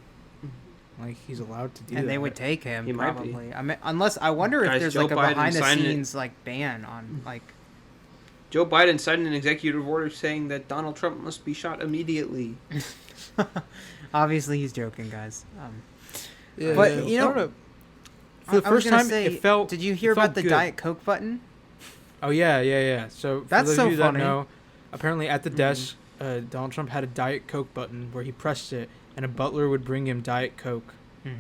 [SPEAKER 1] Like, he's allowed to do that.
[SPEAKER 2] And they would take him,
[SPEAKER 3] He might be.
[SPEAKER 2] probably. I mean, unless... I wonder if
[SPEAKER 3] Guys,
[SPEAKER 2] there's,
[SPEAKER 3] Joe
[SPEAKER 2] like, a
[SPEAKER 3] Biden
[SPEAKER 2] behind-the-scenes, like, ban on, like...
[SPEAKER 3] Joe Biden signed an executive order saying that Donald Trump must be shot immediately.
[SPEAKER 2] Obviously, he's joking, guys.
[SPEAKER 1] Yeah,
[SPEAKER 2] But,
[SPEAKER 1] yeah.
[SPEAKER 2] you know,
[SPEAKER 1] I don't know. For the
[SPEAKER 2] I was
[SPEAKER 1] first
[SPEAKER 2] gonna
[SPEAKER 1] time,
[SPEAKER 2] say,
[SPEAKER 1] it felt...
[SPEAKER 2] Did you hear
[SPEAKER 1] it felt
[SPEAKER 2] about the
[SPEAKER 1] good.
[SPEAKER 2] Diet Coke button?
[SPEAKER 1] Oh, yeah. So, for
[SPEAKER 2] That's
[SPEAKER 1] those
[SPEAKER 2] so
[SPEAKER 1] of you
[SPEAKER 2] funny.
[SPEAKER 1] that know, apparently at the desk, Donald Trump had a Diet Coke button where he pressed it, and a butler would bring him Diet Coke,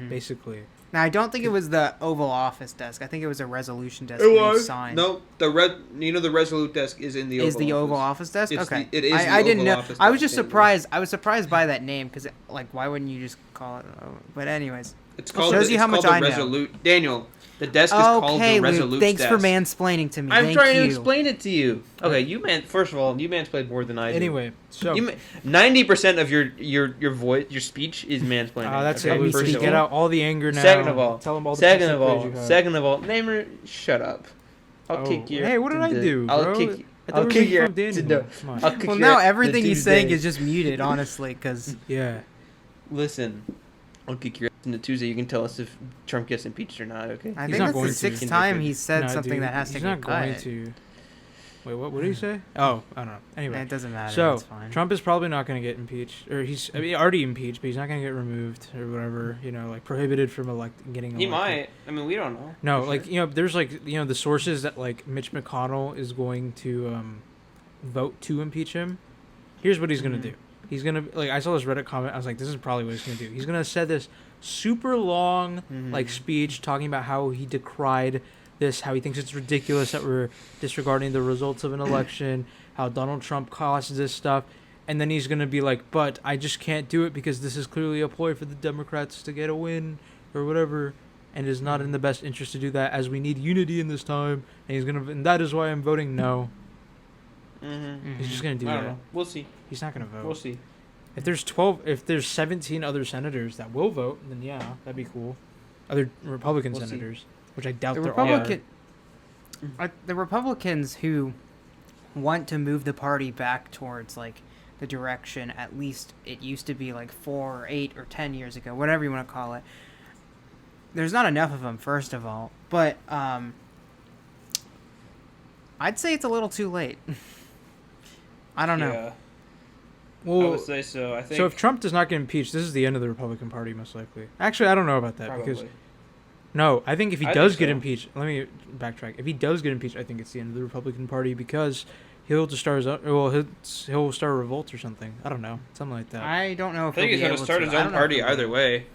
[SPEAKER 1] basically.
[SPEAKER 2] Now, I don't think it was the Oval Office desk. I think it was a resolution desk. where you signed.
[SPEAKER 3] No, the Resolute desk is in the Oval
[SPEAKER 2] Is the Oval
[SPEAKER 3] Office.
[SPEAKER 2] Office desk?
[SPEAKER 3] It's
[SPEAKER 2] Okay.
[SPEAKER 3] it is
[SPEAKER 2] I
[SPEAKER 3] the
[SPEAKER 2] didn't
[SPEAKER 3] Oval
[SPEAKER 2] know.
[SPEAKER 3] Office
[SPEAKER 2] I was
[SPEAKER 3] desk,
[SPEAKER 2] just
[SPEAKER 3] Daniel.
[SPEAKER 2] surprised. I was surprised by that name because, like, why wouldn't you just call it? But anyways,
[SPEAKER 3] It's called,
[SPEAKER 2] shows
[SPEAKER 3] the,
[SPEAKER 2] you
[SPEAKER 3] it's
[SPEAKER 2] how much
[SPEAKER 3] called
[SPEAKER 2] I
[SPEAKER 3] the
[SPEAKER 2] know.
[SPEAKER 3] Resolute. Daniel, the desk is called
[SPEAKER 2] okay,
[SPEAKER 3] the
[SPEAKER 2] Luke.
[SPEAKER 3] Resolute
[SPEAKER 2] Thanks
[SPEAKER 3] desk.
[SPEAKER 2] for mansplaining to me.
[SPEAKER 3] I'm
[SPEAKER 2] Thank
[SPEAKER 3] trying
[SPEAKER 2] you.
[SPEAKER 3] to explain it to you. Okay, first of all, you mansplained more than I do.
[SPEAKER 1] Anyway, so...
[SPEAKER 3] 90% of your voice, your speech is mansplaining.
[SPEAKER 1] that's
[SPEAKER 3] okay?
[SPEAKER 1] it. We
[SPEAKER 3] First
[SPEAKER 1] just
[SPEAKER 3] of
[SPEAKER 1] get
[SPEAKER 3] all.
[SPEAKER 1] out all the anger now.
[SPEAKER 3] Second of all,
[SPEAKER 1] Tell them all the
[SPEAKER 3] second
[SPEAKER 1] pieces
[SPEAKER 3] of
[SPEAKER 1] praise
[SPEAKER 3] all,
[SPEAKER 1] you have.
[SPEAKER 3] second of all, Naimur, shut up. I'll kick your.
[SPEAKER 1] Hey, what did I do,
[SPEAKER 3] I'll
[SPEAKER 1] bro?
[SPEAKER 3] kick you.
[SPEAKER 1] I thought
[SPEAKER 3] I'll
[SPEAKER 1] we were
[SPEAKER 3] kick
[SPEAKER 1] making
[SPEAKER 3] your.
[SPEAKER 1] fun of Daniel.
[SPEAKER 3] No,
[SPEAKER 1] Come on.
[SPEAKER 3] I'll kick
[SPEAKER 2] Well,
[SPEAKER 3] your
[SPEAKER 2] now
[SPEAKER 3] ass
[SPEAKER 2] everything
[SPEAKER 3] to
[SPEAKER 2] he's saying
[SPEAKER 3] Tuesday.
[SPEAKER 2] is just muted, honestly, because
[SPEAKER 1] Yeah.
[SPEAKER 3] Listen, I'll kick your ass into Tuesday. You can tell us if Trump gets impeached or not. Okay.
[SPEAKER 2] I
[SPEAKER 1] He's
[SPEAKER 2] think
[SPEAKER 1] not
[SPEAKER 2] that's
[SPEAKER 1] going
[SPEAKER 2] the
[SPEAKER 1] to.
[SPEAKER 2] sixth
[SPEAKER 3] He
[SPEAKER 2] time
[SPEAKER 3] can
[SPEAKER 2] he said
[SPEAKER 1] Nah,
[SPEAKER 2] something
[SPEAKER 1] dude,
[SPEAKER 2] that has to
[SPEAKER 1] he's
[SPEAKER 2] get
[SPEAKER 1] not going
[SPEAKER 2] cut.
[SPEAKER 1] to. Wait, what did he say? Oh, I don't know. Anyway.
[SPEAKER 2] It doesn't matter.
[SPEAKER 1] So,
[SPEAKER 2] It's fine.
[SPEAKER 1] Trump is probably not going to get impeached. Or already impeached, but he's not going to get removed or whatever, like prohibited from getting elected.
[SPEAKER 3] He might. I mean, we don't know.
[SPEAKER 1] No,
[SPEAKER 3] for
[SPEAKER 1] like,
[SPEAKER 3] sure.
[SPEAKER 1] there's the sources that like Mitch McConnell is going to vote to impeach him. Here's what he's going to do. He's going to, I saw this Reddit comment. I was like, this is probably what he's going to do. He's going to say this super long, speech talking about how he decried this, how he thinks it's ridiculous that we're disregarding the results of an election, how Donald Trump caused this stuff. And then he's going to be like, but I just can't do it because this is clearly a ploy for the Democrats to get a win or whatever. And it is not in the best interest to do that as we need unity in this time. And that is why I'm voting no. He's just going to do
[SPEAKER 3] I
[SPEAKER 1] that.
[SPEAKER 3] don't know. We'll see.
[SPEAKER 1] He's not going to vote.
[SPEAKER 3] We'll see.
[SPEAKER 1] If there's 17 other senators that will vote, then yeah, that'd be cool. Other Republican
[SPEAKER 3] We'll see.
[SPEAKER 1] senators, which I doubt
[SPEAKER 2] The
[SPEAKER 1] there
[SPEAKER 2] the Republicans who want to move the party back towards like the direction at least it used to be like 4 or 8 or 10 years ago, whatever you want to call it. There's not enough of them, first of all, but I'd say it's a little too late. I don't know.
[SPEAKER 3] Yeah. I
[SPEAKER 1] Well,
[SPEAKER 3] would say so. I think.
[SPEAKER 1] so if Trump does not get impeached, this is the end of the Republican Party, most likely. Actually, I don't know about that
[SPEAKER 3] probably.
[SPEAKER 1] because no, I think if he
[SPEAKER 3] I
[SPEAKER 1] does
[SPEAKER 3] think
[SPEAKER 1] get
[SPEAKER 3] so.
[SPEAKER 1] impeached, let me backtrack. If he does get impeached, I think it's the end of the Republican Party because he'll just start his own. Well, he'll start a revolt or something. I don't know, something like that.
[SPEAKER 2] I don't know if
[SPEAKER 3] I think
[SPEAKER 2] he'll
[SPEAKER 3] he's
[SPEAKER 2] be
[SPEAKER 3] going to
[SPEAKER 2] able
[SPEAKER 3] start
[SPEAKER 2] to.
[SPEAKER 3] his
[SPEAKER 2] I
[SPEAKER 3] own
[SPEAKER 2] don't know
[SPEAKER 3] party
[SPEAKER 2] if he'll
[SPEAKER 3] either
[SPEAKER 2] be-
[SPEAKER 3] way.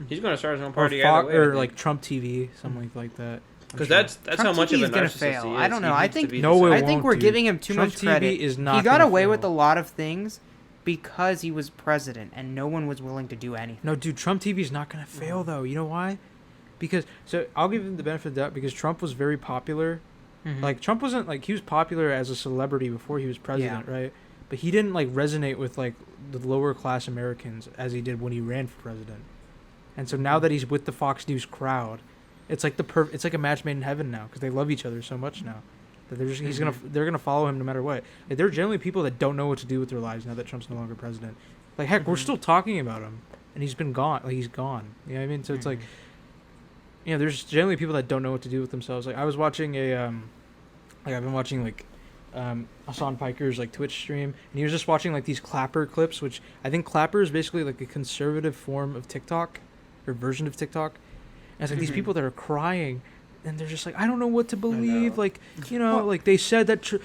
[SPEAKER 3] He's going to start his own party
[SPEAKER 1] or
[SPEAKER 3] either way.
[SPEAKER 1] or like Trump TV, something like that. I'm
[SPEAKER 3] Because
[SPEAKER 1] sure.
[SPEAKER 3] that's
[SPEAKER 2] Trump
[SPEAKER 3] how much
[SPEAKER 2] TV
[SPEAKER 3] of a
[SPEAKER 2] is gonna
[SPEAKER 3] narcissist
[SPEAKER 2] fail.
[SPEAKER 3] he is.
[SPEAKER 2] I don't know.
[SPEAKER 3] He
[SPEAKER 2] I
[SPEAKER 3] needs to
[SPEAKER 2] think-
[SPEAKER 3] be
[SPEAKER 1] No,
[SPEAKER 3] decided.
[SPEAKER 1] it
[SPEAKER 2] I think
[SPEAKER 1] won't,
[SPEAKER 2] we're
[SPEAKER 1] dude.
[SPEAKER 2] giving him too
[SPEAKER 1] Trump
[SPEAKER 2] much credit.
[SPEAKER 1] TV is not.
[SPEAKER 2] He got
[SPEAKER 1] gonna
[SPEAKER 2] away
[SPEAKER 1] fail.
[SPEAKER 2] with a lot of things because he was president and no one was willing to do anything.
[SPEAKER 1] No, dude, Trump TV is not going to fail, though. You know why? Because, so I'll give him the benefit of the doubt because Trump was very popular. Like, Trump wasn't, he was popular as a celebrity before he was president, right? But he didn't, resonate with, the lower class Americans as he did when he ran for president. And so now that he's with the Fox News crowd, it's like it's like a match made in heaven now because they love each other so much now. That they're gonna follow him no matter what. Like, there are generally people that don't know what to do with their lives now that Trump's no longer president. Like, heck, we're still talking about him, and he's been gone. Like, he's gone. You know what I mean? So it's there's generally people that don't know what to do with themselves. Like, I was watching I've been watching Hassan Piker's Twitch stream, and he was just watching these Clapper clips, which I think Clapper is basically a conservative form of TikTok or version of TikTok. And it's these people that are crying. And they're just I don't know what to believe. They said that, Joe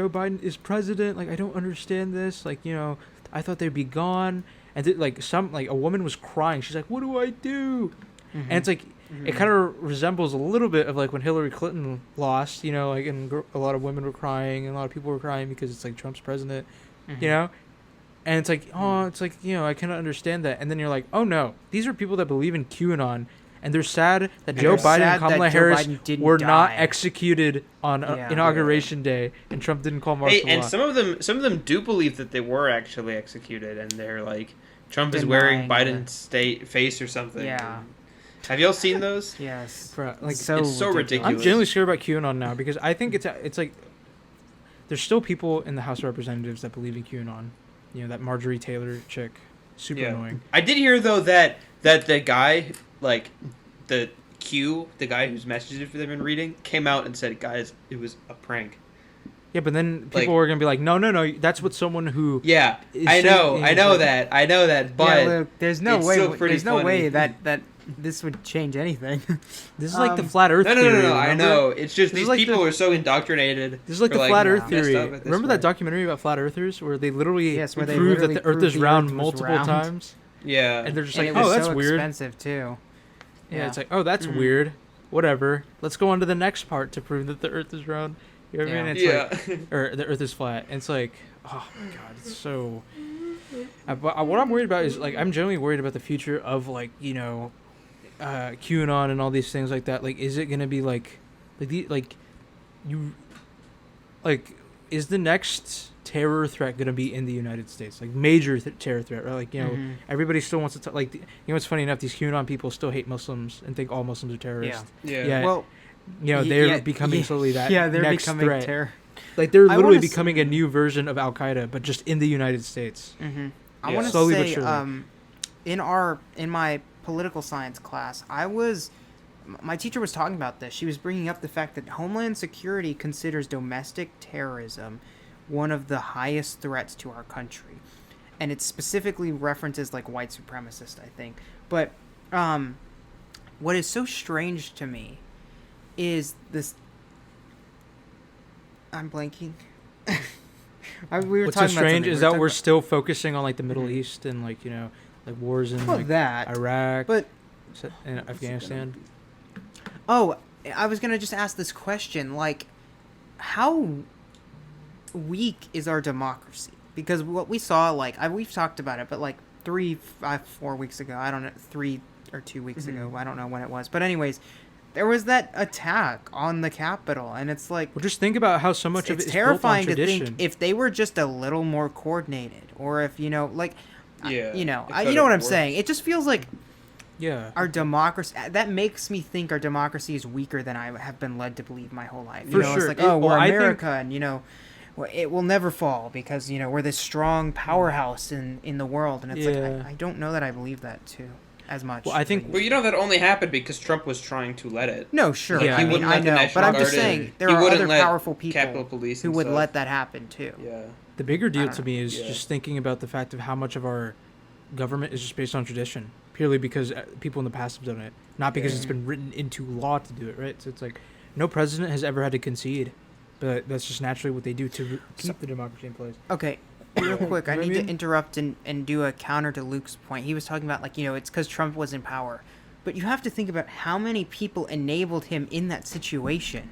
[SPEAKER 1] Biden is president. I don't understand this. I thought they'd be gone. And a woman was crying. She's like, what do I do? And it's it kind of resembles a little bit of when Hillary Clinton lost, and a lot of women were crying and a lot of people were crying because it's Trump's president, And it's I cannot understand that. And then you're like, oh no, these are people that believe in QAnon. and they're sad that
[SPEAKER 2] And
[SPEAKER 1] Joe
[SPEAKER 2] they're
[SPEAKER 1] Biden
[SPEAKER 2] sad
[SPEAKER 1] and Kamala
[SPEAKER 2] that Joe
[SPEAKER 1] Harris
[SPEAKER 2] Biden didn't
[SPEAKER 1] were not
[SPEAKER 2] die.
[SPEAKER 1] executed on
[SPEAKER 2] Yeah.
[SPEAKER 1] inauguration day, and Trump didn't call martial
[SPEAKER 3] Hey, and
[SPEAKER 1] law.
[SPEAKER 3] some of them do believe that they were actually executed, and they're like, Trump is
[SPEAKER 2] Denying
[SPEAKER 3] wearing Biden's face or something.
[SPEAKER 2] Yeah.
[SPEAKER 3] Have y'all seen those?
[SPEAKER 2] Yes.
[SPEAKER 1] Bro, like,
[SPEAKER 3] it's so ridiculous.
[SPEAKER 1] I'm genuinely scared about QAnon now because I think it's like there's still people in the House of Representatives that believe in QAnon. You know, that Marjorie Taylor chick, super annoying.
[SPEAKER 3] I did hear though that the guy, like the guy whose messages they've been reading, came out and said, "Guys, it was a prank."
[SPEAKER 1] Yeah, but then people
[SPEAKER 3] Like-
[SPEAKER 1] were gonna be like, no, that's what someone who
[SPEAKER 3] Yeah,
[SPEAKER 1] is
[SPEAKER 3] I know
[SPEAKER 1] saying-
[SPEAKER 3] that, but
[SPEAKER 2] yeah, Luke, there's no
[SPEAKER 3] it's
[SPEAKER 2] way.
[SPEAKER 3] still pretty
[SPEAKER 2] There's no way
[SPEAKER 3] funny.
[SPEAKER 2] that this would change anything.
[SPEAKER 1] this is like the
[SPEAKER 2] Um,
[SPEAKER 1] flat Earth
[SPEAKER 3] no,
[SPEAKER 1] theory.
[SPEAKER 3] I
[SPEAKER 1] remember?
[SPEAKER 3] know. It's just
[SPEAKER 1] This is
[SPEAKER 3] these
[SPEAKER 1] like
[SPEAKER 3] people
[SPEAKER 1] the-
[SPEAKER 3] are so indoctrinated.
[SPEAKER 1] This is like
[SPEAKER 3] They're
[SPEAKER 1] the flat
[SPEAKER 3] like,
[SPEAKER 1] Earth
[SPEAKER 3] messed
[SPEAKER 1] theory.
[SPEAKER 3] up at this
[SPEAKER 1] Remember
[SPEAKER 3] way.
[SPEAKER 1] that documentary about flat Earthers where they literally
[SPEAKER 2] Yes, where they
[SPEAKER 1] prove that
[SPEAKER 2] literally
[SPEAKER 1] the Earth
[SPEAKER 2] proved
[SPEAKER 1] is
[SPEAKER 2] the
[SPEAKER 1] round
[SPEAKER 2] Earth was
[SPEAKER 1] multiple
[SPEAKER 2] round.
[SPEAKER 1] times,
[SPEAKER 3] Yeah,
[SPEAKER 1] and they're just
[SPEAKER 2] And
[SPEAKER 1] like,
[SPEAKER 2] it was
[SPEAKER 1] oh, that's
[SPEAKER 2] so
[SPEAKER 1] weird.
[SPEAKER 2] expensive too.
[SPEAKER 1] Yeah, it's like, oh, that's
[SPEAKER 2] Mhm.
[SPEAKER 1] weird. Whatever. Let's go on to the next part to prove that the Earth is round. You know what I mean? It's like, or the Earth is flat. And it's like, oh my god, it's so. But what I'm worried about is like I'm generally worried about the future of like QAnon and all these things like that. Like, is it gonna be like is the next terror threat gonna be in the United States? Like major terror threat, right? Like
[SPEAKER 2] Mhm.
[SPEAKER 1] everybody still wants to what's funny enough? These QAnon people still hate Muslims and think all Muslims are terrorists.
[SPEAKER 3] yeah.
[SPEAKER 1] Yeah.
[SPEAKER 2] Well,
[SPEAKER 1] They're becoming slowly that
[SPEAKER 2] they're
[SPEAKER 1] next
[SPEAKER 2] becoming
[SPEAKER 1] threat.
[SPEAKER 2] terror.
[SPEAKER 1] Like they're
[SPEAKER 2] I
[SPEAKER 1] literally
[SPEAKER 2] wanna
[SPEAKER 1] becoming a new version of Al Qaeda, but just in the United States.
[SPEAKER 2] Mm-hmm. I
[SPEAKER 3] Yeah.
[SPEAKER 2] want to
[SPEAKER 1] Slowly but
[SPEAKER 2] say,
[SPEAKER 1] surely.
[SPEAKER 2] in my political science class, my teacher was talking about this. She was bringing up the fact that Homeland Security considers domestic terrorism one of the highest threats to our country, and it specifically references like white supremacist, I think. But what is so strange to me is this. I'm blanking. We were
[SPEAKER 1] What's so
[SPEAKER 2] talking about
[SPEAKER 1] strange
[SPEAKER 2] something.
[SPEAKER 1] is
[SPEAKER 2] We were
[SPEAKER 1] that
[SPEAKER 2] talking
[SPEAKER 1] we're
[SPEAKER 2] about-
[SPEAKER 1] still focusing on like the Middle
[SPEAKER 2] Mhm.
[SPEAKER 1] East and like wars in
[SPEAKER 2] well,
[SPEAKER 1] like
[SPEAKER 2] that,
[SPEAKER 1] Iraq,
[SPEAKER 2] but
[SPEAKER 1] and Afghanistan.
[SPEAKER 2] oh, I was gonna just ask this question, like, how weak is our democracy? Because what we saw, like, we've talked about it, but like 4 weeks ago, I don't know, 3 or 2 weeks ago, I don't know when it was, but anyways, there was that attack on the Capitol, and it's like,
[SPEAKER 1] Well, just think about how so much of
[SPEAKER 2] it's
[SPEAKER 1] it is
[SPEAKER 2] terrifying
[SPEAKER 1] built on
[SPEAKER 2] to
[SPEAKER 1] tradition.
[SPEAKER 2] think if they were just a little more coordinated, or if like,
[SPEAKER 3] Yeah,
[SPEAKER 2] you know
[SPEAKER 3] it
[SPEAKER 2] what
[SPEAKER 3] could've
[SPEAKER 2] I'm
[SPEAKER 3] worked.
[SPEAKER 2] saying. It just feels like
[SPEAKER 1] Yeah.
[SPEAKER 2] our democracy, that makes me think our democracy is weaker than I have been led to believe my whole life.
[SPEAKER 1] For
[SPEAKER 2] It's
[SPEAKER 1] sure.
[SPEAKER 2] like,
[SPEAKER 1] It-
[SPEAKER 2] oh,
[SPEAKER 1] well,
[SPEAKER 2] we're
[SPEAKER 1] I think-
[SPEAKER 2] America, and it will never fall because we're this strong powerhouse in the world, and it's
[SPEAKER 1] Yeah.
[SPEAKER 2] like I don't know that I believe that too as much.
[SPEAKER 1] Well, I think-
[SPEAKER 2] as
[SPEAKER 3] Well, that only happened because Trump was trying to let it.
[SPEAKER 2] no, sure.
[SPEAKER 1] Yeah,
[SPEAKER 2] I
[SPEAKER 1] he
[SPEAKER 2] mean,
[SPEAKER 3] wouldn't
[SPEAKER 2] I
[SPEAKER 3] let the
[SPEAKER 2] know,
[SPEAKER 3] National
[SPEAKER 2] but I'm just
[SPEAKER 3] Guard in.
[SPEAKER 2] saying there
[SPEAKER 3] He
[SPEAKER 2] are
[SPEAKER 3] wouldn't
[SPEAKER 2] other
[SPEAKER 3] let
[SPEAKER 2] powerful
[SPEAKER 3] Capitol
[SPEAKER 2] people
[SPEAKER 3] Police
[SPEAKER 2] who
[SPEAKER 3] and
[SPEAKER 2] would
[SPEAKER 3] stuff.
[SPEAKER 2] let that happen too.
[SPEAKER 3] Yeah.
[SPEAKER 1] The bigger deal
[SPEAKER 2] don't
[SPEAKER 1] to me is
[SPEAKER 3] Yeah.
[SPEAKER 1] just thinking about the fact of how much of our government is just based on tradition, purely because people in the past have done it, not because it's
[SPEAKER 2] Yeah.
[SPEAKER 1] been written into law to do it, right? So it's like no president has ever had to concede, but that's just naturally what they do to keep the democracy in place.
[SPEAKER 2] Okay, real quick, I
[SPEAKER 1] You know what
[SPEAKER 2] need
[SPEAKER 1] I mean?
[SPEAKER 2] to interrupt and do a counter to Luke's point. He was talking about, like, it's because Trump was in power. But you have to think about how many people enabled him in that situation.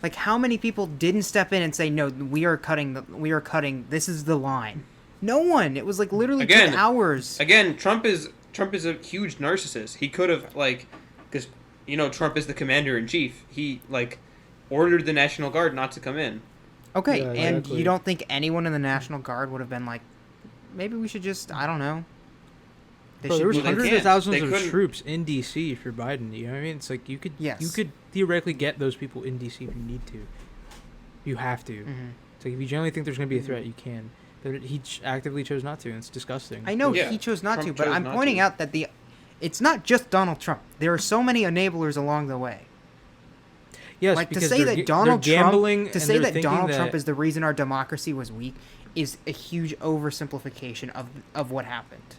[SPEAKER 2] Like, how many people didn't step in and say, no, we are cutting, this is the line. No one. It was, like, literally
[SPEAKER 3] Again-
[SPEAKER 2] 10 hours.
[SPEAKER 3] Again, Trump is a huge narcissist. He could have because Trump is the commander in chief. He ordered the National Guard not to come in.
[SPEAKER 2] Okay,
[SPEAKER 1] Yeah,
[SPEAKER 2] and
[SPEAKER 1] exactly.
[SPEAKER 2] you don't think anyone in the National Guard would have been like, maybe we should just, I don't know.
[SPEAKER 1] Bro, there was
[SPEAKER 3] Well, they
[SPEAKER 1] hundreds of
[SPEAKER 3] can't.
[SPEAKER 1] thousands
[SPEAKER 3] They
[SPEAKER 1] of
[SPEAKER 3] couldn't-
[SPEAKER 1] troops in DC for Biden. You know what I mean? It's like you could
[SPEAKER 2] Yes.
[SPEAKER 1] theoretically get those people in DC if you need to. You have to.
[SPEAKER 2] Mhm.
[SPEAKER 1] It's like if you generally think there's going to be a threat, you can. But he actively chose not to, and it's disgusting.
[SPEAKER 2] I know
[SPEAKER 3] Yeah,
[SPEAKER 2] he chose not
[SPEAKER 3] Trump
[SPEAKER 2] to, but
[SPEAKER 3] chose
[SPEAKER 2] I'm
[SPEAKER 3] not
[SPEAKER 2] pointing
[SPEAKER 3] to.
[SPEAKER 2] out that it's not just Donald Trump. There are so many enablers along the way.
[SPEAKER 1] Yes,
[SPEAKER 2] Like, to
[SPEAKER 1] because
[SPEAKER 2] say
[SPEAKER 1] they're
[SPEAKER 2] that
[SPEAKER 1] they're
[SPEAKER 2] Donald
[SPEAKER 1] gambling
[SPEAKER 2] Trump, to
[SPEAKER 1] and
[SPEAKER 2] say
[SPEAKER 1] they're
[SPEAKER 2] that
[SPEAKER 1] thinking
[SPEAKER 2] Donald
[SPEAKER 1] that-
[SPEAKER 2] Trump is the reason our democracy was weak is a huge oversimplification of what happened.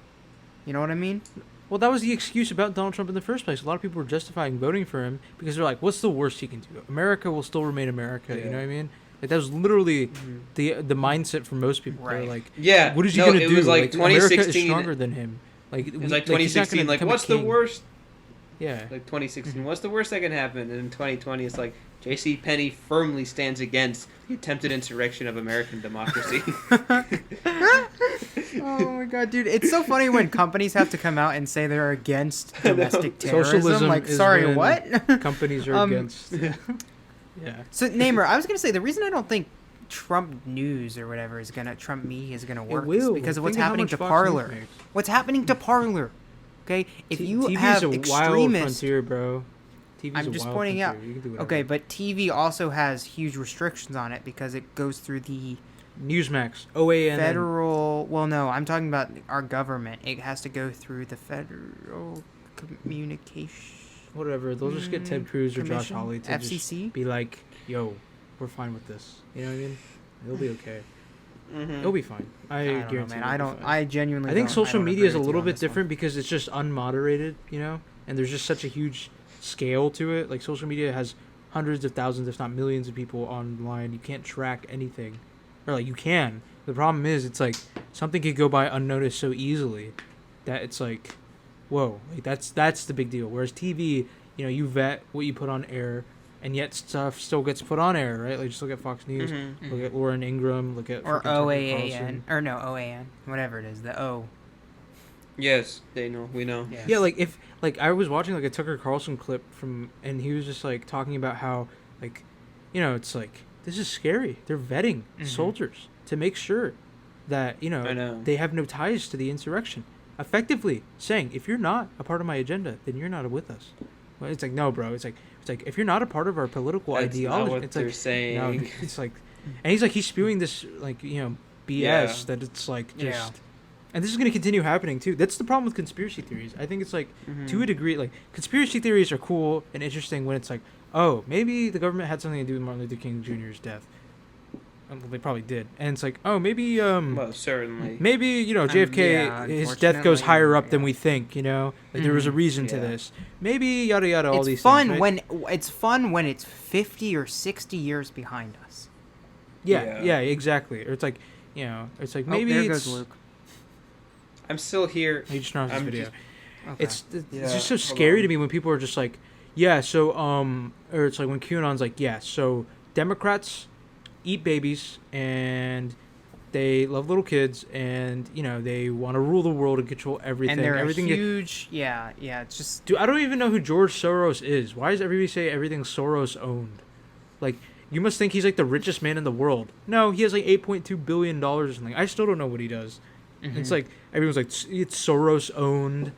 [SPEAKER 2] You know what I mean?
[SPEAKER 1] Well, that was the excuse about Donald Trump in the first place. A lot of people were justifying voting for him because they're like, "What's the worst he can do? America will still remain America." You
[SPEAKER 3] Yeah.
[SPEAKER 1] know what I mean? Like that was literally the mindset for most people. They're
[SPEAKER 2] Right.
[SPEAKER 1] like,
[SPEAKER 3] Yeah.
[SPEAKER 1] "What is he
[SPEAKER 3] no,
[SPEAKER 1] gonna
[SPEAKER 3] it
[SPEAKER 1] do?
[SPEAKER 3] was like
[SPEAKER 1] America is
[SPEAKER 3] 2016.
[SPEAKER 1] stronger than him." Like
[SPEAKER 3] It was like 2016.
[SPEAKER 1] Like,
[SPEAKER 3] Like, what's the worst?
[SPEAKER 1] Yeah.
[SPEAKER 3] Like 2016. What's the worst that can happen? And in 2020, it's like J.C. Penney firmly stands against the attempted insurrection of American democracy.
[SPEAKER 2] Oh my god, dude! It's so funny when companies have to come out and say they're against domestic terrorism.
[SPEAKER 1] Socialism
[SPEAKER 2] Like,
[SPEAKER 1] is
[SPEAKER 2] sorry,
[SPEAKER 1] when
[SPEAKER 2] what?
[SPEAKER 1] companies are against. Yeah.
[SPEAKER 2] So, Naimur, I was gonna say the reason I don't think Trump news or whatever Trump media is gonna work is
[SPEAKER 1] will.
[SPEAKER 2] because of what's
[SPEAKER 1] Think of how
[SPEAKER 2] happening
[SPEAKER 1] much
[SPEAKER 2] to
[SPEAKER 1] Fox
[SPEAKER 2] Parler.
[SPEAKER 1] News makes.
[SPEAKER 2] What's happening to Parler? Okay, if you
[SPEAKER 1] TV's
[SPEAKER 2] have
[SPEAKER 1] a wild
[SPEAKER 2] extremists,
[SPEAKER 1] frontier, bro. TV's
[SPEAKER 2] I'm
[SPEAKER 1] a
[SPEAKER 2] just
[SPEAKER 1] wild
[SPEAKER 2] pointing out.
[SPEAKER 1] frontier. You can do whatever.
[SPEAKER 2] Okay, but TV also has huge restrictions on it because it goes through the
[SPEAKER 1] Newsmax, OAN.
[SPEAKER 2] federal. Well, no, I'm talking about our government. It has to go through the Federal Communication.
[SPEAKER 1] Whatever. They'll just get Ted Cruz or Josh
[SPEAKER 2] Commission?
[SPEAKER 1] Hawley to
[SPEAKER 2] FCC?
[SPEAKER 1] just be like, "Yo, we're fine with this." You know what I mean? It'll be okay.
[SPEAKER 3] Mm-hmm.
[SPEAKER 1] It'll be fine. I
[SPEAKER 2] don't know,
[SPEAKER 1] guarantee.
[SPEAKER 2] man.
[SPEAKER 1] it'll
[SPEAKER 2] I
[SPEAKER 1] be
[SPEAKER 2] don't.
[SPEAKER 1] fine.
[SPEAKER 2] I genuinely.
[SPEAKER 1] I think
[SPEAKER 2] don't-
[SPEAKER 1] social
[SPEAKER 2] don't
[SPEAKER 1] media is a
[SPEAKER 2] agree with you
[SPEAKER 1] little
[SPEAKER 2] on
[SPEAKER 1] bit
[SPEAKER 2] this one.
[SPEAKER 1] different because it's just unmoderated, you know, and there's just such a huge scale to it. Like social media has hundreds of thousands, if not millions, of people online. You can't track anything, or like you can. The problem is, it's like something could go by unnoticed so easily that it's like, whoa, like that's the big deal. Whereas TV, you know, you vet what you put on air, and yet stuff still gets put on air, right? Like just look at Fox News,
[SPEAKER 3] Mm-hmm.
[SPEAKER 1] look at Lauren Ingram, look at
[SPEAKER 2] Or
[SPEAKER 1] freaking Tucker
[SPEAKER 2] OAN
[SPEAKER 1] Carlson.
[SPEAKER 2] or no OAN, whatever it is. The O.
[SPEAKER 3] Yes, they know. We know.
[SPEAKER 2] Yeah.
[SPEAKER 1] Yeah, like if like I was watching like a Tucker Carlson clip from, and he was just like talking about how like, you know, it's like this is scary. They're vetting soldiers to make sure that
[SPEAKER 3] I know.
[SPEAKER 1] they have no ties to the insurrection. Effectively saying, if you're not a part of my agenda, then you're not with us. Well, it's like no, bro. It's like if you're not a part of our political
[SPEAKER 3] That's
[SPEAKER 1] ideology,
[SPEAKER 3] not what
[SPEAKER 1] it's
[SPEAKER 3] they're
[SPEAKER 1] like
[SPEAKER 3] saying.
[SPEAKER 1] no, it's like, and he's like he's spewing this like BS
[SPEAKER 3] Yeah.
[SPEAKER 1] that it's like just.
[SPEAKER 2] Yeah.
[SPEAKER 1] And this is going to continue happening too. That's the problem with conspiracy theories. I think it's like
[SPEAKER 3] Mm-hmm.
[SPEAKER 1] to a degree, like conspiracy theories are cool and interesting when it's like, oh, maybe the government had something to do with Martin Luther King Jr.'s death. Well, they probably did. And it's like, oh, maybe
[SPEAKER 3] Well, certainly.
[SPEAKER 1] maybe JFK
[SPEAKER 2] yeah,
[SPEAKER 1] his death goes higher up than
[SPEAKER 2] unfortunately,
[SPEAKER 1] we think. Like there was a reason to
[SPEAKER 3] Yeah.
[SPEAKER 1] this. Maybe yada yada. All
[SPEAKER 2] It's
[SPEAKER 1] these
[SPEAKER 2] fun
[SPEAKER 1] things. Right?
[SPEAKER 2] when it's 50 or 60 years behind us.
[SPEAKER 1] Yeah, exactly. Or it's like it's like maybe
[SPEAKER 2] there
[SPEAKER 1] it's.
[SPEAKER 2] goes Luke.
[SPEAKER 3] I'm still here.
[SPEAKER 1] He just turned off his
[SPEAKER 3] I'm
[SPEAKER 1] video.
[SPEAKER 3] just-
[SPEAKER 2] Okay.
[SPEAKER 1] It's
[SPEAKER 3] Yeah,
[SPEAKER 1] just so
[SPEAKER 3] hold
[SPEAKER 1] scary
[SPEAKER 3] on.
[SPEAKER 1] to me when people are just like, yeah, so or it's like when QAnon's like, yeah, so Democrats eat babies and they love little kids and they want to rule the world and control everything.
[SPEAKER 2] and they're
[SPEAKER 1] everything.
[SPEAKER 2] a huge yeah. It's just
[SPEAKER 1] Dude, I don't even know who George Soros is. Why does everybody say everything's Soros owned? Like, you must think he's like the richest man in the world. No, he has like $8.2 billion or something. I still don't know what he does. It's like everyone's like it's Soros owned,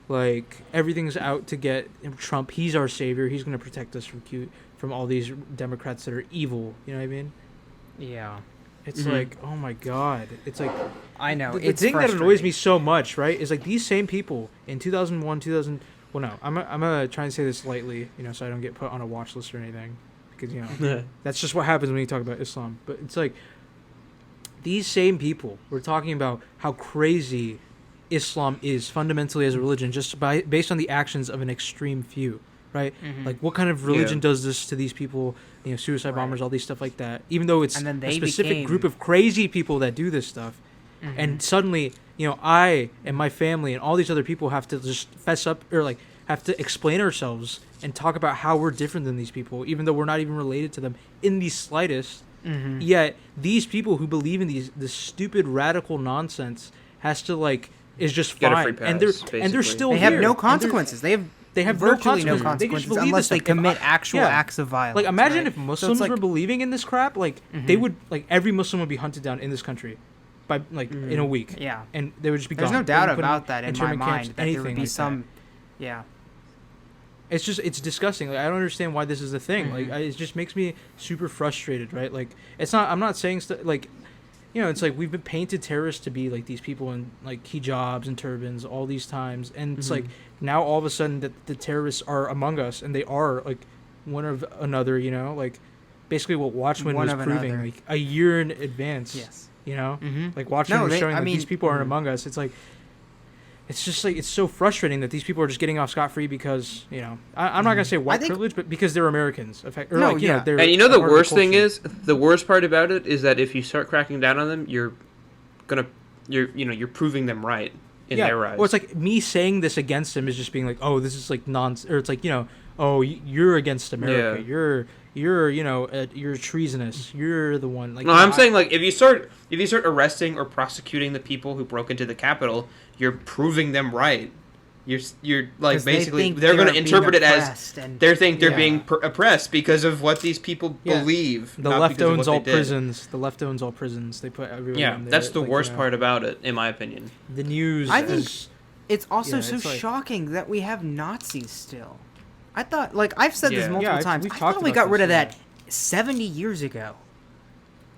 [SPEAKER 1] like everything's out to get Trump. He's our savior. He's gonna protect us from all these Democrats that are evil. You know what I mean?
[SPEAKER 2] yeah.
[SPEAKER 1] It's like, oh my god. It's like
[SPEAKER 2] I know.
[SPEAKER 1] the
[SPEAKER 2] It's
[SPEAKER 1] thing that annoys
[SPEAKER 2] frustrating.
[SPEAKER 1] me so much, right, is like these same people in 2001, 2000. Well, no, I'm gonna try and say this lightly, so I don't get put on a watch list or anything, because that's just what happens when you talk about Islam. But it's like these same people were talking about how crazy Islam is fundamentally as a religion, just based on the actions of an extreme few, right? Like, what kind of religion does this to these people? Suicide bombers, all these stuff like that. Even though it's
[SPEAKER 2] And then
[SPEAKER 1] a
[SPEAKER 2] they
[SPEAKER 1] specific
[SPEAKER 2] became-
[SPEAKER 1] group of crazy people that do this stuff, and suddenly, I and my family and all these other people have to just fess up or like have to explain ourselves and talk about how we're different than these people, even though we're not even related to them in the slightest. Yet these people who believe in this stupid radical nonsense has to is just
[SPEAKER 3] Get a
[SPEAKER 1] fine,
[SPEAKER 3] free pass,
[SPEAKER 1] and they're
[SPEAKER 3] basically.
[SPEAKER 1] still
[SPEAKER 2] They
[SPEAKER 1] here.
[SPEAKER 2] have no
[SPEAKER 1] And they're-
[SPEAKER 2] consequences. They have
[SPEAKER 1] no
[SPEAKER 2] virtually no
[SPEAKER 1] consequences. They just
[SPEAKER 2] consequences
[SPEAKER 1] believe
[SPEAKER 2] unless
[SPEAKER 1] this
[SPEAKER 2] they
[SPEAKER 1] stuff.
[SPEAKER 2] commit actual
[SPEAKER 1] Yeah.
[SPEAKER 2] acts of violence.
[SPEAKER 1] Like, imagine
[SPEAKER 2] right?
[SPEAKER 1] if
[SPEAKER 2] So it's
[SPEAKER 1] Muslims
[SPEAKER 2] like-
[SPEAKER 1] were believing in this crap. They would every Muslim would be hunted down in this country by in a week.
[SPEAKER 2] Yeah.
[SPEAKER 1] And they would just be
[SPEAKER 2] There's
[SPEAKER 1] gone.
[SPEAKER 2] no
[SPEAKER 1] They
[SPEAKER 2] doubt
[SPEAKER 1] wouldn't put
[SPEAKER 2] about that in my
[SPEAKER 1] internment
[SPEAKER 2] mind.
[SPEAKER 1] camps,
[SPEAKER 2] That there would
[SPEAKER 1] anything
[SPEAKER 2] be
[SPEAKER 1] like
[SPEAKER 2] some.
[SPEAKER 1] that.
[SPEAKER 2] Yeah.
[SPEAKER 1] It's disgusting. Like, I don't understand why this is a thing. It just makes me super frustrated, right? Like, it's not. I'm not saying it's like we've been painted terrorists to be like these people in like hijabs and turbans all these times, and it's like now all of a sudden that the terrorists are among us, and they are like one of another. Like basically what Watchmen
[SPEAKER 2] One
[SPEAKER 1] was
[SPEAKER 2] of
[SPEAKER 1] proving
[SPEAKER 2] another.
[SPEAKER 1] like a year in advance.
[SPEAKER 2] Yes.
[SPEAKER 1] Like Watchmen
[SPEAKER 2] No,
[SPEAKER 1] was
[SPEAKER 2] they-
[SPEAKER 1] showing
[SPEAKER 2] I
[SPEAKER 1] like these
[SPEAKER 2] mean-
[SPEAKER 1] people aren't among us. It's like. It's just like it's so frustrating that these people are just getting off scot free because I'm not gonna say white
[SPEAKER 2] think-
[SPEAKER 1] privilege, but because they're Americans, or
[SPEAKER 2] No,
[SPEAKER 1] like
[SPEAKER 2] yeah.
[SPEAKER 1] they're
[SPEAKER 3] And
[SPEAKER 1] a
[SPEAKER 3] the
[SPEAKER 1] part of
[SPEAKER 3] worst thing
[SPEAKER 1] culture.
[SPEAKER 3] is, the worst part about it is that if you start cracking down on them, you're proving them right in their eyes.
[SPEAKER 1] Or it's like me saying this against him is just being like, oh, this is like nonsense, or it's like oh, you're against America.
[SPEAKER 3] Yeah.
[SPEAKER 1] You're treasonous. You're the one. Like,
[SPEAKER 3] No, I'm saying like if you start arresting or prosecuting the people who broke into the Capitol, you're proving them right. You're like
[SPEAKER 2] 'Cause they
[SPEAKER 3] basically
[SPEAKER 2] think
[SPEAKER 3] they're going to
[SPEAKER 2] being
[SPEAKER 3] interpret it as
[SPEAKER 2] oppressed and-
[SPEAKER 3] they think they're
[SPEAKER 1] Yeah.
[SPEAKER 3] being oppressed because of what these people
[SPEAKER 1] Yeah.
[SPEAKER 3] believe.
[SPEAKER 1] the
[SPEAKER 3] not
[SPEAKER 1] left
[SPEAKER 3] because of
[SPEAKER 1] owns
[SPEAKER 3] what
[SPEAKER 1] all
[SPEAKER 3] they did.
[SPEAKER 1] prisons. The left owns all prisons. They put everyone.
[SPEAKER 3] Yeah,
[SPEAKER 1] in there,
[SPEAKER 3] that's the
[SPEAKER 1] like,
[SPEAKER 3] worst part about it, in my opinion.
[SPEAKER 1] The news.
[SPEAKER 2] I think
[SPEAKER 1] is-
[SPEAKER 2] it's also
[SPEAKER 1] Yeah,
[SPEAKER 2] so
[SPEAKER 1] it's like-
[SPEAKER 2] shocking that we have Nazis still. I thought, like, I've said this
[SPEAKER 3] Yeah.
[SPEAKER 2] multiple
[SPEAKER 1] Yeah,
[SPEAKER 2] times.
[SPEAKER 1] we've
[SPEAKER 2] I
[SPEAKER 1] talked
[SPEAKER 2] thought we
[SPEAKER 1] about
[SPEAKER 2] got rid
[SPEAKER 1] this,
[SPEAKER 2] of
[SPEAKER 1] yeah.
[SPEAKER 2] that 70 years ago.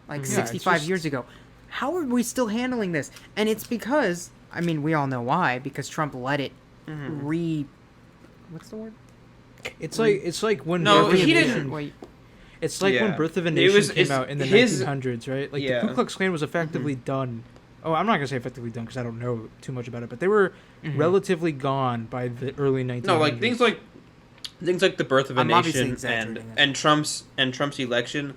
[SPEAKER 2] Like,
[SPEAKER 3] Mhm.
[SPEAKER 1] Yeah, it's
[SPEAKER 2] 65
[SPEAKER 1] just-
[SPEAKER 2] years ago. How are we still handling this? And it's because, I mean, we all know why, because Trump let it what's the word?
[SPEAKER 1] It's like when
[SPEAKER 3] No,
[SPEAKER 1] Birth of a
[SPEAKER 3] he
[SPEAKER 1] Nation-
[SPEAKER 3] didn't-
[SPEAKER 2] Wait,
[SPEAKER 1] It's like
[SPEAKER 3] Yeah.
[SPEAKER 1] when Birth of a
[SPEAKER 3] It
[SPEAKER 1] Nation
[SPEAKER 3] was-
[SPEAKER 1] came
[SPEAKER 3] it's
[SPEAKER 1] out in the
[SPEAKER 3] his-
[SPEAKER 1] 1900s, right? Like
[SPEAKER 3] Yeah.
[SPEAKER 1] the Ku Klux Klan was effectively done. Oh, I'm not gonna say effectively done because I don't know too much about it, but they were relatively gone by the early 1900s.
[SPEAKER 3] No, like things like the birth of a
[SPEAKER 2] I'm obviously
[SPEAKER 3] nation
[SPEAKER 2] exaggerating it.
[SPEAKER 3] and Trump's election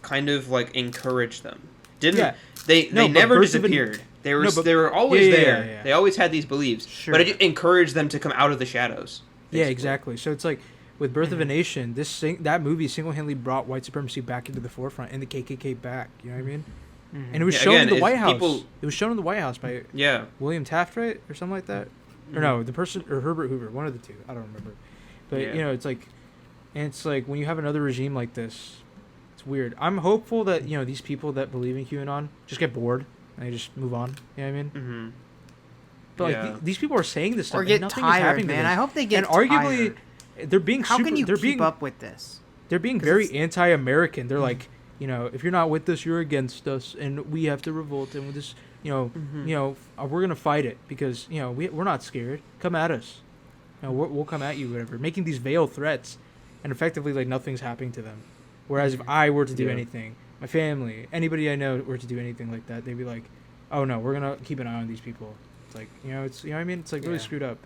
[SPEAKER 3] kind of like encouraged them. Didn't
[SPEAKER 1] Yeah.
[SPEAKER 3] they
[SPEAKER 1] No, but
[SPEAKER 3] never
[SPEAKER 1] Birth of a-
[SPEAKER 3] disappeared. They were
[SPEAKER 1] No, but-
[SPEAKER 3] they were always
[SPEAKER 1] Yeah, yeah,
[SPEAKER 3] there.
[SPEAKER 1] yeah.
[SPEAKER 3] They always had these beliefs.
[SPEAKER 2] Sure.
[SPEAKER 3] But it encouraged them to come out of the shadows.
[SPEAKER 1] Yeah,
[SPEAKER 3] basically.
[SPEAKER 1] exactly. So it's like with Birth of a Nation, that movie single-handedly brought white supremacy back into the forefront and the KKK back. You know what I mean? And it was
[SPEAKER 3] Yeah,
[SPEAKER 1] shown
[SPEAKER 3] again,
[SPEAKER 1] in the
[SPEAKER 3] it's
[SPEAKER 1] White House.
[SPEAKER 3] people-
[SPEAKER 1] It was shown in the White House by
[SPEAKER 3] Yeah.
[SPEAKER 1] William Taft, right, or something like that. Or no, the person or Herbert Hoover, one of the two. I don't remember. But
[SPEAKER 3] Yeah.
[SPEAKER 1] it's like, and it's like when you have another regime like this, it's weird. I'm hopeful that these people that believe in QAnon just get bored and they just move on. You know what I mean?
[SPEAKER 3] Mm-hmm.
[SPEAKER 1] But like
[SPEAKER 3] Yeah.
[SPEAKER 1] these people are saying this stuff,
[SPEAKER 2] or
[SPEAKER 1] and
[SPEAKER 2] get
[SPEAKER 1] nothing is
[SPEAKER 2] tired,
[SPEAKER 1] happening to
[SPEAKER 2] man.
[SPEAKER 1] them.
[SPEAKER 2] I hope they get
[SPEAKER 1] and arguably,
[SPEAKER 2] tired.
[SPEAKER 1] they're being
[SPEAKER 2] How
[SPEAKER 1] super.
[SPEAKER 2] can you
[SPEAKER 1] they're
[SPEAKER 2] keep
[SPEAKER 1] being
[SPEAKER 2] up with this?
[SPEAKER 1] they're being
[SPEAKER 2] 'Cause
[SPEAKER 1] very
[SPEAKER 2] it's-
[SPEAKER 1] anti-American. They're like, if you're not with us, you're against us, and we have to revolt. And with this, we're gonna fight it because we're not scared. Come at us. We'll come at you, whatever. Making these veiled threats, and effectively like nothing's happening to them. Whereas if I were to do
[SPEAKER 3] Yeah.
[SPEAKER 1] anything, my family, anybody I know were to do anything like that, they'd be like, oh no, we're gonna keep an eye on these people. It's like it's what I mean. It's like really
[SPEAKER 2] Yeah.
[SPEAKER 1] screwed up,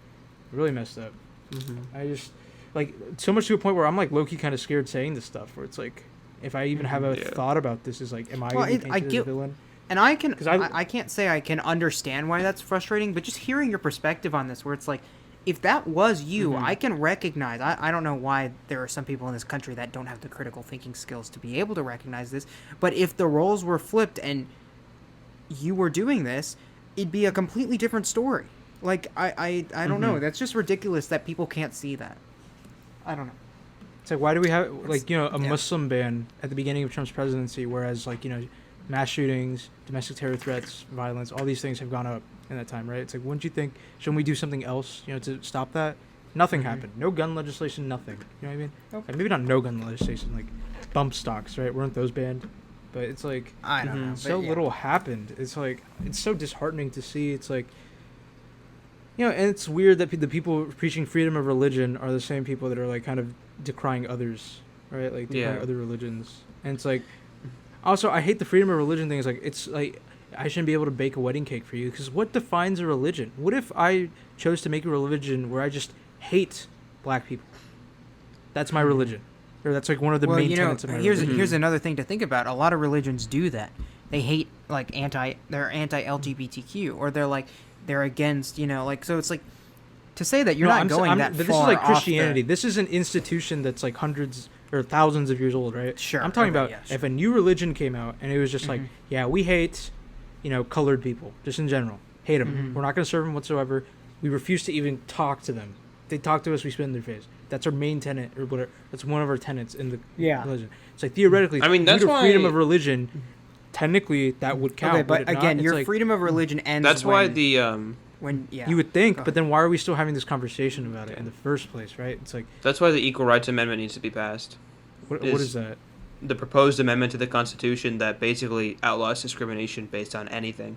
[SPEAKER 1] really messed up.
[SPEAKER 3] Mm-hmm.
[SPEAKER 1] I just like so much to a point where I'm like low key kind of scared saying this stuff. Where it's like, if I even have a
[SPEAKER 3] Yeah.
[SPEAKER 1] thought about this, is like, am I
[SPEAKER 2] Well,
[SPEAKER 1] going to be
[SPEAKER 2] I
[SPEAKER 1] painted as a
[SPEAKER 2] get-
[SPEAKER 1] villain?
[SPEAKER 2] And I can,
[SPEAKER 1] 'Cause
[SPEAKER 2] I can't say I can understand why that's frustrating, but just hearing your perspective on this, where it's like, if that was you,
[SPEAKER 1] Mhm.
[SPEAKER 2] I can recognize. I don't know why there are some people in this country that don't have the critical thinking skills to be able to recognize this, but if the roles were flipped and you were doing this, it'd be a completely different story. Like, I don't know.
[SPEAKER 1] Mhm.
[SPEAKER 2] That's just ridiculous that people can't see that. I don't know.
[SPEAKER 1] It's like, why do we have like a
[SPEAKER 2] yeah.
[SPEAKER 1] Muslim ban at the beginning of Trump's presidency, whereas like mass shootings, domestic terror threats, violence, all these things have gone up in that time, right? It's like, wouldn't you think, shouldn't we do something else, to stop that? Nothing happened. No gun legislation, nothing. You know what I mean?
[SPEAKER 2] Nope.
[SPEAKER 1] Like, maybe not no gun legislation, like bump stocks, right? Weren't those banned? But it's like,
[SPEAKER 2] I don't know.
[SPEAKER 1] so
[SPEAKER 2] but yeah.
[SPEAKER 1] little happened. It's like, it's so disheartening to see. It's like, and it's weird that the people preaching freedom of religion are the same people that are like kind of decrying others, right? Like decrying
[SPEAKER 3] Yeah.
[SPEAKER 1] other religions. And it's like, also, I hate the freedom of religion thing. It's like, it's like, I shouldn't be able to bake a wedding cake for you, because what defines a religion? What if I chose to make a religion where I just hate black people? That's my religion. Or that's like one of the main tenets of my
[SPEAKER 2] here's
[SPEAKER 1] religion.
[SPEAKER 2] here's another thing to think about. A lot of religions do that. They hate like they're anti-LGBTQ, or they're against, like, so it's like, to say that you're
[SPEAKER 1] No,
[SPEAKER 2] not going that
[SPEAKER 1] but
[SPEAKER 2] far.
[SPEAKER 1] this is like
[SPEAKER 2] off the-
[SPEAKER 1] Christianity. This is an institution that's like hundreds or thousands of years old, right?
[SPEAKER 2] Sure,
[SPEAKER 1] I'm talking
[SPEAKER 2] okay,
[SPEAKER 1] about
[SPEAKER 2] yeah, sure.
[SPEAKER 1] if a new religion came out and it was just like, yeah, we hate, colored people, just in general. Hate them. We're not going to serve them whatsoever. We refuse to even talk to them. If they talk to us, we spit in their face. That's our main tenet, or whatever. That's one of our tenets in the
[SPEAKER 2] Yeah.
[SPEAKER 1] religion. It's like, theoretically,
[SPEAKER 3] I mean, that's
[SPEAKER 1] due to freedom
[SPEAKER 3] why-
[SPEAKER 1] of religion, technically that would count.
[SPEAKER 2] Okay,
[SPEAKER 1] would
[SPEAKER 2] but
[SPEAKER 1] it not?
[SPEAKER 2] again,
[SPEAKER 1] It's
[SPEAKER 2] your
[SPEAKER 1] like,
[SPEAKER 2] freedom of religion ends.
[SPEAKER 3] That's
[SPEAKER 2] when,
[SPEAKER 3] why the
[SPEAKER 2] yeah.
[SPEAKER 1] you would think,
[SPEAKER 2] Go
[SPEAKER 1] but then why are we still having this conversation about it in the first place, right? It's like,
[SPEAKER 3] Equal Rights Amendment needs to be passed.
[SPEAKER 1] what
[SPEAKER 3] Is-
[SPEAKER 1] is that?
[SPEAKER 3] The proposed amendment to the Constitution that basically outlaws discrimination based on anything,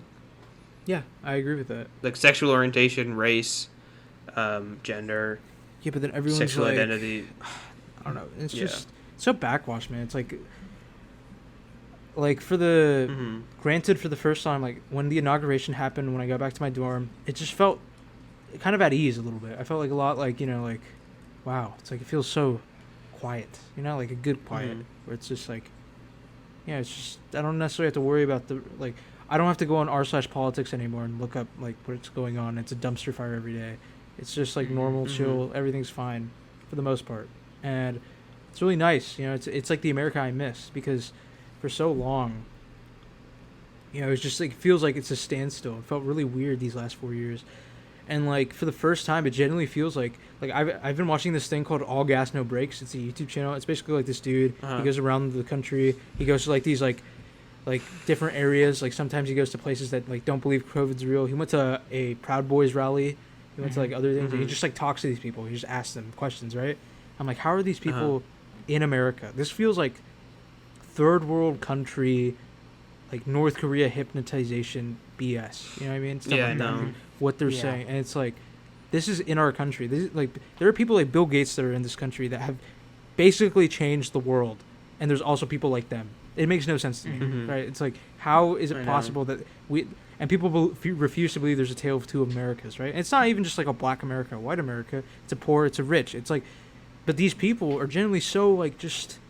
[SPEAKER 1] Yeah, I agree with that.
[SPEAKER 3] like sexual orientation, race, gender,
[SPEAKER 1] Yeah, but then everyone's
[SPEAKER 3] sexual
[SPEAKER 1] like,
[SPEAKER 3] identity.
[SPEAKER 1] I don't know. It's
[SPEAKER 3] Yeah.
[SPEAKER 1] just so backwash, man. It's like for the
[SPEAKER 3] Mm-hmm.
[SPEAKER 1] granted for the first time, like when the inauguration happened, when I got back to my dorm, it just felt kind of at ease a little bit. I felt like a lot like like, wow. It's like it feels so quiet, like a good quiet, where it's just like, yeah, it's just I don't necessarily have to worry about I don't have to go on r/politics anymore and look up like what's going on. It's a dumpster fire every day. It's just like normal, chill. Everything's fine. for the most part, and it's really nice. You know, it's like the America I miss, because for so long, you know, it's just like, it feels like it's a standstill. It felt really weird these last 4 years. And like for the first time, it genuinely feels like I've been watching this thing called All Gas No Breaks. It's a YouTube channel. It's basically like this dude. He goes around the country. He goes to like these like different areas. Like sometimes he goes to places that like don't believe COVID's real. He went to a Proud Boys rally. He went to like other things. And he just like talks to these people. He just asks them questions, right? I'm like, how are these people in America? This feels like third world country, like North Korea hypnotization BS. You know what I mean? Stuff like that. What they're saying, and it's like, this is in our country. This is like, there are people like Bill Gates that are in this country that have basically changed the world, and there's also people like them. It makes no sense to me, right? It's like, how is it possible that we and people refuse to believe there's a tale of two Americas, right? And it's not even just like a black America, a white America. It's a poor, it's a rich. It's like, but these people are generally so like just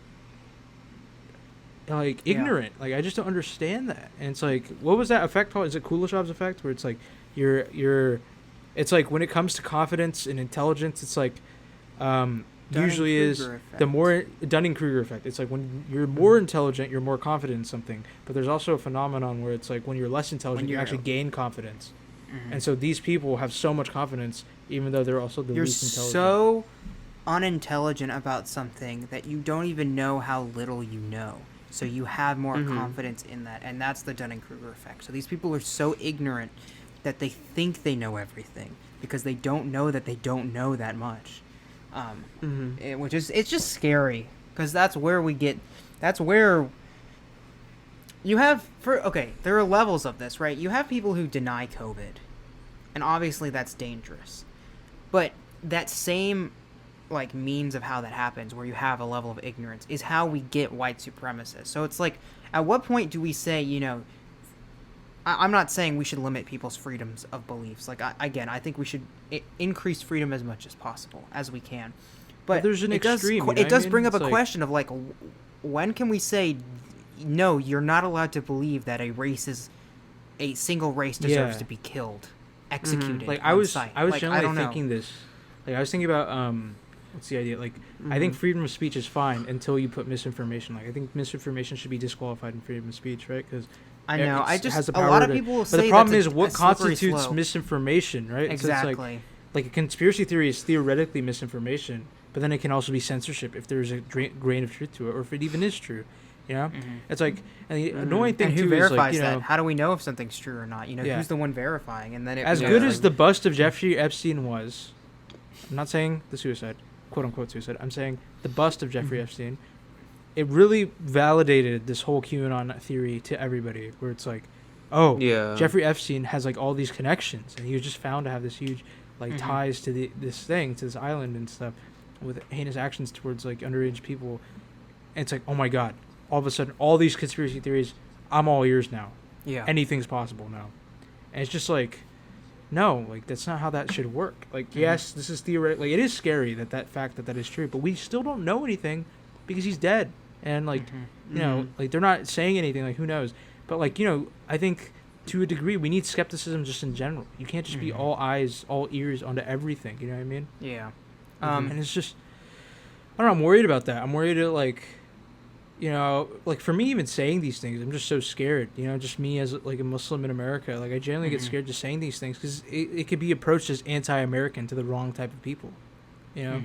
[SPEAKER 1] like ignorant. Like I just don't understand that. And it's like, what was that effect called? Is it Kuleshov's effect, where it's like you're it's like when it comes to confidence and intelligence, it's like usually is
[SPEAKER 2] effect.
[SPEAKER 1] the more Dunning-Kruger effect. It's like when you're more intelligent, you're more confident in something. But there's also a phenomenon where it's like when you're less intelligent, you actually gain confidence. And so these people have so much confidence, even though they're also the least intelligent.
[SPEAKER 2] You're so unintelligent about something that you don't even know how little you know. So you have more confidence in that, and that's the Dunning-Kruger effect. So these people are so ignorant that they think they know everything because they don't know that they don't know that much. Which is, it's just scary, because that's where you have, there are levels of this, right? You have people who deny COVID, and obviously that's dangerous. But that same like means of how that happens, where you have a level of ignorance, is how we get white supremacists. So it's like, at what point do we say, you know, I'm not saying we should limit people's freedoms of beliefs. Like, I think we should increase freedom as much as possible, as we can. But
[SPEAKER 1] there's an extreme.
[SPEAKER 2] It does bring up a question of, like, when can we say, no, you're not allowed to believe that a single race deserves to be killed, executed,
[SPEAKER 1] like
[SPEAKER 2] on site?
[SPEAKER 1] I was
[SPEAKER 2] like,
[SPEAKER 1] generally thinking this. Like, I was thinking about, what's the idea? Like, I think freedom of speech is fine until you put misinformation. Like, I think misinformation should be disqualified in freedom of speech, right? Because
[SPEAKER 2] I know.
[SPEAKER 1] Has the
[SPEAKER 2] a
[SPEAKER 1] power
[SPEAKER 2] lot of
[SPEAKER 1] to,
[SPEAKER 2] people will
[SPEAKER 1] but
[SPEAKER 2] say
[SPEAKER 1] the problem
[SPEAKER 2] that's
[SPEAKER 1] is what
[SPEAKER 2] a slippery
[SPEAKER 1] constitutes
[SPEAKER 2] slope.
[SPEAKER 1] misinformation, right?
[SPEAKER 2] Exactly.
[SPEAKER 1] So it's like a conspiracy theory is theoretically misinformation, but then it can also be censorship if there's a grain of truth to it, or if it even is true. You know, it's like, and the annoying thing
[SPEAKER 2] and who
[SPEAKER 1] too
[SPEAKER 2] verifies
[SPEAKER 1] is like, you know,
[SPEAKER 2] that? How do we know if something's true or not? You know, who's the one verifying? And then
[SPEAKER 1] as good as the bust of Jeffrey Epstein was, I'm not saying the suicide, quote unquote suicide. I'm saying the bust of Jeffrey Epstein. It really validated this whole QAnon theory to everybody, where it's like, oh, Jeffrey Epstein has like all these connections, and he was just found to have this huge like ties to this island and stuff, with heinous actions towards like underage people. And it's like, oh my god, all of a sudden all these conspiracy theories, I'm all ears now.
[SPEAKER 2] Yeah,
[SPEAKER 1] anything's possible now. And it's just like, no, like that's not how that should work. Like, yes, this is theoretical. Like, it is scary that fact that is true, but we still don't know anything because he's dead. And like, you know, like they're not saying anything. Like, who knows? But like, you know, I think to a degree we need skepticism just in general. You can't just be all eyes, all ears onto everything. You know what I mean?
[SPEAKER 2] Yeah.
[SPEAKER 1] And it's just, I don't know. I'm worried about that. I'm worried that like, you know, like for me even saying these things, I'm just so scared. You know, just me as like a Muslim in America. Like I generally get scared just saying these things because it could be approached as anti-American to the wrong type of people. You know,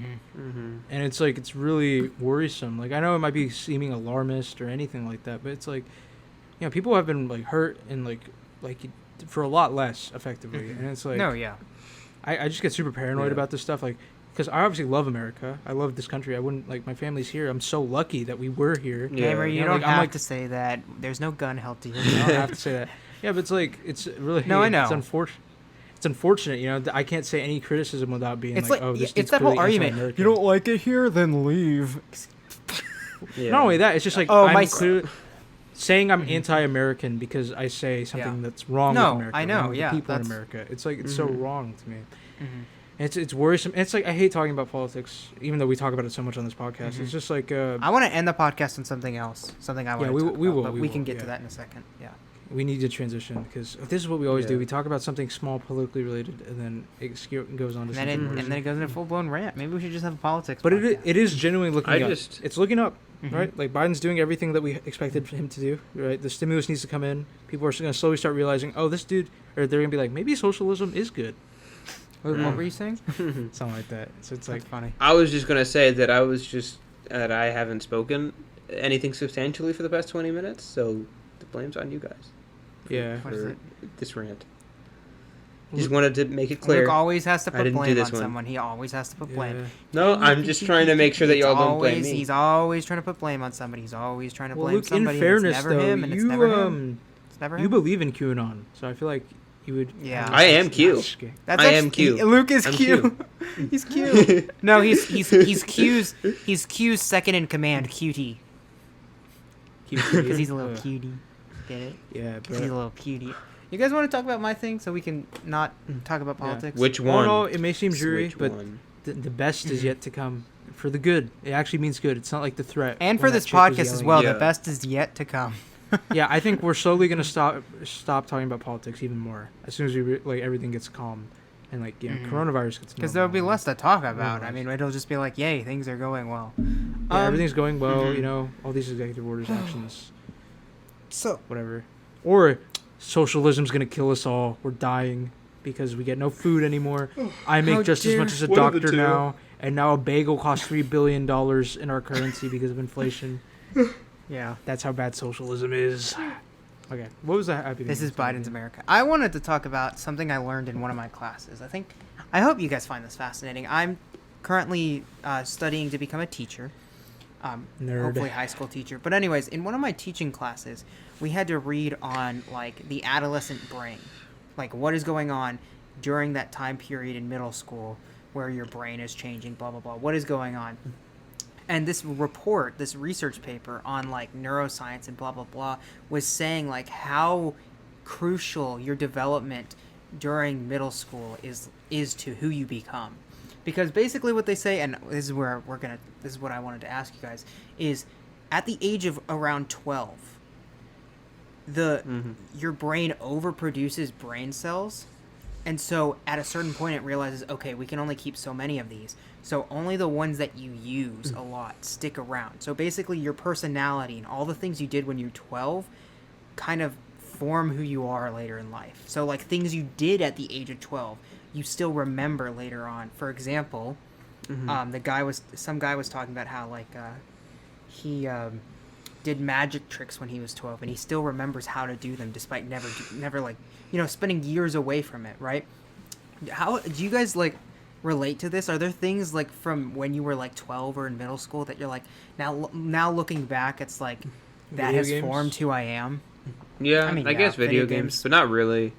[SPEAKER 1] and it's like, it's really worrisome. Like, I know it might be seeming alarmist or anything like that, but it's like, you know, people have been like hurt and like for a lot less effectively. And it's like, I just get super paranoid about this stuff. Like, because I obviously love America. I love this country. I wouldn't, like, my family's here. I'm so lucky that we were here.
[SPEAKER 2] Naimur, you don't have to say that. There's no gun held to you.
[SPEAKER 1] I don't have to say that. Yeah, but it's like, it's really,
[SPEAKER 2] I know.
[SPEAKER 1] It's unfortunate. It's unfortunate, you know. I can't say any criticism without being
[SPEAKER 2] it's
[SPEAKER 1] like, oh, this
[SPEAKER 2] it's that whole argument.
[SPEAKER 1] Anti-American.
[SPEAKER 2] You don't like it here, then leave.
[SPEAKER 1] Not only that, it's just like, saying I'm anti-American because I say something that's wrong with America.
[SPEAKER 2] I know,
[SPEAKER 1] with people in America. It's like, it's so wrong to me. It's worrisome. It's like, I hate talking about politics, even though we talk about it so much on this podcast. It's just like,
[SPEAKER 2] I want to end the podcast on something else. Something I want to talk about.
[SPEAKER 1] We
[SPEAKER 2] can get to that in a second. Yeah.
[SPEAKER 1] we need to transition because this is what we always do.
[SPEAKER 3] Yeah.
[SPEAKER 1] We talk about something small, politically related, and then it goes on to something more.
[SPEAKER 2] And then it goes into full blown rant. Maybe we should just have a politics.
[SPEAKER 1] But
[SPEAKER 2] podcast.
[SPEAKER 1] it is genuinely looking up. It's looking up,
[SPEAKER 2] Mhm.
[SPEAKER 1] right? Like Biden's doing everything that we expected him to do, right? The stimulus needs to come in. People are going to slowly start realizing, oh, this dude, or they're going to be like, maybe socialism is good.
[SPEAKER 2] What were you saying?
[SPEAKER 1] Something like that. So it's like
[SPEAKER 2] That's funny.
[SPEAKER 3] I was just gonna say that that I haven't spoken anything substantially for the past 20 minutes, so the blame's on you guys
[SPEAKER 1] yeah.
[SPEAKER 2] What is
[SPEAKER 3] for
[SPEAKER 2] it?
[SPEAKER 3] this rant. Just wanted to make it clear.
[SPEAKER 2] Luke always has to
[SPEAKER 3] I
[SPEAKER 2] put
[SPEAKER 3] didn't do
[SPEAKER 2] blame
[SPEAKER 3] this
[SPEAKER 2] on
[SPEAKER 3] one.
[SPEAKER 2] someone. He always has to put blame.
[SPEAKER 1] Yeah.
[SPEAKER 3] No, I'm just trying to make sure that y'all don't blame me.
[SPEAKER 2] He's always trying to put blame on somebody. He's always trying to
[SPEAKER 1] Well,
[SPEAKER 2] blame
[SPEAKER 1] Luke,
[SPEAKER 2] somebody.
[SPEAKER 1] in fairness,
[SPEAKER 2] and it's never
[SPEAKER 1] though,
[SPEAKER 2] him, and it's
[SPEAKER 1] you
[SPEAKER 2] never him. It's never him.
[SPEAKER 1] you believe in QAnon, so I feel like you would.
[SPEAKER 2] Yeah.
[SPEAKER 3] I am Q.
[SPEAKER 2] That's
[SPEAKER 3] I
[SPEAKER 2] actually-
[SPEAKER 3] am Q.
[SPEAKER 2] Luke is
[SPEAKER 3] I'm
[SPEAKER 2] Q. He's Q. No, he's Q's second in command, cutie. Because he's a little cutie. Get it?
[SPEAKER 1] Yeah,
[SPEAKER 2] Because he's a
[SPEAKER 1] but
[SPEAKER 2] little cutie. You guys want to talk about my thing so we can not talk about politics?
[SPEAKER 3] Which
[SPEAKER 1] all
[SPEAKER 3] one?
[SPEAKER 1] in all, it may seem dreary,
[SPEAKER 3] Which
[SPEAKER 1] but
[SPEAKER 3] one?
[SPEAKER 1] the best is yet to come. For the good, it actually means good. It's not like the threat.
[SPEAKER 2] And
[SPEAKER 1] when
[SPEAKER 2] for
[SPEAKER 1] that
[SPEAKER 2] this
[SPEAKER 1] chick was
[SPEAKER 2] podcast as
[SPEAKER 1] yelling.
[SPEAKER 2] well,
[SPEAKER 3] Yeah.
[SPEAKER 2] the best is yet to come.
[SPEAKER 1] Yeah, I think we're slowly gonna stop talking about politics even more as soon as we everything gets calm, and
[SPEAKER 2] Mhm.
[SPEAKER 1] coronavirus gets.
[SPEAKER 2] Because there'll be
[SPEAKER 1] normal.
[SPEAKER 2] less to talk about. I
[SPEAKER 1] Otherwise.
[SPEAKER 2] mean, it'll just be like, yay, things are going well.
[SPEAKER 1] Yeah, everything's going well.
[SPEAKER 2] mhm.
[SPEAKER 1] All these executive orders, actions,
[SPEAKER 2] So,
[SPEAKER 1] whatever. Or socialism's gonna kill us all. We're dying because we get no food anymore. I make
[SPEAKER 2] How
[SPEAKER 1] just as much
[SPEAKER 2] dare-
[SPEAKER 1] as a
[SPEAKER 3] One of the
[SPEAKER 1] doctor
[SPEAKER 3] two.
[SPEAKER 1] now, and now a bagel costs $3 billion in our currency because of inflation.
[SPEAKER 2] yeah.
[SPEAKER 1] That's how bad socialism is. Okay, what was that?
[SPEAKER 2] This is Biden's America. I wanted to talk about something I learned in one of my classes. I hope you guys find this fascinating. I'm currently studying to become a teacher.
[SPEAKER 1] Nerd.
[SPEAKER 2] Hopefully high school teacher. But anyways, in one of my teaching classes, we had to read on like the adolescent brain. Like what is going on during that time period in middle school where your brain is changing, blah blah blah. What is going on? And this research paper on like neuroscience and blah blah blah was saying like how crucial your development during middle school is to who you become. Because basically what they say, and this is what I wanted to ask you guys, is at the age of around 12, your brain overproduces brain cells, and so at a certain point it realizes, okay, we can only keep so many of these, so only the ones that you use a lot stick around. So basically your personality and all the things you did when you're 12 kind of form who you are later in life. So like things you did at the age of 12 you still remember later on. For example, some guy was talking about how like he did magic tricks when he was 12, and he still remembers how to do them despite never like spending years away from it. Right? How do you guys like relate to this? Are there things like from when you were like 12 or in middle school that you're like now looking back, it's like that
[SPEAKER 1] Video
[SPEAKER 2] has
[SPEAKER 1] games?
[SPEAKER 2] formed who I am?
[SPEAKER 3] Yeah,
[SPEAKER 2] I mean,
[SPEAKER 3] I
[SPEAKER 2] yeah,
[SPEAKER 3] guess video
[SPEAKER 2] video
[SPEAKER 3] games,
[SPEAKER 2] games.
[SPEAKER 3] but not really.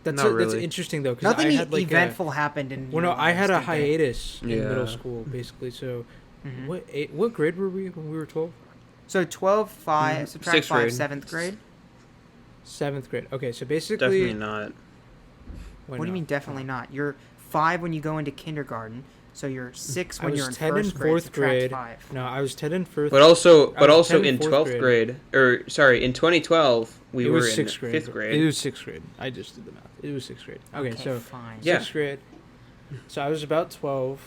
[SPEAKER 1] That's
[SPEAKER 3] Not
[SPEAKER 1] that's
[SPEAKER 3] really.
[SPEAKER 1] interesting though, because
[SPEAKER 2] Nothing
[SPEAKER 1] I had like
[SPEAKER 2] eventful happened in.
[SPEAKER 1] Well, no,
[SPEAKER 2] your
[SPEAKER 1] I had a
[SPEAKER 2] lives, did they?
[SPEAKER 1] hiatus in
[SPEAKER 3] Yeah.
[SPEAKER 1] middle school, basically. So,
[SPEAKER 2] Mhm.
[SPEAKER 1] what grade were we when we were 12?
[SPEAKER 2] So 12, 5, subtract
[SPEAKER 3] Sixth
[SPEAKER 2] 5,
[SPEAKER 3] grade.
[SPEAKER 2] 7th grade?
[SPEAKER 1] 7th grade. Okay, so basically,
[SPEAKER 3] Definitely not.
[SPEAKER 1] why
[SPEAKER 2] What do you
[SPEAKER 1] not?
[SPEAKER 2] mean definitely not? You're 5 when you go into kindergarten, so you're 6
[SPEAKER 1] I
[SPEAKER 2] when
[SPEAKER 1] was
[SPEAKER 2] you're in
[SPEAKER 1] 10
[SPEAKER 2] first
[SPEAKER 1] in
[SPEAKER 2] grade,
[SPEAKER 1] 4th
[SPEAKER 2] subtract
[SPEAKER 1] grade.
[SPEAKER 2] 5.
[SPEAKER 1] No, I was 10 in first.
[SPEAKER 3] But also
[SPEAKER 1] I was 10 in
[SPEAKER 3] in
[SPEAKER 1] 4th
[SPEAKER 3] 12th grade, or sorry, in 2012 we
[SPEAKER 1] it
[SPEAKER 3] were
[SPEAKER 1] was
[SPEAKER 3] in
[SPEAKER 1] 6th grade.
[SPEAKER 3] 5th
[SPEAKER 1] It
[SPEAKER 3] grade.
[SPEAKER 1] was 6th grade. I just did the math. It was 6th grade. Okay, so
[SPEAKER 2] fine.
[SPEAKER 3] Yeah.
[SPEAKER 1] 6th grade. So I was about 12.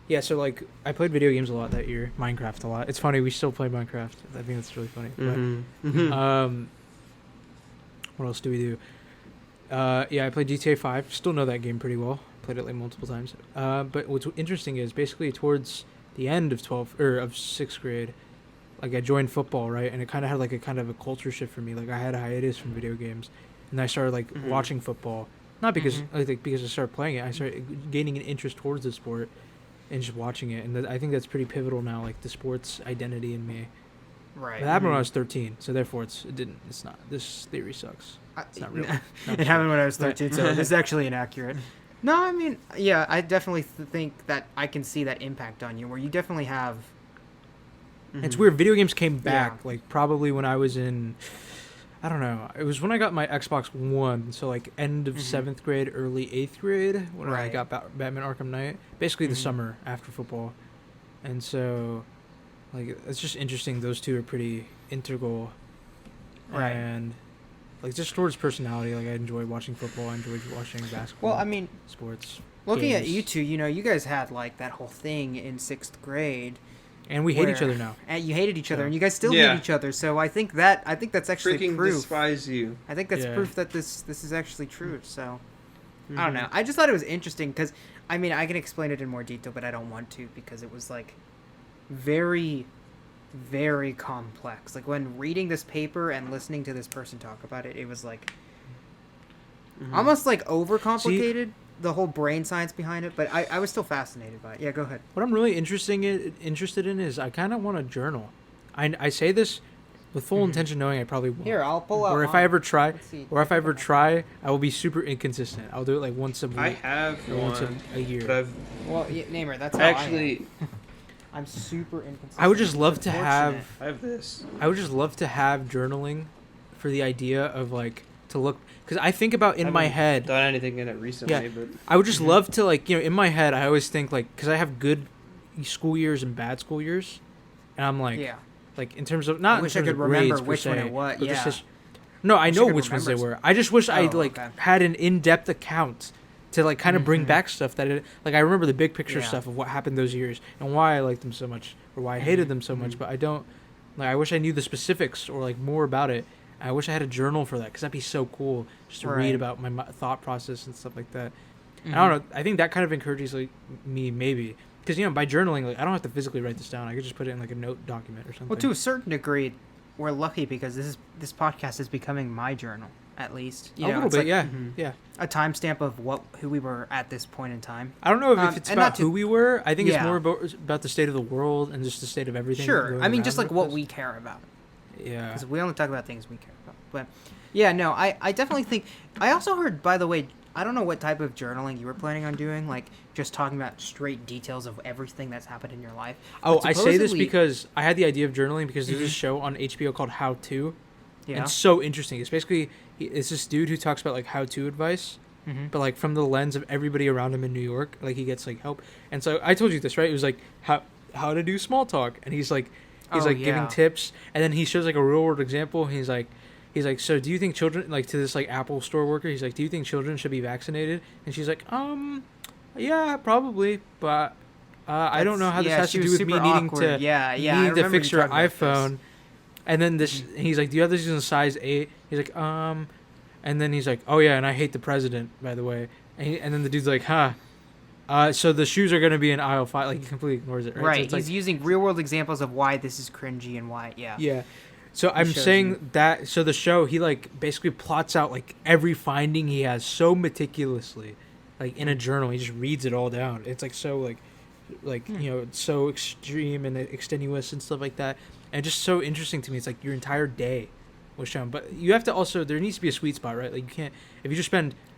[SPEAKER 1] Yeah, so like I played video games a lot that year. Minecraft a lot. It's funny, we still play Minecraft. I think that's really funny. But, what else do we do? Yeah, I played GTA 5. Still know that game pretty well. Played it like multiple times. But what's interesting is basically towards the end of 6th grade, like I joined football, right? And it kind of had like a kind of a culture shift for me. Like I had a hiatus from video games, and I started like watching football. Not because I think because I started playing it. I started gaining an interest towards the sport and just watching it. And I think that's pretty pivotal now, like the sports identity in me.
[SPEAKER 2] Right.
[SPEAKER 1] But that happened when I was 13, so therefore it's not. This theory sucks. It's not real.
[SPEAKER 2] It happened when I was 13, so it's actually inaccurate. No, I mean, yeah, I definitely think that I can see that impact on you, where you definitely have...
[SPEAKER 1] It's weird. Video games came back,
[SPEAKER 2] Yeah.
[SPEAKER 1] like, probably when I was in... I don't know. It was when I got my Xbox One, so, like, end of 7th grade, early 8th grade, when I
[SPEAKER 2] Right.
[SPEAKER 1] got Batman Arkham Knight. Basically the summer after football. And so, like, it's just interesting. Those two are pretty integral
[SPEAKER 2] Right.
[SPEAKER 1] And like just towards personality, like I enjoy watching football, I enjoy watching basketball.
[SPEAKER 2] Well, I mean,
[SPEAKER 1] sports.
[SPEAKER 2] looking at
[SPEAKER 1] games.
[SPEAKER 2] you two, you guys had like that whole thing in 6th grade.
[SPEAKER 1] And we hate each
[SPEAKER 2] where-
[SPEAKER 1] other now.
[SPEAKER 2] And you hated each other,
[SPEAKER 1] So-
[SPEAKER 2] and you guys still
[SPEAKER 3] Yeah.
[SPEAKER 2] hate each other. So I think that's actually
[SPEAKER 3] Freaking
[SPEAKER 2] proof.
[SPEAKER 3] despise you.
[SPEAKER 2] I think that's
[SPEAKER 1] Yeah.
[SPEAKER 2] proof that this is actually true. So I don't
[SPEAKER 1] Mhm.
[SPEAKER 2] know. I just thought it was interesting because I mean I can explain it in more detail, but I don't want to because it was like very, very complex. Like when reading this paper and listening to this person talk about it, it was like almost like overcomplicated. The whole brain science behind it, but I was still fascinated by it. Yeah, go ahead.
[SPEAKER 1] What I'm really interested in is I kind of want to journal. I say this with full intention, knowing I probably won't.
[SPEAKER 2] Here, I'll pull out.
[SPEAKER 1] Or if
[SPEAKER 2] mine.
[SPEAKER 1] I ever try,
[SPEAKER 2] Let's see.
[SPEAKER 1] or if I ever try, I will be super inconsistent. I'll do it like once a week
[SPEAKER 3] I have
[SPEAKER 1] or once
[SPEAKER 3] one,
[SPEAKER 1] a year.
[SPEAKER 3] but I've
[SPEAKER 2] Well, yeah, Naimur, that's how
[SPEAKER 3] actually
[SPEAKER 2] I'm super inconsistent.
[SPEAKER 1] I would just love
[SPEAKER 2] It's
[SPEAKER 1] to
[SPEAKER 2] unfortunate.
[SPEAKER 3] I have this.
[SPEAKER 1] I would just love to have journaling for the idea of like to look, because I think about in
[SPEAKER 3] I
[SPEAKER 1] my
[SPEAKER 3] haven't
[SPEAKER 1] head.
[SPEAKER 3] done anything in it recently,
[SPEAKER 1] Yeah.
[SPEAKER 3] but
[SPEAKER 1] I would just love to like, in my head I always think like, because I have good school years and bad school years, and I'm like,
[SPEAKER 2] Yeah.
[SPEAKER 1] like in terms of not
[SPEAKER 2] I wish
[SPEAKER 1] in
[SPEAKER 2] I
[SPEAKER 1] terms
[SPEAKER 2] could
[SPEAKER 1] of
[SPEAKER 2] remember
[SPEAKER 1] grades per
[SPEAKER 2] which one
[SPEAKER 1] se,
[SPEAKER 2] it was,
[SPEAKER 1] but just
[SPEAKER 2] yeah.
[SPEAKER 1] no, I
[SPEAKER 2] Wish I
[SPEAKER 1] know
[SPEAKER 2] could
[SPEAKER 1] which ones they
[SPEAKER 2] remember
[SPEAKER 1] were. I just wish I
[SPEAKER 2] Oh,
[SPEAKER 1] like
[SPEAKER 2] okay.
[SPEAKER 1] had an in-depth account to like kind of bring
[SPEAKER 2] Mhm.
[SPEAKER 1] back stuff that like I remember the big picture
[SPEAKER 2] Yeah.
[SPEAKER 1] stuff of what happened those years and why I liked them so much or why I hated them so much,
[SPEAKER 2] Mhm.
[SPEAKER 1] but I don't like. I wish I knew the specifics or like more about it. I wish I had a journal for that because that'd be so cool just to
[SPEAKER 2] Right.
[SPEAKER 1] read about my thought process and stuff like that.
[SPEAKER 2] Mhm.
[SPEAKER 1] I don't know. I think that kind of encourages like me maybe because by journaling like I don't have to physically write this down. I could just put it in like a note document or something.
[SPEAKER 2] Well, to a certain degree, we're lucky because this podcast is becoming my journal, at least.
[SPEAKER 1] a little
[SPEAKER 2] it's
[SPEAKER 1] bit,
[SPEAKER 2] like
[SPEAKER 1] yeah,
[SPEAKER 3] Mhm.
[SPEAKER 1] yeah.
[SPEAKER 2] a timestamp of who we were at this point in time.
[SPEAKER 1] I don't know if it's
[SPEAKER 2] and not
[SPEAKER 1] about
[SPEAKER 2] to-
[SPEAKER 1] who we were. I think it's
[SPEAKER 2] Yeah.
[SPEAKER 1] more about the state of the world and just the state of everything.
[SPEAKER 2] Sure.
[SPEAKER 1] going
[SPEAKER 2] I mean,
[SPEAKER 1] around
[SPEAKER 2] just like
[SPEAKER 1] with
[SPEAKER 2] what
[SPEAKER 1] us.
[SPEAKER 2] we care about.
[SPEAKER 1] Yeah.
[SPEAKER 2] Because we only talk about things we care about. But yeah, no, I definitely think. I also heard, by the way, I don't know what type of journaling you were planning on doing, like just talking about straight details of everything that's happened in your life.
[SPEAKER 1] Oh,
[SPEAKER 2] But
[SPEAKER 1] I say this
[SPEAKER 2] supposedly-
[SPEAKER 1] because I had the idea of journaling because there's
[SPEAKER 2] Mhm.
[SPEAKER 1] this show on HBO called How To.
[SPEAKER 2] Yeah.
[SPEAKER 1] And it's so interesting. It's basically it's this dude who talks about like how to advice,
[SPEAKER 2] Mhm.
[SPEAKER 1] but like from the lens of everybody around him in New York. Like he gets like help. And so I told you this, right? It was like how to do small talk, and he's like
[SPEAKER 2] Oh,
[SPEAKER 1] giving
[SPEAKER 2] yeah.
[SPEAKER 1] tips, and then he shows like a real world example. He's like, so do you think children, like to this like Apple store worker, he's like, do you think children should be vaccinated? And she's like, yeah, probably, but I don't know how this has
[SPEAKER 2] she
[SPEAKER 1] to do
[SPEAKER 2] was
[SPEAKER 1] with me
[SPEAKER 2] super
[SPEAKER 1] needing
[SPEAKER 2] awkward.
[SPEAKER 1] to
[SPEAKER 2] Yeah, I
[SPEAKER 1] needing to
[SPEAKER 2] remember
[SPEAKER 1] fix
[SPEAKER 2] you
[SPEAKER 1] your
[SPEAKER 2] talking about this.
[SPEAKER 1] iPhone. And then he's like, do you have this in a size 8? He's like, and then he's like, oh yeah, and I hate the president, by the way. And then the dude's like, so the shoes are gonna be in aisle 5. Like he completely ignores it, right?
[SPEAKER 2] Right.
[SPEAKER 1] So it's
[SPEAKER 2] He's
[SPEAKER 1] like,
[SPEAKER 2] using real world examples of why this is cringy and why. Yeah.
[SPEAKER 1] yeah. So I'm
[SPEAKER 2] shows
[SPEAKER 1] saying
[SPEAKER 2] you.
[SPEAKER 1] that. So the show, he like basically plots out like every finding he has so meticulously, like in a journal. He just reads it all down. It's like so like it's so extreme and extenuous and stuff like that, and just so interesting to me. It's like your entire day was shown, but you have to also there needs to be a sweet spot, right? Like you can't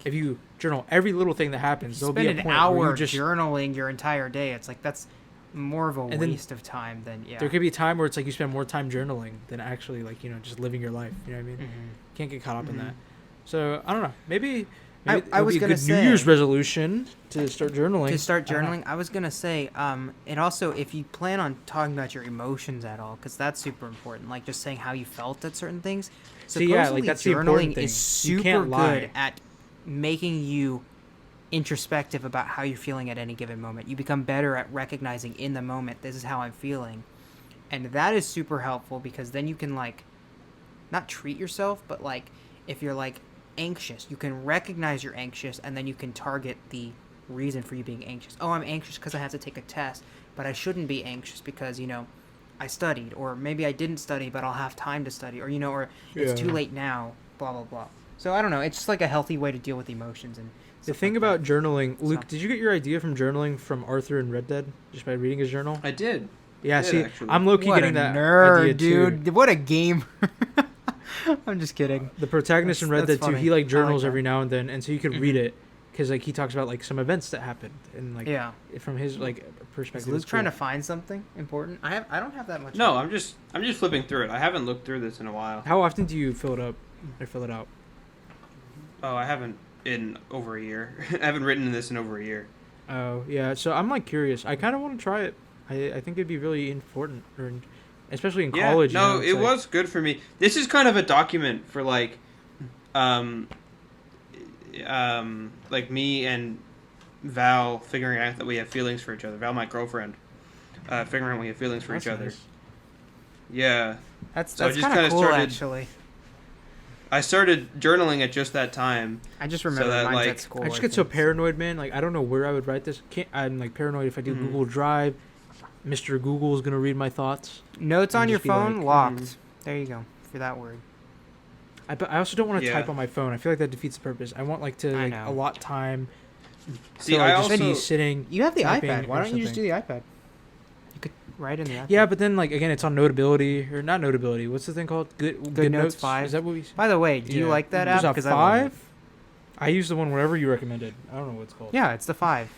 [SPEAKER 1] if you journal every little thing that happens, there'll be
[SPEAKER 2] Spend
[SPEAKER 1] a
[SPEAKER 2] an
[SPEAKER 1] point where
[SPEAKER 2] hour
[SPEAKER 1] you just
[SPEAKER 2] journaling your entire day. It's like that's more of a
[SPEAKER 1] And then
[SPEAKER 2] waste of time than
[SPEAKER 1] there could be a time where it's like you spend more time journaling than actually like just living your life. You know what I mean?
[SPEAKER 2] Mhm.
[SPEAKER 1] Can't get caught up in
[SPEAKER 2] Mhm.
[SPEAKER 1] that. So I don't know. Maybe
[SPEAKER 2] I
[SPEAKER 1] it'll
[SPEAKER 2] was
[SPEAKER 1] be a
[SPEAKER 2] gonna
[SPEAKER 1] good
[SPEAKER 2] say-
[SPEAKER 1] New Year's resolution to start journaling.
[SPEAKER 2] To start
[SPEAKER 1] I don't know.
[SPEAKER 2] journaling, I was gonna say, and also if you plan on talking about your emotions at all, because that's super important. Like just saying how you felt at certain things.
[SPEAKER 1] See, yeah, like,
[SPEAKER 2] Supposedly
[SPEAKER 1] that's the important
[SPEAKER 2] journaling
[SPEAKER 1] thing.
[SPEAKER 2] is
[SPEAKER 1] You
[SPEAKER 2] super
[SPEAKER 1] can't lie.
[SPEAKER 2] good at making you introspective about how you're feeling at any given moment. You become better at recognizing in the moment, this is how I'm feeling, and that is super helpful because then you can like, not treat yourself, but like if you're like anxious, you can recognize you're anxious and then you can target the reason for you being anxious. Oh, I'm anxious because I have to take a test, but I shouldn't be anxious because I studied, or maybe I didn't study but I'll have time to study, or or it's too
[SPEAKER 1] Yeah.
[SPEAKER 2] late now, blah blah blah. So I don't know, it's just like a healthy way to deal with emotions and
[SPEAKER 1] The
[SPEAKER 2] stuff
[SPEAKER 1] thing
[SPEAKER 2] like
[SPEAKER 1] about
[SPEAKER 2] that.
[SPEAKER 1] journaling, Luke,
[SPEAKER 2] So-
[SPEAKER 1] did you get your idea from journaling from Arthur in Red Dead just by reading his journal?
[SPEAKER 3] I did.
[SPEAKER 1] Yeah,
[SPEAKER 3] did,
[SPEAKER 1] see,
[SPEAKER 3] actually.
[SPEAKER 1] I'm low-key
[SPEAKER 2] What a
[SPEAKER 1] getting that
[SPEAKER 2] nerd,
[SPEAKER 1] idea
[SPEAKER 2] dude.
[SPEAKER 1] too.
[SPEAKER 2] What a gamer. I'm just kidding.
[SPEAKER 1] The protagonist in Red
[SPEAKER 2] That's
[SPEAKER 1] Dead 2,
[SPEAKER 2] funny.
[SPEAKER 1] he like
[SPEAKER 2] I like
[SPEAKER 1] journals
[SPEAKER 2] that.
[SPEAKER 1] every now and then, and so you could read
[SPEAKER 2] Mhm.
[SPEAKER 1] it because like he talks about like some events that happened and like
[SPEAKER 2] Yeah.
[SPEAKER 1] from his like
[SPEAKER 2] Is
[SPEAKER 1] perspective.
[SPEAKER 2] Luke
[SPEAKER 1] it's
[SPEAKER 2] trying to
[SPEAKER 1] cool.
[SPEAKER 2] find something important? I don't have that much.
[SPEAKER 3] No, I'm just flipping through it. I haven't looked through this in a while.
[SPEAKER 1] How often do you fill it up or fill it out?
[SPEAKER 3] Oh, I haven't in over a year. I haven't written this in over a year.
[SPEAKER 1] Oh yeah, so I'm like curious. I kind of want to try it. I think it'd be really important or especially in college.
[SPEAKER 3] No,
[SPEAKER 1] you know, it's
[SPEAKER 3] it
[SPEAKER 1] like,
[SPEAKER 3] was good for me. This is kind of a document for like me and Val figuring out that we have feelings for each other. Val, my girlfriend, figuring out we have feelings for
[SPEAKER 1] That's
[SPEAKER 3] each other.
[SPEAKER 1] nice.
[SPEAKER 3] Yeah.
[SPEAKER 2] That's
[SPEAKER 3] So I just
[SPEAKER 2] kind of
[SPEAKER 3] kinda
[SPEAKER 2] cool,
[SPEAKER 3] started-
[SPEAKER 2] actually.
[SPEAKER 3] I started journaling at just that time.
[SPEAKER 2] I just remember
[SPEAKER 3] that,
[SPEAKER 2] mine's
[SPEAKER 3] like-
[SPEAKER 2] at school.
[SPEAKER 1] I just get so paranoid, man. Like I don't know where I would write this. I'm like paranoid if I do Google Drive. Mr. Google is gonna read my thoughts.
[SPEAKER 2] Notes on
[SPEAKER 1] and
[SPEAKER 2] your
[SPEAKER 1] just be
[SPEAKER 2] phone,
[SPEAKER 1] like,
[SPEAKER 2] locked. There you go, for that word.
[SPEAKER 1] I also don't want to
[SPEAKER 3] Yeah.
[SPEAKER 1] type on my phone. I feel like that defeats the purpose. I want like to
[SPEAKER 2] I
[SPEAKER 1] like
[SPEAKER 2] know.
[SPEAKER 1] allot time.
[SPEAKER 3] See,
[SPEAKER 1] to, like,
[SPEAKER 3] I
[SPEAKER 1] just
[SPEAKER 3] also
[SPEAKER 1] be sitting.
[SPEAKER 2] You have the
[SPEAKER 1] typing
[SPEAKER 2] iPad. Why
[SPEAKER 1] or
[SPEAKER 2] don't you just do
[SPEAKER 1] something.
[SPEAKER 2] the iPad? You could write in the iPad.
[SPEAKER 1] Yeah, but then like again, it's on Notability or not Notability. What's the thing called? Good
[SPEAKER 2] Notes 5.
[SPEAKER 1] Is that what we?
[SPEAKER 2] By the way, do you
[SPEAKER 1] Yeah.
[SPEAKER 2] like that app?
[SPEAKER 1] There's a
[SPEAKER 2] 'Cause I love it.
[SPEAKER 1] 5. I use the one wherever you recommended. I don't know what it's called.
[SPEAKER 2] Yeah, it's the 5.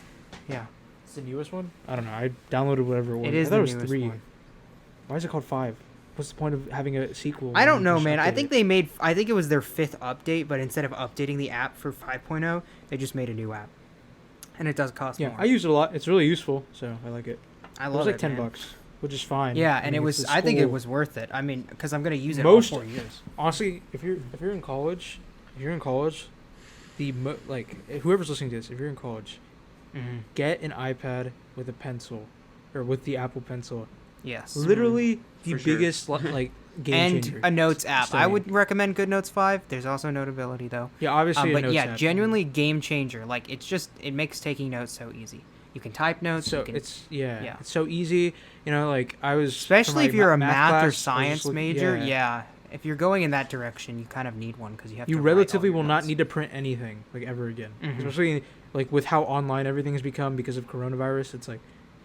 [SPEAKER 2] Yeah.
[SPEAKER 1] It's the newest one. I don't know. I downloaded whatever it was.
[SPEAKER 2] It is
[SPEAKER 1] I thought
[SPEAKER 2] the
[SPEAKER 1] it was
[SPEAKER 2] newest
[SPEAKER 1] 3.
[SPEAKER 2] one.
[SPEAKER 1] Why is it called 5? What's the point of having a sequel?
[SPEAKER 2] I
[SPEAKER 1] when
[SPEAKER 2] don't
[SPEAKER 1] you
[SPEAKER 2] know,
[SPEAKER 1] just
[SPEAKER 2] man. I
[SPEAKER 1] update
[SPEAKER 2] think
[SPEAKER 1] it?
[SPEAKER 2] they made. I think it was their 5th update, but instead of updating the app for 5.0, they just made a new app, and it does cost
[SPEAKER 1] Yeah,
[SPEAKER 2] more.
[SPEAKER 1] I use it a lot. It's really useful, so I like it.
[SPEAKER 2] I
[SPEAKER 1] It
[SPEAKER 2] love
[SPEAKER 1] was like
[SPEAKER 2] it,
[SPEAKER 1] $10,
[SPEAKER 2] man.
[SPEAKER 1] which is fine.
[SPEAKER 2] Yeah,
[SPEAKER 1] I
[SPEAKER 2] and
[SPEAKER 1] mean,
[SPEAKER 2] it
[SPEAKER 1] it's
[SPEAKER 2] was.
[SPEAKER 1] a
[SPEAKER 2] I think it
[SPEAKER 1] school-
[SPEAKER 2] was worth it. I mean, because I'm gonna use it
[SPEAKER 1] Most-
[SPEAKER 2] all 4 years.
[SPEAKER 1] Honestly, if you're in college, like whoever's listening to this, if you're in college,
[SPEAKER 2] Mm-hmm.
[SPEAKER 1] get an iPad with a pencil, or with the Apple Pencil.
[SPEAKER 2] Yes.
[SPEAKER 1] Literally the
[SPEAKER 3] For sure.
[SPEAKER 1] biggest like game
[SPEAKER 2] And
[SPEAKER 1] changer.
[SPEAKER 2] a Notes app. I
[SPEAKER 1] Studying.
[SPEAKER 2] would recommend Good Notes 5. There's also Notability though.
[SPEAKER 1] Yeah, obviously. a
[SPEAKER 2] But
[SPEAKER 1] notes
[SPEAKER 2] yeah,
[SPEAKER 1] app.
[SPEAKER 2] genuinely game changer. Like it makes taking notes so easy. You can type notes.
[SPEAKER 1] So
[SPEAKER 2] you can,
[SPEAKER 1] it's
[SPEAKER 2] yeah.
[SPEAKER 1] it's so easy. You know, like I was
[SPEAKER 2] especially
[SPEAKER 1] for
[SPEAKER 2] if
[SPEAKER 1] my
[SPEAKER 2] you're a
[SPEAKER 1] math
[SPEAKER 2] math or
[SPEAKER 1] class, I was just
[SPEAKER 2] science
[SPEAKER 1] looking-
[SPEAKER 2] major. Yeah. If you're going in that direction, you kind of need one because you have.
[SPEAKER 1] You
[SPEAKER 2] to write all
[SPEAKER 1] relatively
[SPEAKER 2] your
[SPEAKER 1] will not
[SPEAKER 2] notes.
[SPEAKER 1] need to print anything like ever again.
[SPEAKER 2] Mhm.
[SPEAKER 1] Especially like with how online everything has become because of coronavirus. It's like,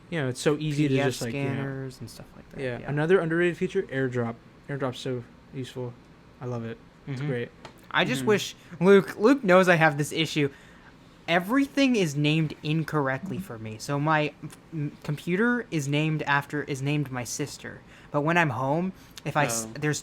[SPEAKER 1] you know, it's so easy to
[SPEAKER 2] PDF
[SPEAKER 1] just like, you know,
[SPEAKER 2] scanners and stuff like that.
[SPEAKER 1] yeah. Another underrated feature, AirDrop. AirDrop's so useful. I love it. It's
[SPEAKER 2] Mhm.
[SPEAKER 1] great.
[SPEAKER 2] I just
[SPEAKER 3] Mhm.
[SPEAKER 2] wish Luke knows I have this issue. Everything is named incorrectly for me. So my computer is named my sister. But when I'm home, if
[SPEAKER 3] Oh.
[SPEAKER 2] there's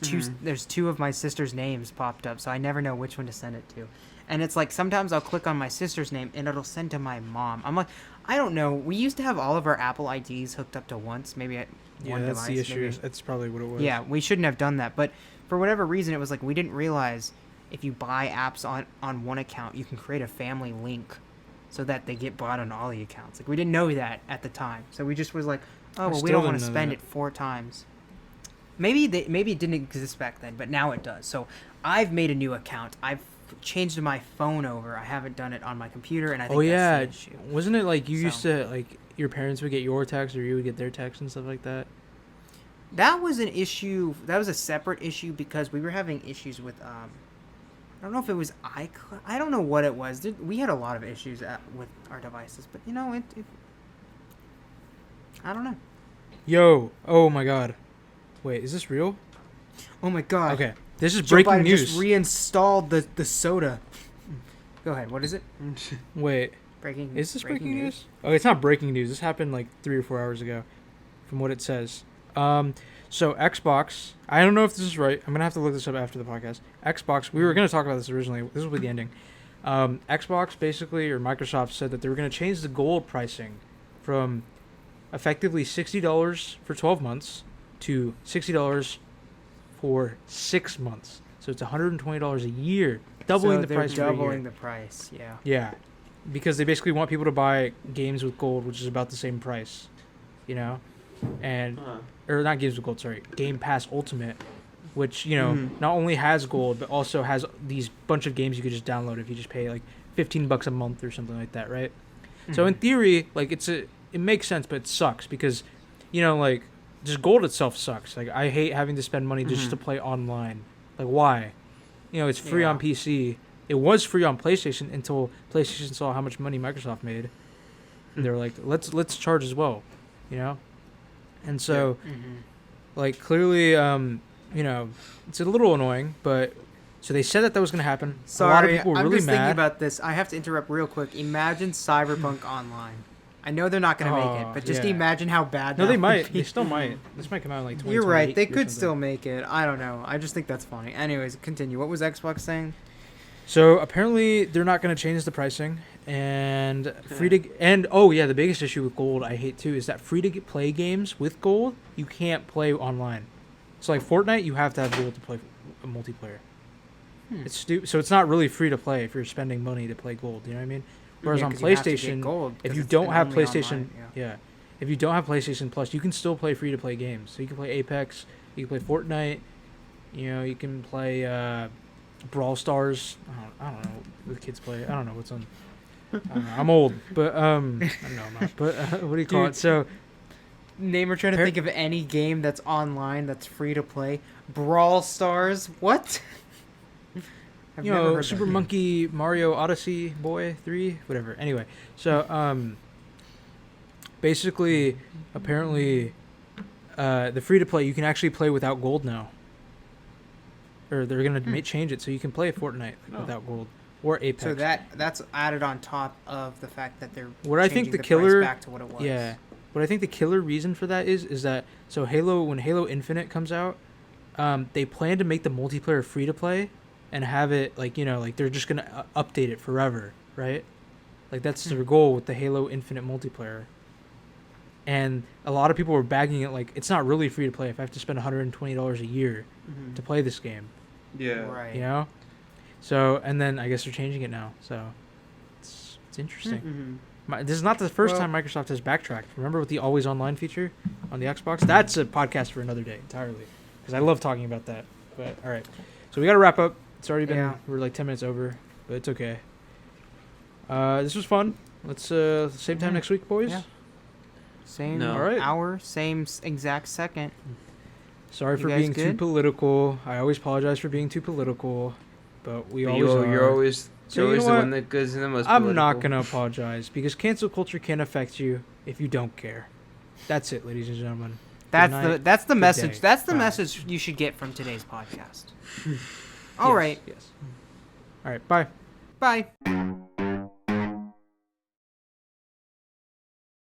[SPEAKER 2] two of my sister's names popped up, so I never know which one to send it to. And it's like sometimes I'll click on my sister's name and it'll send to my mom. I'm like, I don't know. We used to have all of our Apple IDs hooked up to once, maybe at
[SPEAKER 1] Yeah,
[SPEAKER 2] one
[SPEAKER 1] that's
[SPEAKER 2] device.
[SPEAKER 1] the issue.
[SPEAKER 2] maybe.
[SPEAKER 1] That's probably what it was.
[SPEAKER 2] Yeah, we shouldn't have done that. But for whatever reason, it was like we didn't realize if you buy apps on one account, you can create a family link so that they get bought on all the accounts. Like we didn't know that at the time, so we just was like, oh, well, we
[SPEAKER 1] still
[SPEAKER 2] don't want to
[SPEAKER 1] didn't know
[SPEAKER 2] spend
[SPEAKER 1] that.
[SPEAKER 2] it 4 times. Maybe it didn't exist back then, but now it does. So I've made a new account. I've changed my phone over. I haven't done it on my computer, and I think
[SPEAKER 1] Oh yeah,
[SPEAKER 2] that's the issue.
[SPEAKER 1] wasn't it like you used
[SPEAKER 2] So-
[SPEAKER 1] to like your parents would get your text or you would get their text and stuff like that?
[SPEAKER 2] That was an issue. That was a separate issue because we were having issues with I don't know if it was iCloud. I don't know what it was. We had a lot of issues with our devices, but you know, it I don't know.
[SPEAKER 1] Yo, oh my god. Wait, is this real?
[SPEAKER 2] Oh my god.
[SPEAKER 1] Okay, this is
[SPEAKER 2] Joe
[SPEAKER 1] breaking
[SPEAKER 2] Biden
[SPEAKER 1] news.
[SPEAKER 2] just reinstalled the soda. Go ahead. What is it?
[SPEAKER 1] Wait,
[SPEAKER 2] Breaking.
[SPEAKER 1] is this breaking news? Oh, it's not breaking news. This happened like 3 or 4 hours ago, from what it says. So Xbox. I don't know if this is right. I'm gonna have to look this up after the podcast. Xbox. We were gonna talk about this originally. This will be the ending. Xbox basically, or Microsoft said that they were gonna change the gold pricing from effectively $60 for 12 months to $60 for 6 months. So it's $120 a year, doubling the price for a year.
[SPEAKER 2] Doubling the price. Yeah.
[SPEAKER 1] Yeah, because they basically want people to buy games with gold, which is about the same price, you know, and or not games with gold, sorry, Game Pass Ultimate, which you know not only has gold but also has these bunch of games you could just download if you just pay like $15 a month or something like that, right? So in theory, like it makes sense, but it sucks because, you know, like just gold itself sucks. Like I hate having to spend money just to play online. Like why? You know, it's free on PC. It was free on PlayStation until PlayStation saw how much money Microsoft made. And they were like, let's charge as well, you know? And so like clearly you know, it's a little annoying, but so they said that was going to happen.
[SPEAKER 2] Sorry,
[SPEAKER 1] a lot of people were
[SPEAKER 2] I'm
[SPEAKER 1] really
[SPEAKER 2] just thinking
[SPEAKER 1] mad.
[SPEAKER 2] about this. I have to interrupt real quick. Imagine Cyberpunk Online. I know they're not going to make it,
[SPEAKER 1] Oh,
[SPEAKER 2] but just
[SPEAKER 1] yeah.
[SPEAKER 2] imagine how bad.
[SPEAKER 1] No,
[SPEAKER 2] that
[SPEAKER 1] they
[SPEAKER 2] would
[SPEAKER 1] might.
[SPEAKER 2] be.
[SPEAKER 1] They still might. This might come out in like 2028.
[SPEAKER 2] You're right. They
[SPEAKER 1] or
[SPEAKER 2] could
[SPEAKER 1] something.
[SPEAKER 2] still make it. I don't know. I just think that's funny. Anyways, continue. What was Xbox saying?
[SPEAKER 1] So apparently they're not going to change the pricing, and the biggest issue with gold I hate too is that free to play games with gold you can't play online. So like Fortnite, you have to have gold to play a multiplayer. It's stupid. So it's not really free to play if you're spending money to play gold. You know what I mean? Whereas on
[SPEAKER 2] 'cause you have to get
[SPEAKER 1] PlayStation,
[SPEAKER 2] gold,
[SPEAKER 1] if
[SPEAKER 2] 'cause
[SPEAKER 1] you
[SPEAKER 2] it's
[SPEAKER 1] don't
[SPEAKER 2] been
[SPEAKER 1] have
[SPEAKER 2] only
[SPEAKER 1] PlayStation,
[SPEAKER 2] online,
[SPEAKER 1] yeah, if you don't have PlayStation Plus, you can still play free to play games. So you can play Apex, you can play Fortnite, you can play Brawl Stars. I don't know what the kids play. I don't know what's on. I don't know. I'm old, but no, I'm not. But what do you call
[SPEAKER 2] Dude.
[SPEAKER 1] it? So
[SPEAKER 2] Name, we're trying to think of any game that's online that's free to play. Brawl Stars. What? I've never heard
[SPEAKER 1] Super
[SPEAKER 2] that.
[SPEAKER 1] Monkey Mario Odyssey Boy 3, whatever. Anyway, so basically, apparently, the free to play you can actually play without gold now. Or they're gonna change it so you can play Fortnite without gold or Apex.
[SPEAKER 2] So that's added on top of the fact that they're
[SPEAKER 1] What I think
[SPEAKER 2] changing
[SPEAKER 1] the
[SPEAKER 2] price
[SPEAKER 1] killer
[SPEAKER 2] back to what it was.
[SPEAKER 1] Yeah. What I think the killer reason for that is that so when Halo Infinite comes out, they plan to make the multiplayer free to play, and have it like they're just gonna update it forever, right? Like that's their goal with the Halo Infinite multiplayer. And a lot of people were bagging it like it's not really free to play if I have to spend $120 a year to play this game.
[SPEAKER 3] Yeah.
[SPEAKER 2] Right.
[SPEAKER 1] You know? So and then I guess they're changing it now. So it's interesting. This is not the first time Microsoft has backtracked. Remember with the always online feature on the Xbox? That's a podcast for another day entirely. Because I love talking about that. But all right. So we got to wrap up. It's already been, we're like 10 minutes over, but it's okay. This was fun. Let's, same time next week, boys.
[SPEAKER 2] Yeah. Same
[SPEAKER 3] No.
[SPEAKER 1] All right.
[SPEAKER 2] hour, same exact second.
[SPEAKER 1] Sorry
[SPEAKER 2] You
[SPEAKER 1] for
[SPEAKER 2] guys
[SPEAKER 1] being too
[SPEAKER 2] good?
[SPEAKER 1] political. I always apologize for being too political, but we
[SPEAKER 3] But
[SPEAKER 1] always are.
[SPEAKER 3] you're always
[SPEAKER 1] So
[SPEAKER 3] you're
[SPEAKER 1] you
[SPEAKER 3] always
[SPEAKER 1] know
[SPEAKER 3] the
[SPEAKER 1] what?
[SPEAKER 3] one that goes in the most
[SPEAKER 1] I'm
[SPEAKER 3] political.
[SPEAKER 1] not going to apologize because cancel culture can affect you if you don't care. That's it, ladies and gentlemen.
[SPEAKER 2] That's
[SPEAKER 1] night.
[SPEAKER 2] that's the
[SPEAKER 1] Good
[SPEAKER 2] message.
[SPEAKER 1] day.
[SPEAKER 2] That's the
[SPEAKER 1] Bye.
[SPEAKER 2] message you should get from today's podcast. All right.
[SPEAKER 1] Yes. All right. Bye.
[SPEAKER 2] Bye.